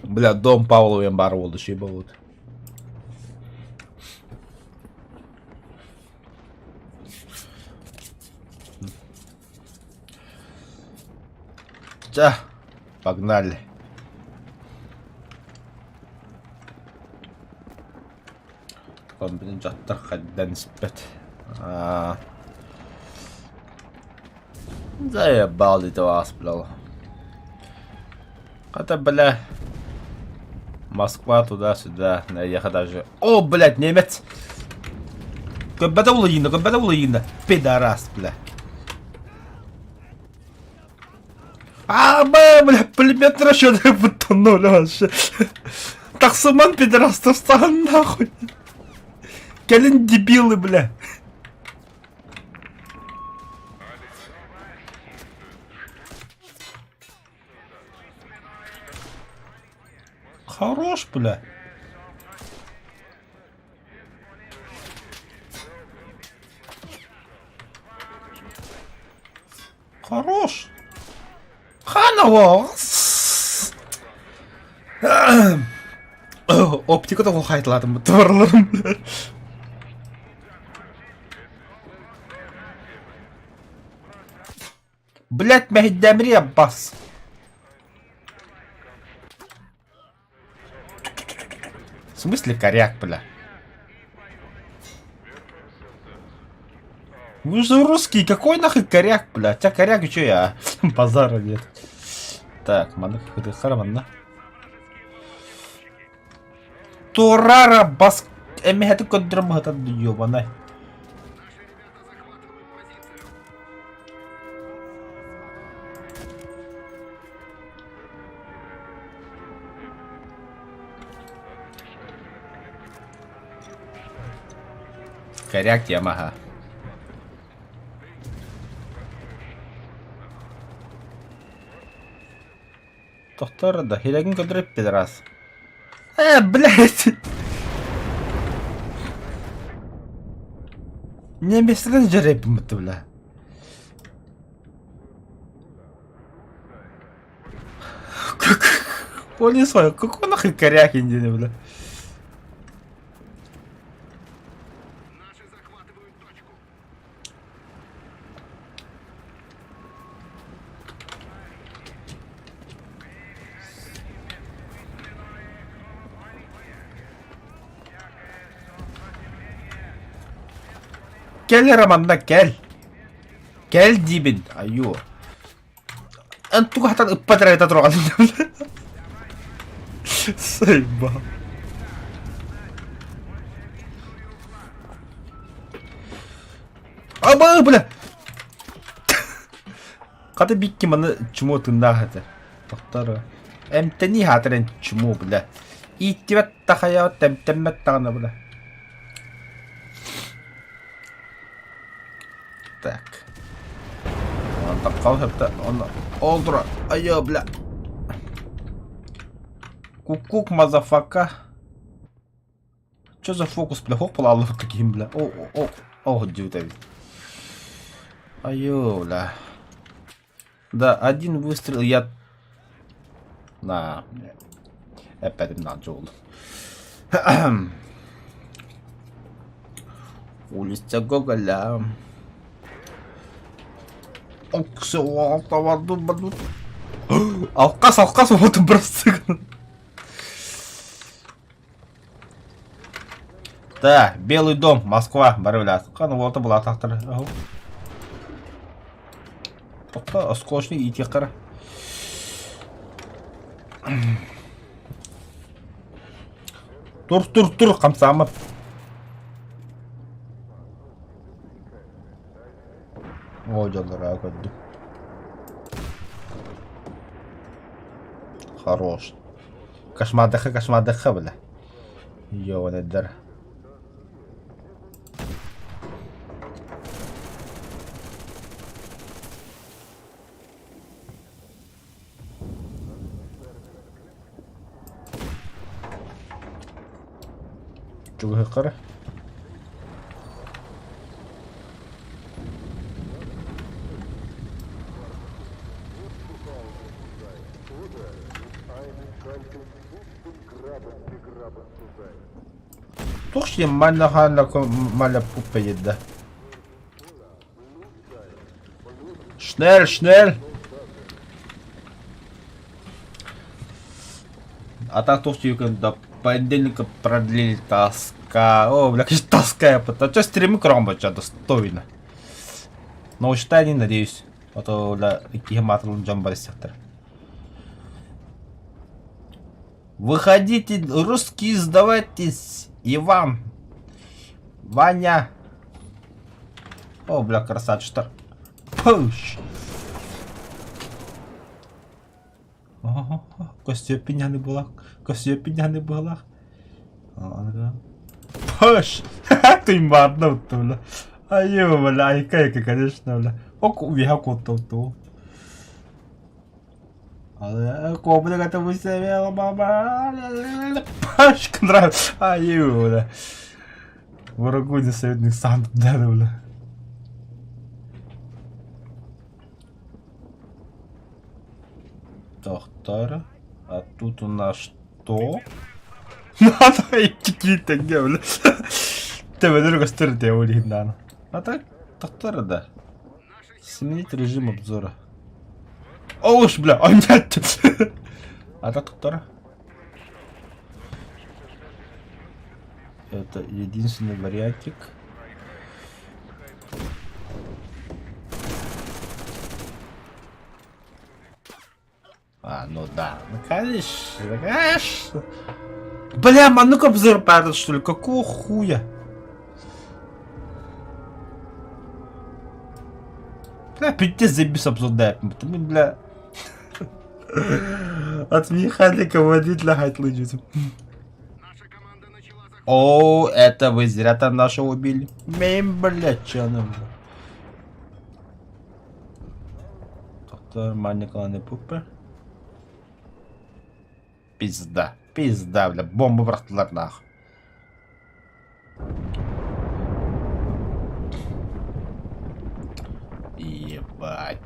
Бля, дом Павловен бар болды, шей болды. Жа, погнали. Комбинен жаттар қайдан спет. Заебал дейді вас, бля. Қата, бля. Москва туда-сюда, наехать даже. О, блядь, немец! Көббәді улы Пидорас, бля. Бля, пулемет расчет бутанули вообще. Таксуман пидорастов стал нахуй. Келин дебилы, бля. Хорош, бля. Хорош. Ханово. Оптика да қайталадым тварларым. Блять, мәхиддәмри Аббас. В смысле коряк, бля? Вы же русский, какой нахуй коряк, бля? У тебя коряк, и чё я? Базара нет. Так, маны харманна. Турара бас... Эмехеты көндірім ғытады ёбанай. Коряк Ямаха. Тоқтар да, хилягин көндіріп пидорас. Блядь! Неместерін жарайып мұтты, бля. Понял свой, какой нахуй коряк индины, бля. Наши захватывают точку. Gel Raman'da gel. Gel dibin. Ayyo. Antu hatta ıppadır ayda durağın. Sayma. Aba bля. Кады бикки маны чуму тында хаты. Тоқтары. Эмтени хатырын чуму бля. Иттибет тахая темтеммет тағына бля. Так. Он так қалып, он олдыра. Айо, бля. Кук-кук, мазафака. Чё за фокус, бля? Хоп, плавал таким, бля. О, дюта. Айо, бля. Да, один выстрел я... На. Опять на джол. Улица Гоголя. Алкас, вот и просто. Да, Белый дом, Москва, Барвиляс. Қан вот была тахтар. Тоқта, осколочный итке қара. Тұр, қамсамыр. Ой, жалдар, көдді. Хорош. Кошмардықы, бля. Ёван әддер. Чугы қара. Тухши маля пупа еда. Шнель. А так тухши юкен до понедельника продлили тоска. О, бля, конечно, тоска я потом. Что стримы кромбача достойно. Но считай, не надеюсь. А то, бля, какие матрон джамбари сектор. Выходите, русские, сдавайтесь. Иван. Ваня. О, бля, красавчик, что? Пуш. Костя пиняный была. Пуш. Ты мадно, бля. Аю, бля, айкайка, конечно, бля. Оку, вяку, то. Кобля готова себя, баба. Пашка нравится. Аю, бля. Врагу не советник сам, да, бля. Доктора. А тут у нас что? Надо и какие-то, бля. Ты выдруга стерти, я улик, да. А так, доктора, да. Сменить режим обзора. О уж, бля, а нет! А так, доктора? Это единственный вариантик. А, ну да, ну конечно. Бля, а ну-ка обзор падает, что ли? Какого хуя? Бля, пиздец, забис обсуждаем. Потому, бля... От механика водителя хайтлыжит. О, это вы зря там нашего убили. Мейм, блядь, чё нам? Доктор Маникаланы Пупер. Пизда, бля, бомба братlar нахуй. Ебать.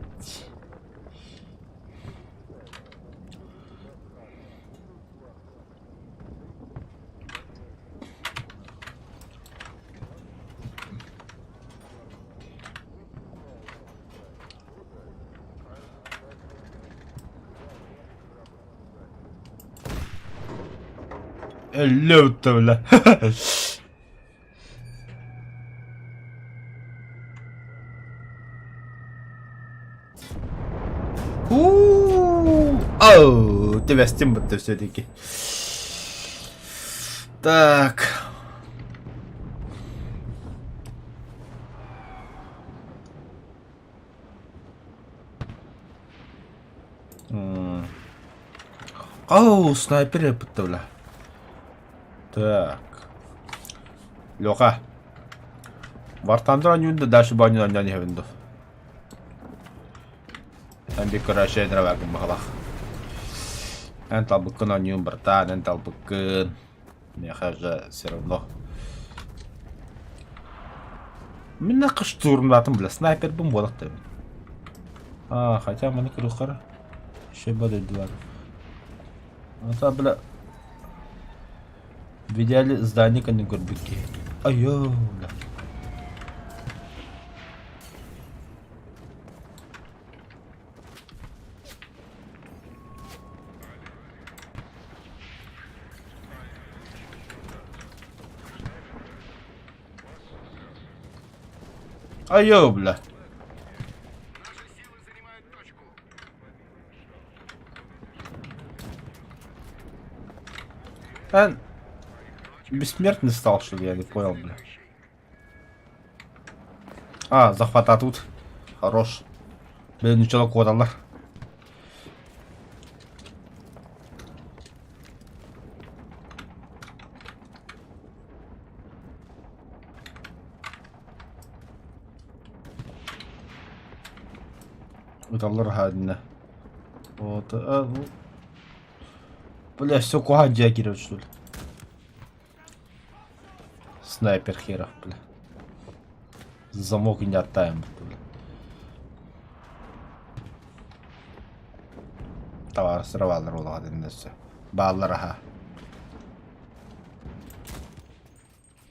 Люто, бля. Оу, тебя стимбот-то все-таки. Так. Оу, снайпер бля. Так. Лёха. Вартандра нюнда дальше баню на не хевендов. Там би короче дрова бахлах. Энтал быкын на нюн братан, энтал быкын. Мне хаже все равно. Меня штурмлатым, бля, снайпер бум болықты. А, хотя мы не крюхара. Еще будет два. Это, бля. В идеале здание не горбики. Айо, бля. Айо, бля. Наши силы занимают Бессмертный стал, что ли? Я не понял, бля. А, захвата тут. Хорош. Блин, ничего кодалар. Кодалар хадина. Вот. Бля, все куда дягерят, что ли? Снайпер херов, бля. Замок и не оттаем, бля. Товар срывалар улагады несе. Баллараха.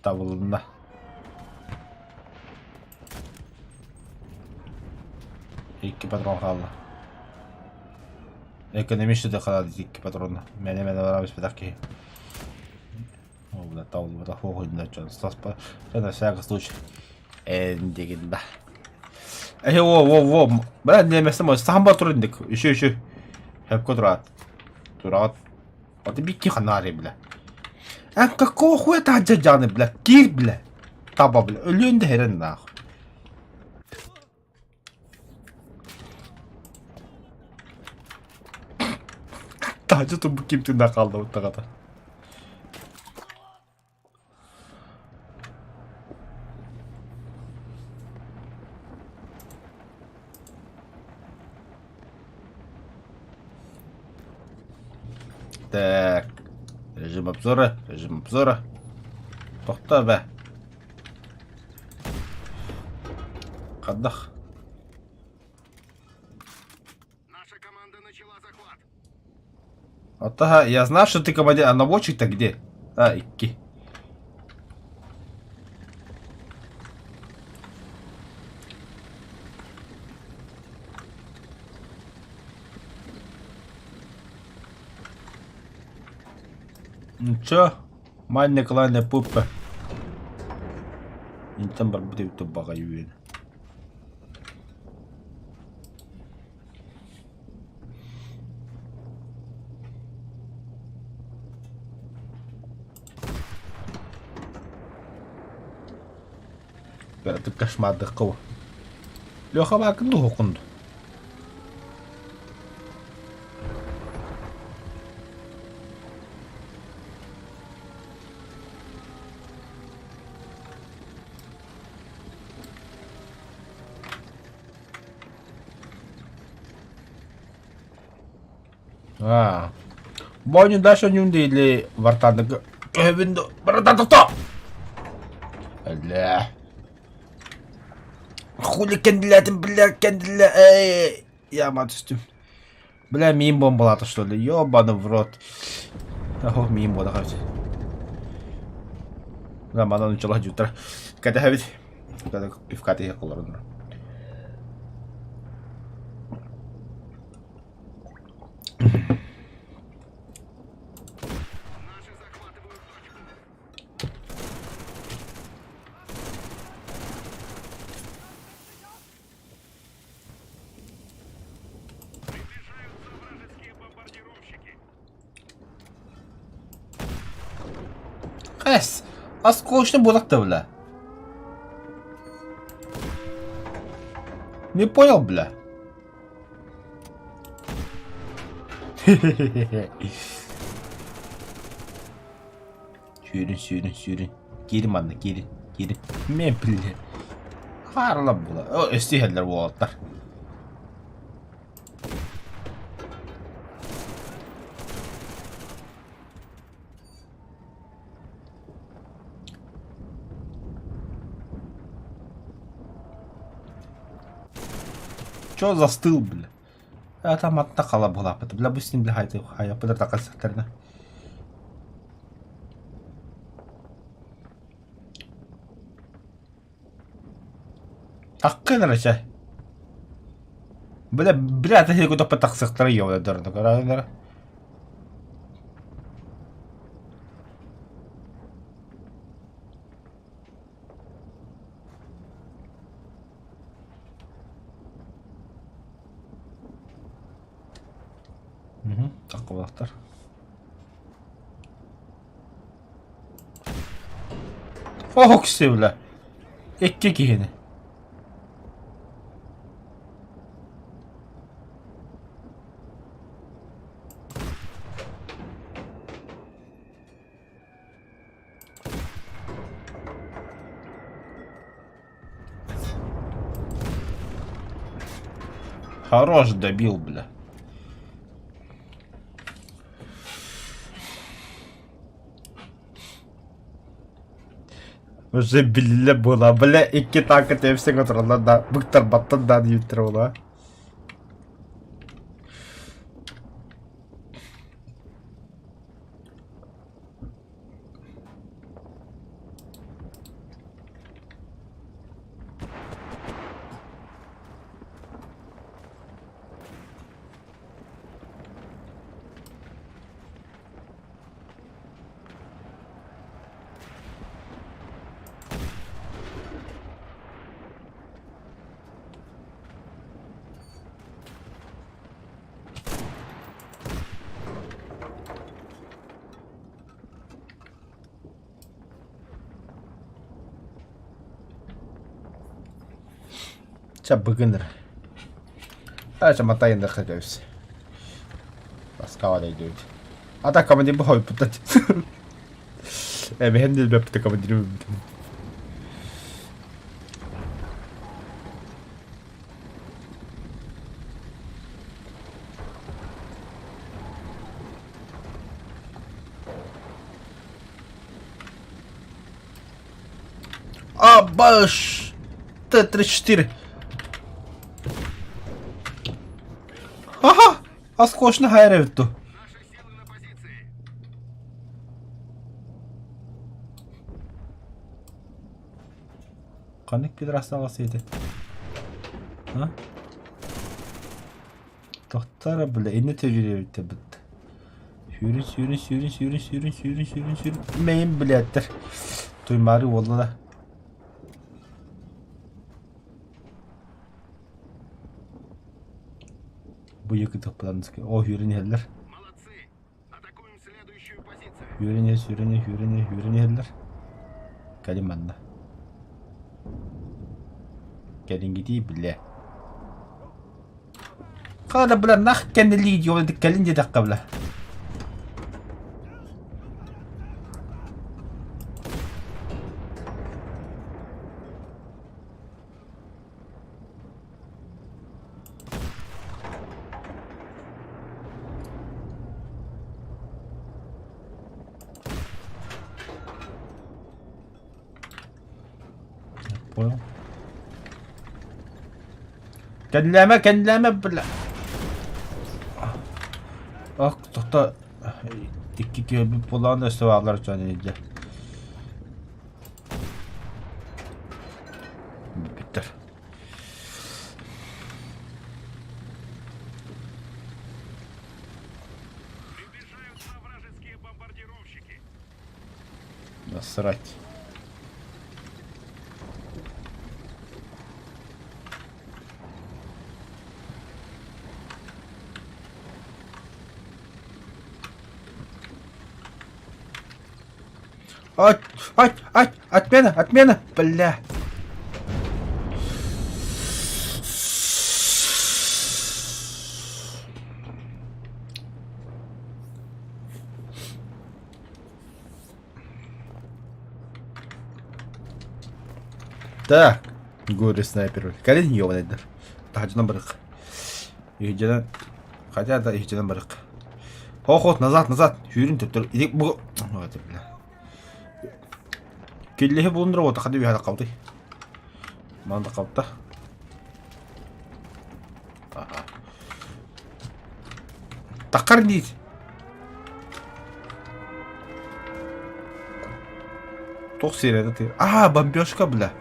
Табылында. Iki patron kaldı. Ekonomist de kaldı iki patronla. Mene var bir dakika. О, бля, там вот охуенно начал. Стас по... На всякий случай. Эндигин, да. Во. Бля, не место мой. Самбар турындык. Еще. Хепко турат. А ты бики ханари, бля. Какого хуя ты аджаджаны, бля? Кир, бля. Таба, бля. Ölüyorsun da heren nahı. Tacı tubu kim tünden kaldı o kadar. Так. Режим обзора. Тохта бе. Каддах. Наша команда начала захват. Ага, я знаю, что ты командир, а наводчик-то где? А, икки. Ну чё? Манне кланне пуппа. Интен бар буде тубага юен. Это кошмар кого. Леха бакынды хокунду. Боню дальше не или вартанга. Винду. Братато. Бля. Хули кендлятым, бля, кендля. Эй. Я матустим. Бля, мим бомбалата, что ли? Ёбаный в рот. Ого, мим бода, хоть. Да, мана начала дютра. Когда хавить. Когда пивка ты колорно. Наши захватывают точку. Приближаются вражеские бомбардировщики. Хэс. А скучно булак-то, бля. Не понял, бля. Sürün. Girin bana, girin. Men bile. Harla bula. O istihdler bu altlar. Чё застыл, бля? А там оттакала была. Бля, бы с ним, бля, хай, подартакал сахтарна. Hakkın arası. Бля, ты куда потаксыктар ёбаный дурно, каралар. Так, булактар. Oh kişi bile. İki kihini. Хорош добил, бля. Уже билле була, бля, iki tankı tepsi kontrolda da bıktır battın da yuttur ola. Çabukındır. Ayrıca matayın da kırıyoruz. Başka hale gidiyor. Ata kamadi bu hoy putat. Ben de böyle kamadi diyorum. Баш! Т-34. Ага! А скучно хайревит ту. Наши силы на позиции. Kanık bir rastlamasıydı. Ha? Doktora bile eni tecrübe etti bitti. Yürün. Meyin bilettir. Duymarı vallahi. Bu yıkı toplandık. Oh yürün yerler. Молодцы. Атакуем следующую позицию. Yürün yerler. Gelin bana. Gelin gideyim bile. Kada bile nah kendiliği diyor dedik gelin de dakika bile. Poyun. Kendileme bile. Ah doktor. Dikki gibi bir bulan da sıvağlar canıydı. Bitter. Приближаются вражеские бомбардировщики. Насрать. Отмена, бля. Так, горе снайпер. Калин ёбаныйдыр. Тахажынан барык. Ихжадан. Хотя да ихжадан барык. Хохот назад. Жүрін төптөр. Идик бу. Вот бля. Келлеһи булындыр вот хады бихада калды. Манда калды. Ага. Такар дейт. Тох серияда ты. А, бомбёжка, бля.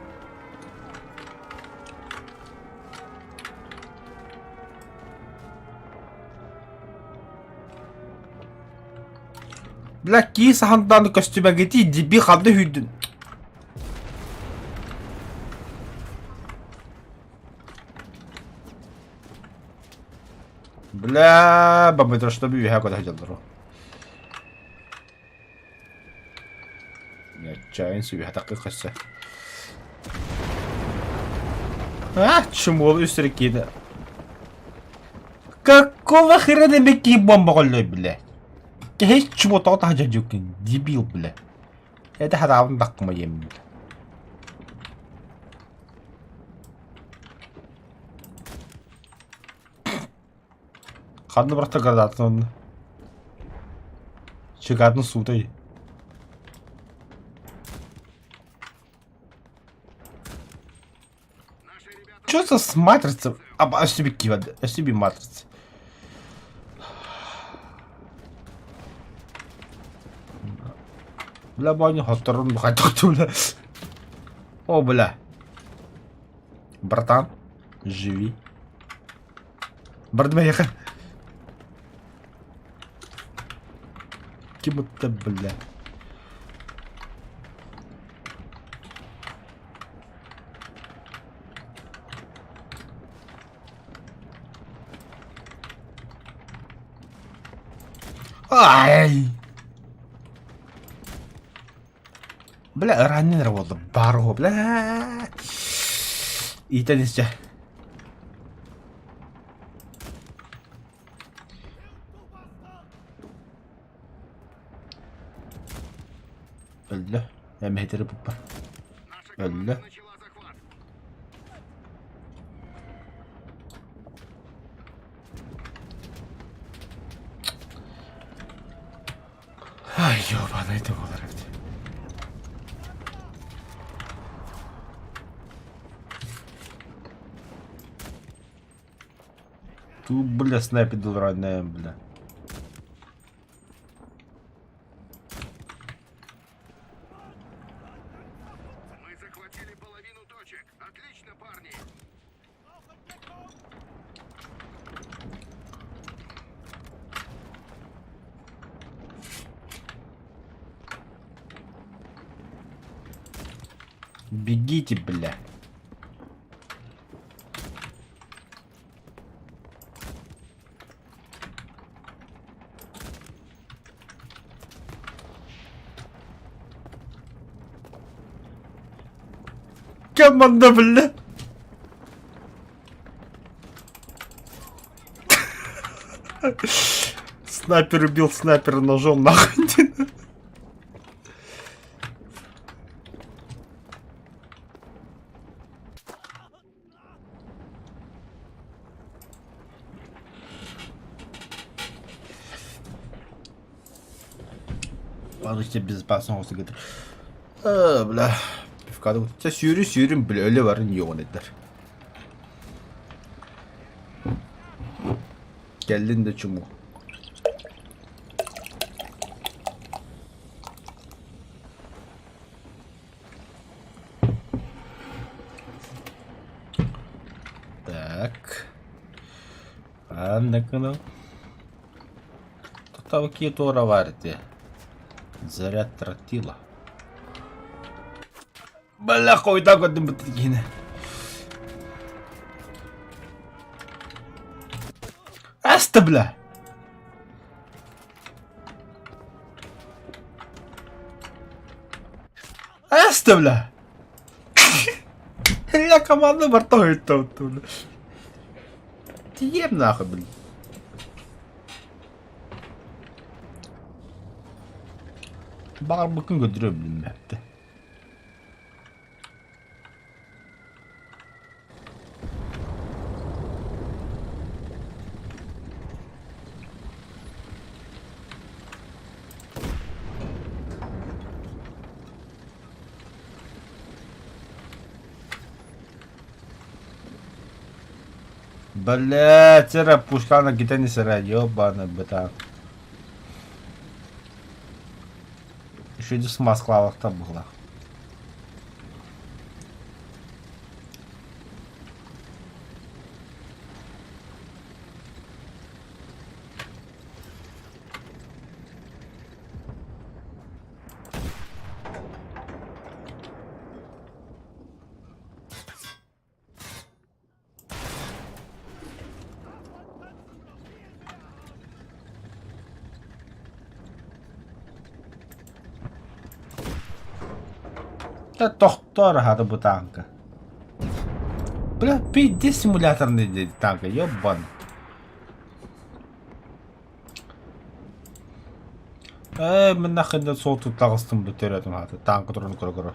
Бля, ки сахандан костюма гети диби хады хүдүн. Бля, бомбы что бью я куда хотел. Отчаян себе атаққа қашса. Чему үсірекейді. Какого хрена мекки бомба қолой, бля? Кеч чему тоғыта хажа жокен, дебил, бля. Это хадавын даққыма ем, бля. Қадны бірақта градатын оны. Чекатын судай. Что за с матрицей? Ошибки кивать, ошибки матрицы. Бля, баня, хосторон, хотел, бля. О, бля. Братан, живи. Бардмеха. Кем это, бля? Ай! Бля, ранен работал. Баро, бля. И теннисча. Бля, я мехтер пупа. Наша команда Бля. начала захват. Ай, ёбаный ты волрать. Тут, бля, снайпер дурная, бля. Мы захватили половину точек. Отлично, парни. Бегите, бля. Команда, бля. Снайпер убил снайпера ножом, нахуй. Barışta безопасно olsa getir. Bля. Pifkada bu. Sen sürün bile öyle varın yoğun eder. Geldin de çumu. Так. Ладно. Тут какие тора варите. Заряд тротила. Бля, хуй так вот не будет. Аста, бля. Аста, бля. Я команду бортовит тут, бля. Ем нахуй, блин. Bakın bakın götürüyor bilmem hepte. Бля, цера пушкана гитани сара, ёбана бета. Еще иди с Москва там была. Да доктор хады bu tankı. Бля, пиздец симуляторный танка, ёбан. Мен нахрен сол тут тагыстым бүтередим хаты. Танкы турун көрө.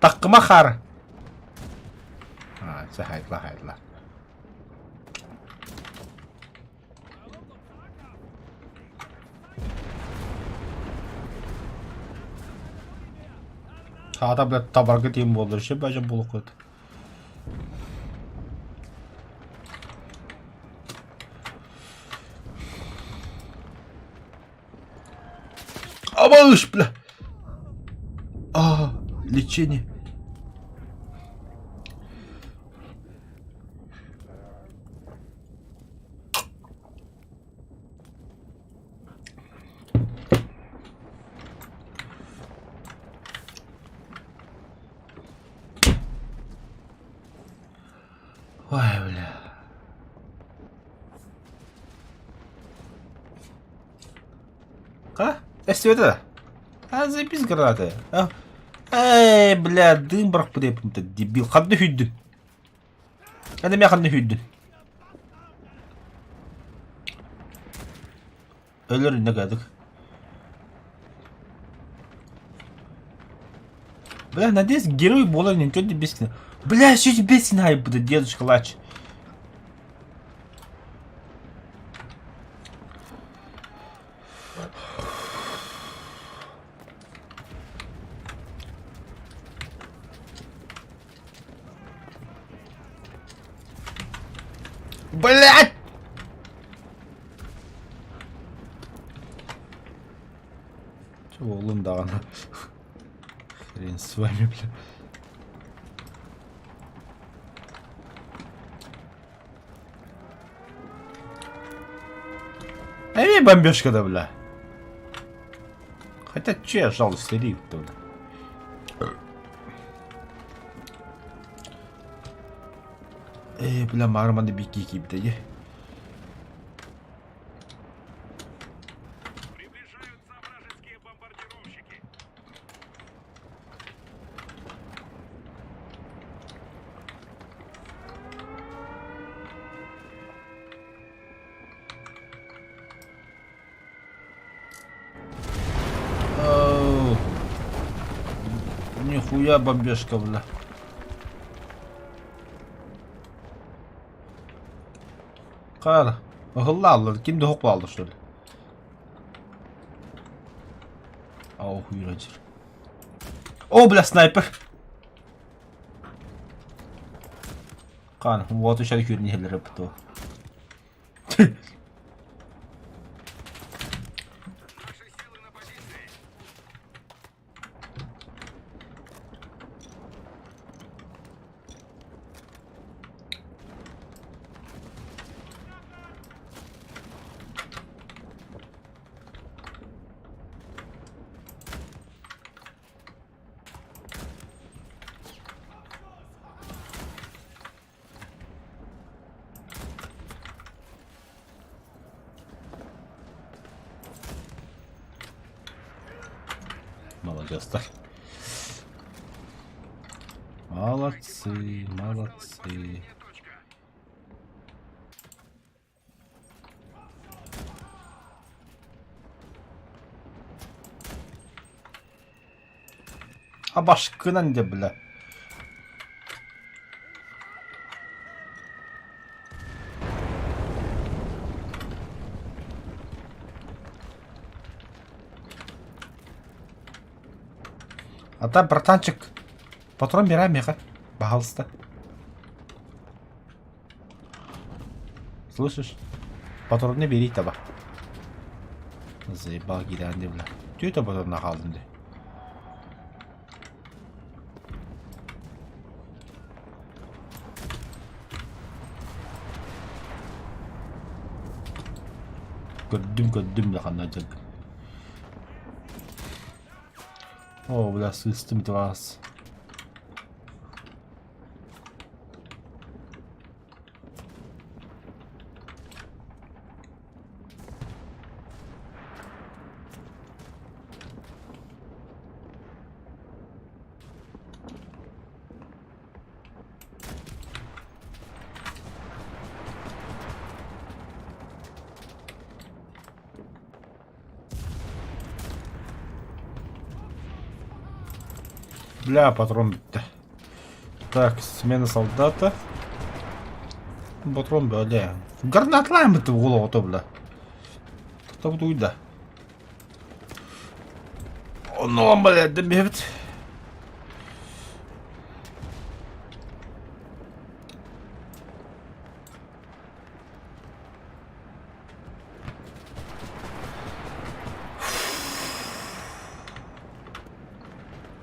Takıma xar. Ha, hayırlar. Sağda bile tabargı diyeyim bu olur. Şey bence buluk oldu. Ama ış bile. Лечение. Ой, бля. Эстеда. Заебись гранаты. Бля, дым брак подепнуто, дебил. Хадны хүйдін. Мен хадны хүйдін. Ölür ne kadar. Бля, надеюсь, герой бола никто не бескин. Бля, что тебе бескин будет, дедушка Лач. Блять! Чего лунда она? Хрен с вами, бля. Мне бомбежка да, бля. Хотя че я жал стерик-то, бля. Бля, марманы бики кипти. Приближаются вражеские бомбардировщики. Нихуя бомбежка, бля. Qara. Hılla alır. Kimde hokla aldı şöyle. Oh, yürücür. Oh, bля, снайпер. Qan, вот еще görünüyor bu. Наши силы на позиции. Молодец-то. Молодцы, молодцы. Точка. А başkına ne de bile. А братанчик, патрон бирай меха, пожалуйста. Слышишь? Патрон не бери таба. Заебал гиранди, бля. Тю это патрон нахалдым де. Көрдүм да қандай жак. О, бля, сыстым вас. Бля, патрон бітті. Так, смена солдата. Патрон, бля. Гранаталар бітті в голову то, бля. Кто буду уйда. Ну, бля, дембет.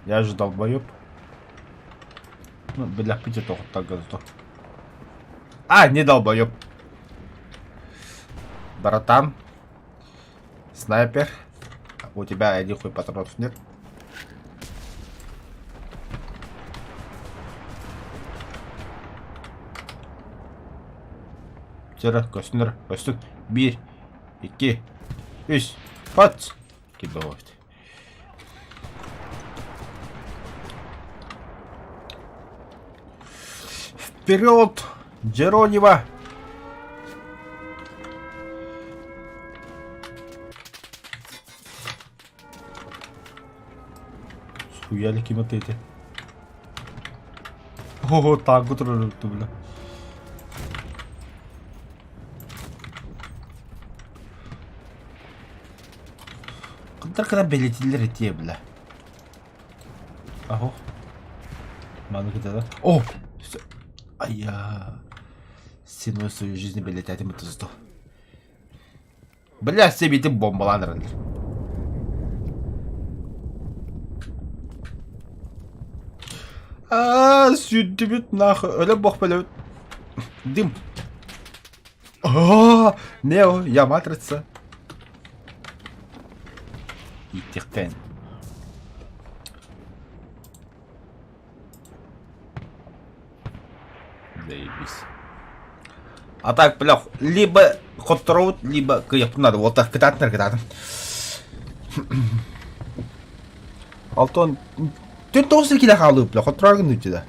Я же долбоёб. Ну, бля, пить это вот так готов. А, не долбоёб. Братан. Снайпер. У тебя один хуй патронов нет. Тера, көстүнөр. Bir, iki, üç. Pat. Кидовать. Вперед! Джеронимо! Схуяли кем-то эти. Ого, так вот рулят, бля. Когда билетилер эти, бля. Ого. Мало где-то. О! А я ценой своей жизни, блядь, этим это сто. Бля, себе ты бомбаландр. Sürdü nahı. Öyle bok böyle. Дым. Не о, я матрица. И техкен. Заебись. А так, бля, либо хот-роуд, либо кыяп надо. Вот так кататын. Алтон. Ты тоже киля халып, бля, хот-роуд нути да.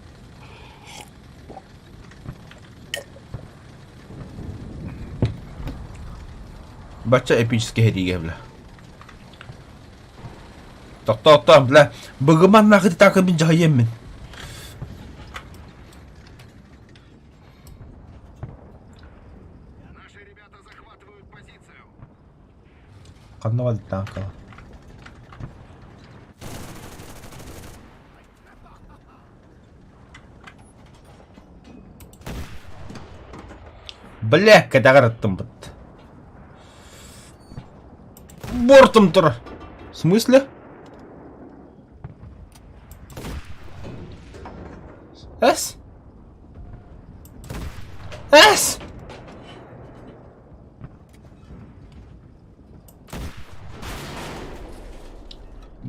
Бача эпический хериге, бля. Так, бля. Богоман нахуй так и жайем. Канал танка. Бля, кадагар аттым бит. Бортом тур. В смысле? Эс?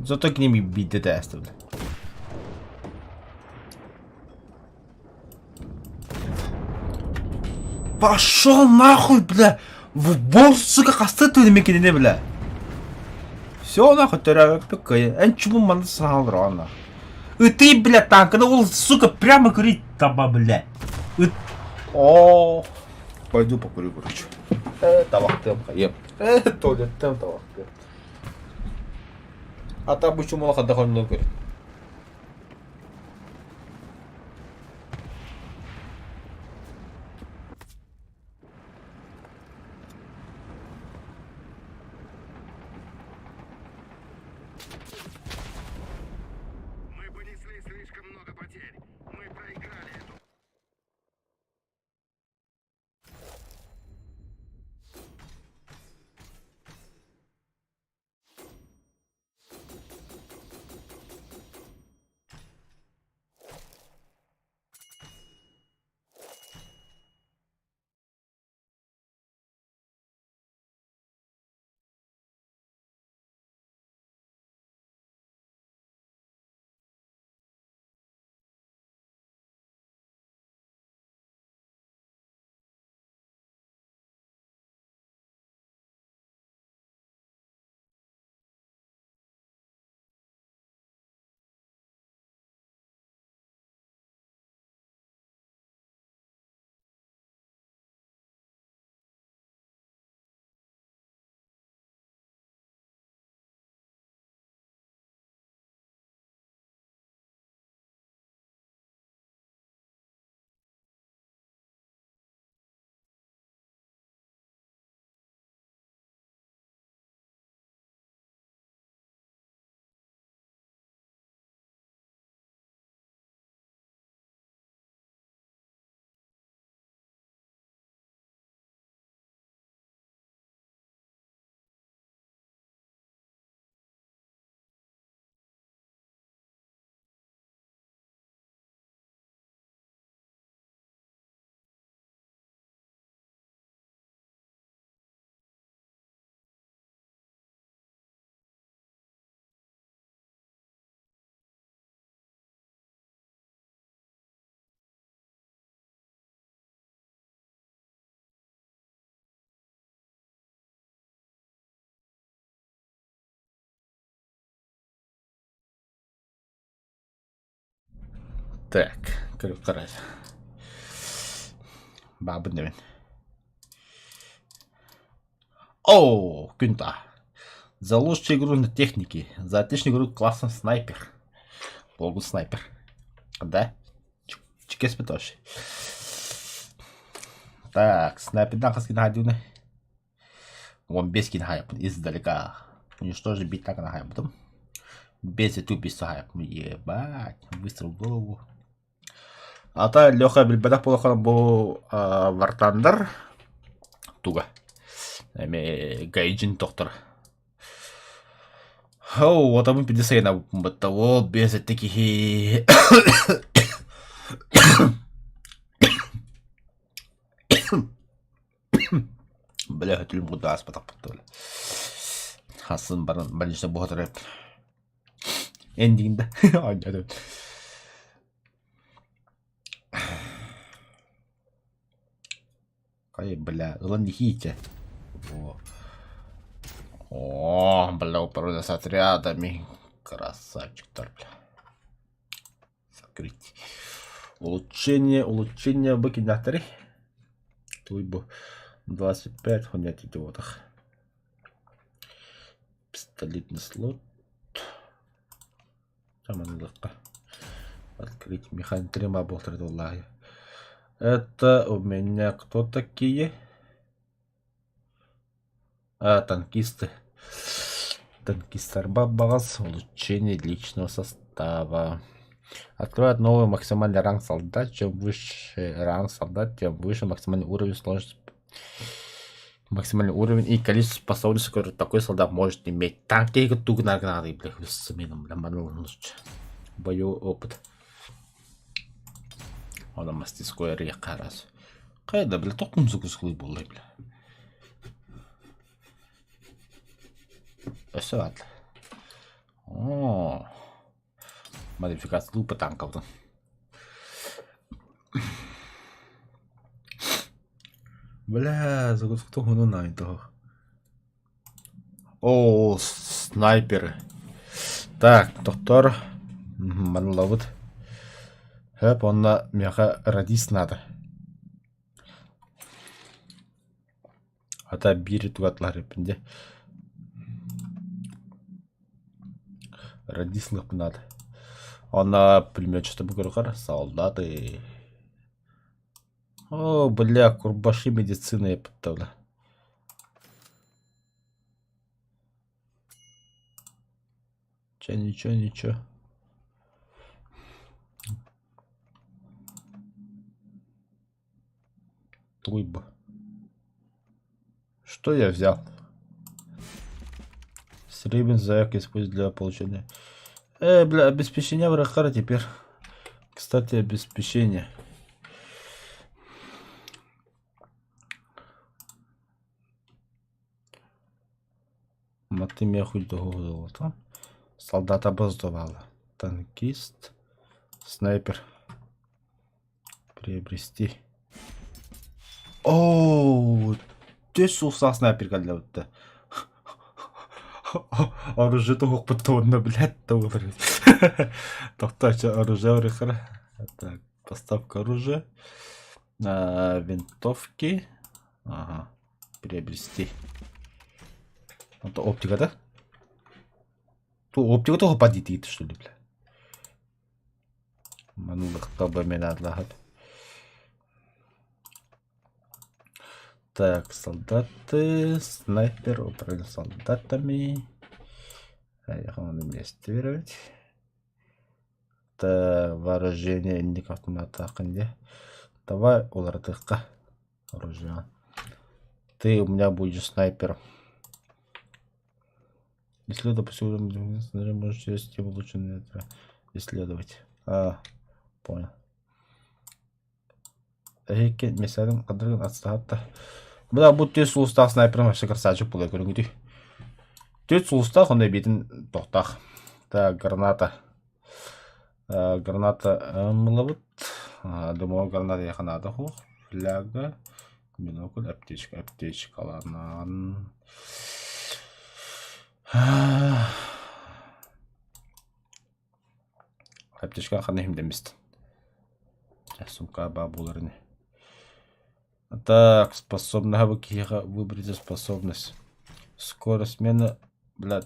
Зато к ними бить детестов. Пошел нахуй, бля! В босс, сука, кастет не бля. Все нахуй, ты пикай. Энчему ман сахал нахуй. И ты, бля, танк, ну, сука, прямо курить таба, бля. О, пойду покурю, короче. Табактым, хаем. Туалеттем табактым. А там еще мало отдохнуть говорит. Мы понесли слишком много потерь. Мы проиграли эту. Так, короче. Бабы немен. Оу, Кюнта. За лучшую игру на технике. За отличную игру классный снайпер. Полгу снайпер. Да? Чекес тоже. Так, снайпер на хаски найдены. Он без кинхайп издалека. Уничтожить бить так на хайп. Потом без эту хайп. Ебать. Выстрел в голову. Ата Леха билбедах болахан бу вартандар. Туга. Гайджин доктор. Оу, вот мы 50 на того без таких. Бля, это любой да, спатак потом. Хасан больница богат рэп. Эндинг, да? Кай, бля, ладно, хите. О, бля, управление с отрядами. Красавчик, торпля. Закрыть. Улучшение в кинаторе. Туйбу 25, хонять идиотах. Пистолетный слот. Там легко. Открыть механик 3 болтер доллара. Это у меня кто такие? Танкисты. Танкисты Арбабас. Улучшение личного состава. Открывает новый максимальный ранг солдат. Чем выше ранг солдат, тем выше максимальный уровень сложности. Максимальный уровень и количество способностей, которые такой солдат может иметь. Танки туго нагнады, блядь, с мином, боевой опыт. Он мастерской река раз. Кайда, блядь, только музыку схлыбал, блядь. Все, о, модификация лупа танков. Бля, загрузка того на этого. О, снайперы. Так, доктор. Манловит. Хэп, он на мяха радист надо. Ата бири тугатлар епінде. Радислық надо. Он на пулеметчество бугрухар. Солдаты. О, бля, курбаши медицины я подтавля. Ничего. Туйба. Что я взял? Сребен заяк использует для получения. Бля, обеспечение врага теперь. Кстати, обеспечение. Матымя хуй договор там. Солдата обоздавала. Танкист. Снайпер. Приобрести. Ооо, төс уса снайперка для вот это. Оружие того потонно, блядь, того. Тоқтача оружие врехара. Так, поставка оружия. Винтовки. Ага. Приобрести. Это оптика, да? То оптика того подит, что ли, бля? Манулах таба меня отлагать. Так, солдаты, снайпер, управление солдатами. Я хочу инвестировать. Это вооружение индикатор на атаке. Давай улардыка оружие. Ты у меня будешь снайпером. Если допустим, можешь вести улучшенные исследовать. Понял. Эйкен меселин кадырын отстаатта. Буда бу төс сулуста снайперым вообще красавчик болой көрүнгүдүй. Төс сулуста хондай бетин токтак. Так, граната. Граната мылыбыт. Думаю, граната яханада ху. Фляга. Бинокль, аптечкаларынан. Аптечка хана хим демистин. Сумка бабуларни. Так, способна выбрать способность. Скорость смены, бля,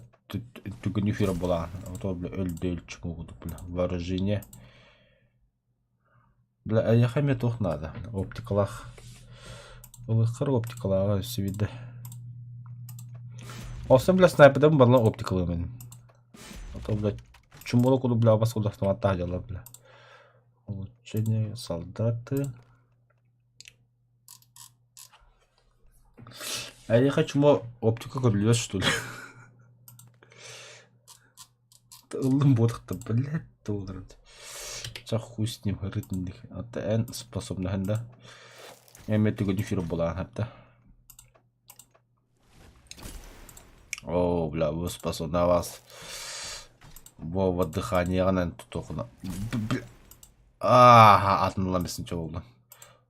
только не фира была. Вот то, бля, эльдельчик могут, бля, вооружение. Бля, а я хаме тух надо. Оптикалах. Улыхар оптикалах, все видно. Осым, бля, снайперден барлы оптикалымен. Вот то, бля, чумолу куду, бля, бас куду автоматта дела, бля. Улучшение, солдаты. А я хочу оптика крылья, что ли? Ботах-то, блядь, толрать. Хуй с ним, рытник. А ты Н способна, да? Я имею в виду, не фиру была, это. О, бля, вы способна вас. Во дыхание, она тут только. Ага, отнулась ничего.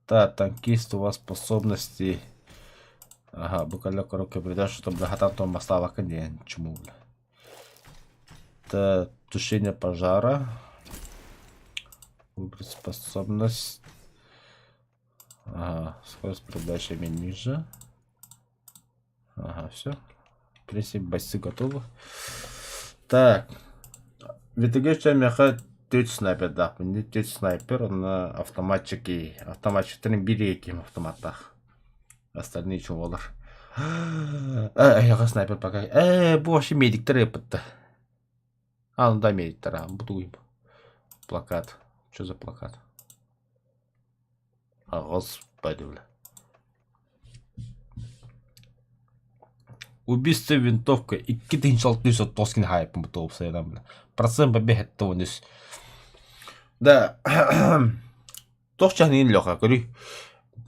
Да, танкист, у вас способности. Ага, буквально коробка придешь, чтобы хатам там остава коне. Чему, бля? Это тушение пожара. Выбрать способность. Ага, скорость передачи ниже. Ага, все. В принципе, бойцы готовы. Так. Витыгеча меха тёть снайпер, да. Не тёть снайпер на автоматчики. Автоматчиктерин бири эким автоматтах. Остальные чувалар. Я снайпер пока. Больше медиктер епытты. Ну да, медиктер. Бутуем. Плакат. Что за плакат? Господи, бля. Убийство винтовкой и какие-то иншалтнюс от тоскин хайп мотов saydan, бля. Процент побегет то нис. Да. Тохчанин лёха, говорю.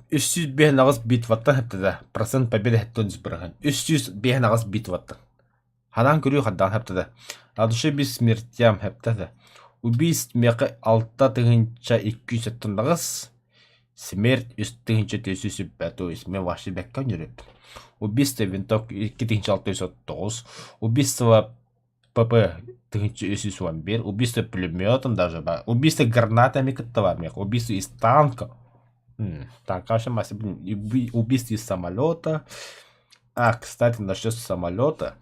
300 бехнагас бит ваттан хэптада. Процент победы хэттон збрахан. 300 бехнагас бит ваттан. Хадан көрү хаддан хэптада. Адушы бис смертям хэптада. Убийств меқы 6 тыгынча 270 смерть үстігінші төсісі бәту ісмен ваши бәккан жүріп. Убийство винтовки 2609, убийство ПП 1381, убийство пулеметом даже бар, убийство гранатами кыттава меқ, убийство из танка. Танка вообще масса, убийство из самолета. Кстати, насчет самолета.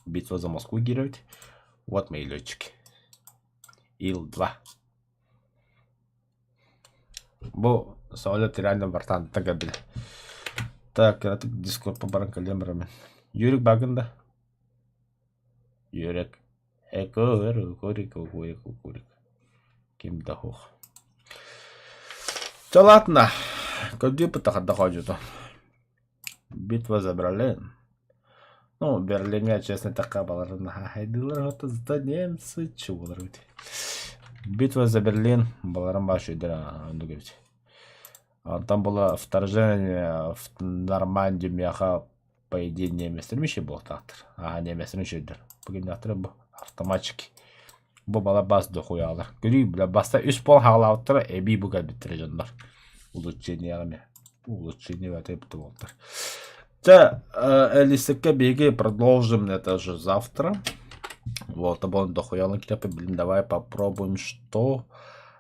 Битва за Москву гировать. Вот мои летчики. Ил-2. Бо самолет реально бартан тага бил. Так, это дискорд по баранкалемрами. Юрик Баганда. Юрик. Курик. Ким дахух. Да ладно. Куда потом доходит? Битва за Берлин. Ну, Берлин, я честно, такая была. Это за немцы, чего говорить. Битва за Берлин была рамбашей, да, говорить. Там было вторжение в Нормандию, мяха, по идее, немец еще был тактор. Немец еще да. Погибнатор был автоматчики. Была баз дохуяла. Говорю, бля, баста пол халаутера, эби буга битрежендар. Улучшение в этой птоволтер. Да, Элисака беги, продолжим это же завтра. Вот, обон дохуяла китапы, блин, давай попробуем, что.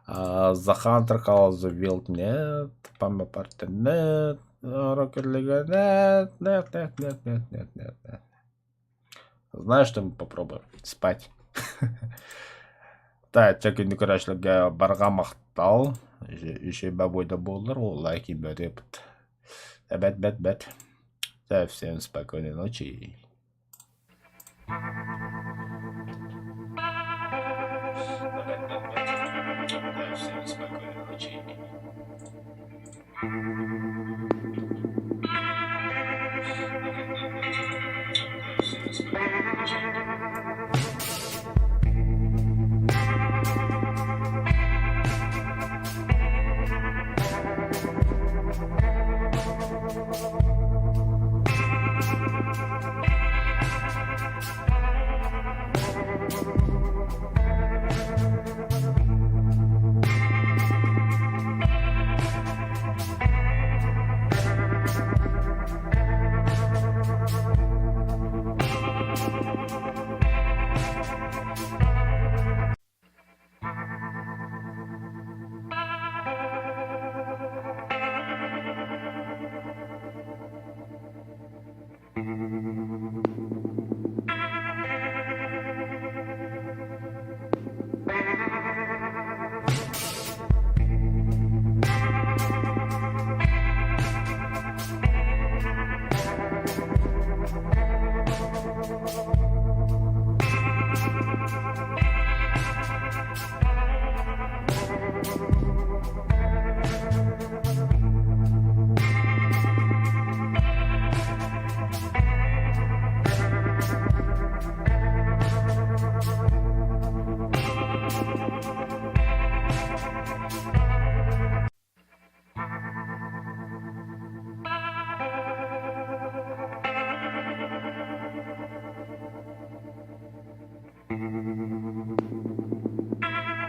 За Хантер Call of the Wild нет, Памба Парти нет, Rocket League нет. Знаешь, что мы попробуем? Спать. Так, чекай, не короче, барға мақтал. Еще бабойда болдыр, ол лайки бәрепт. Бәт. Да, всем спокойной ночи. Всем спокойной ночи.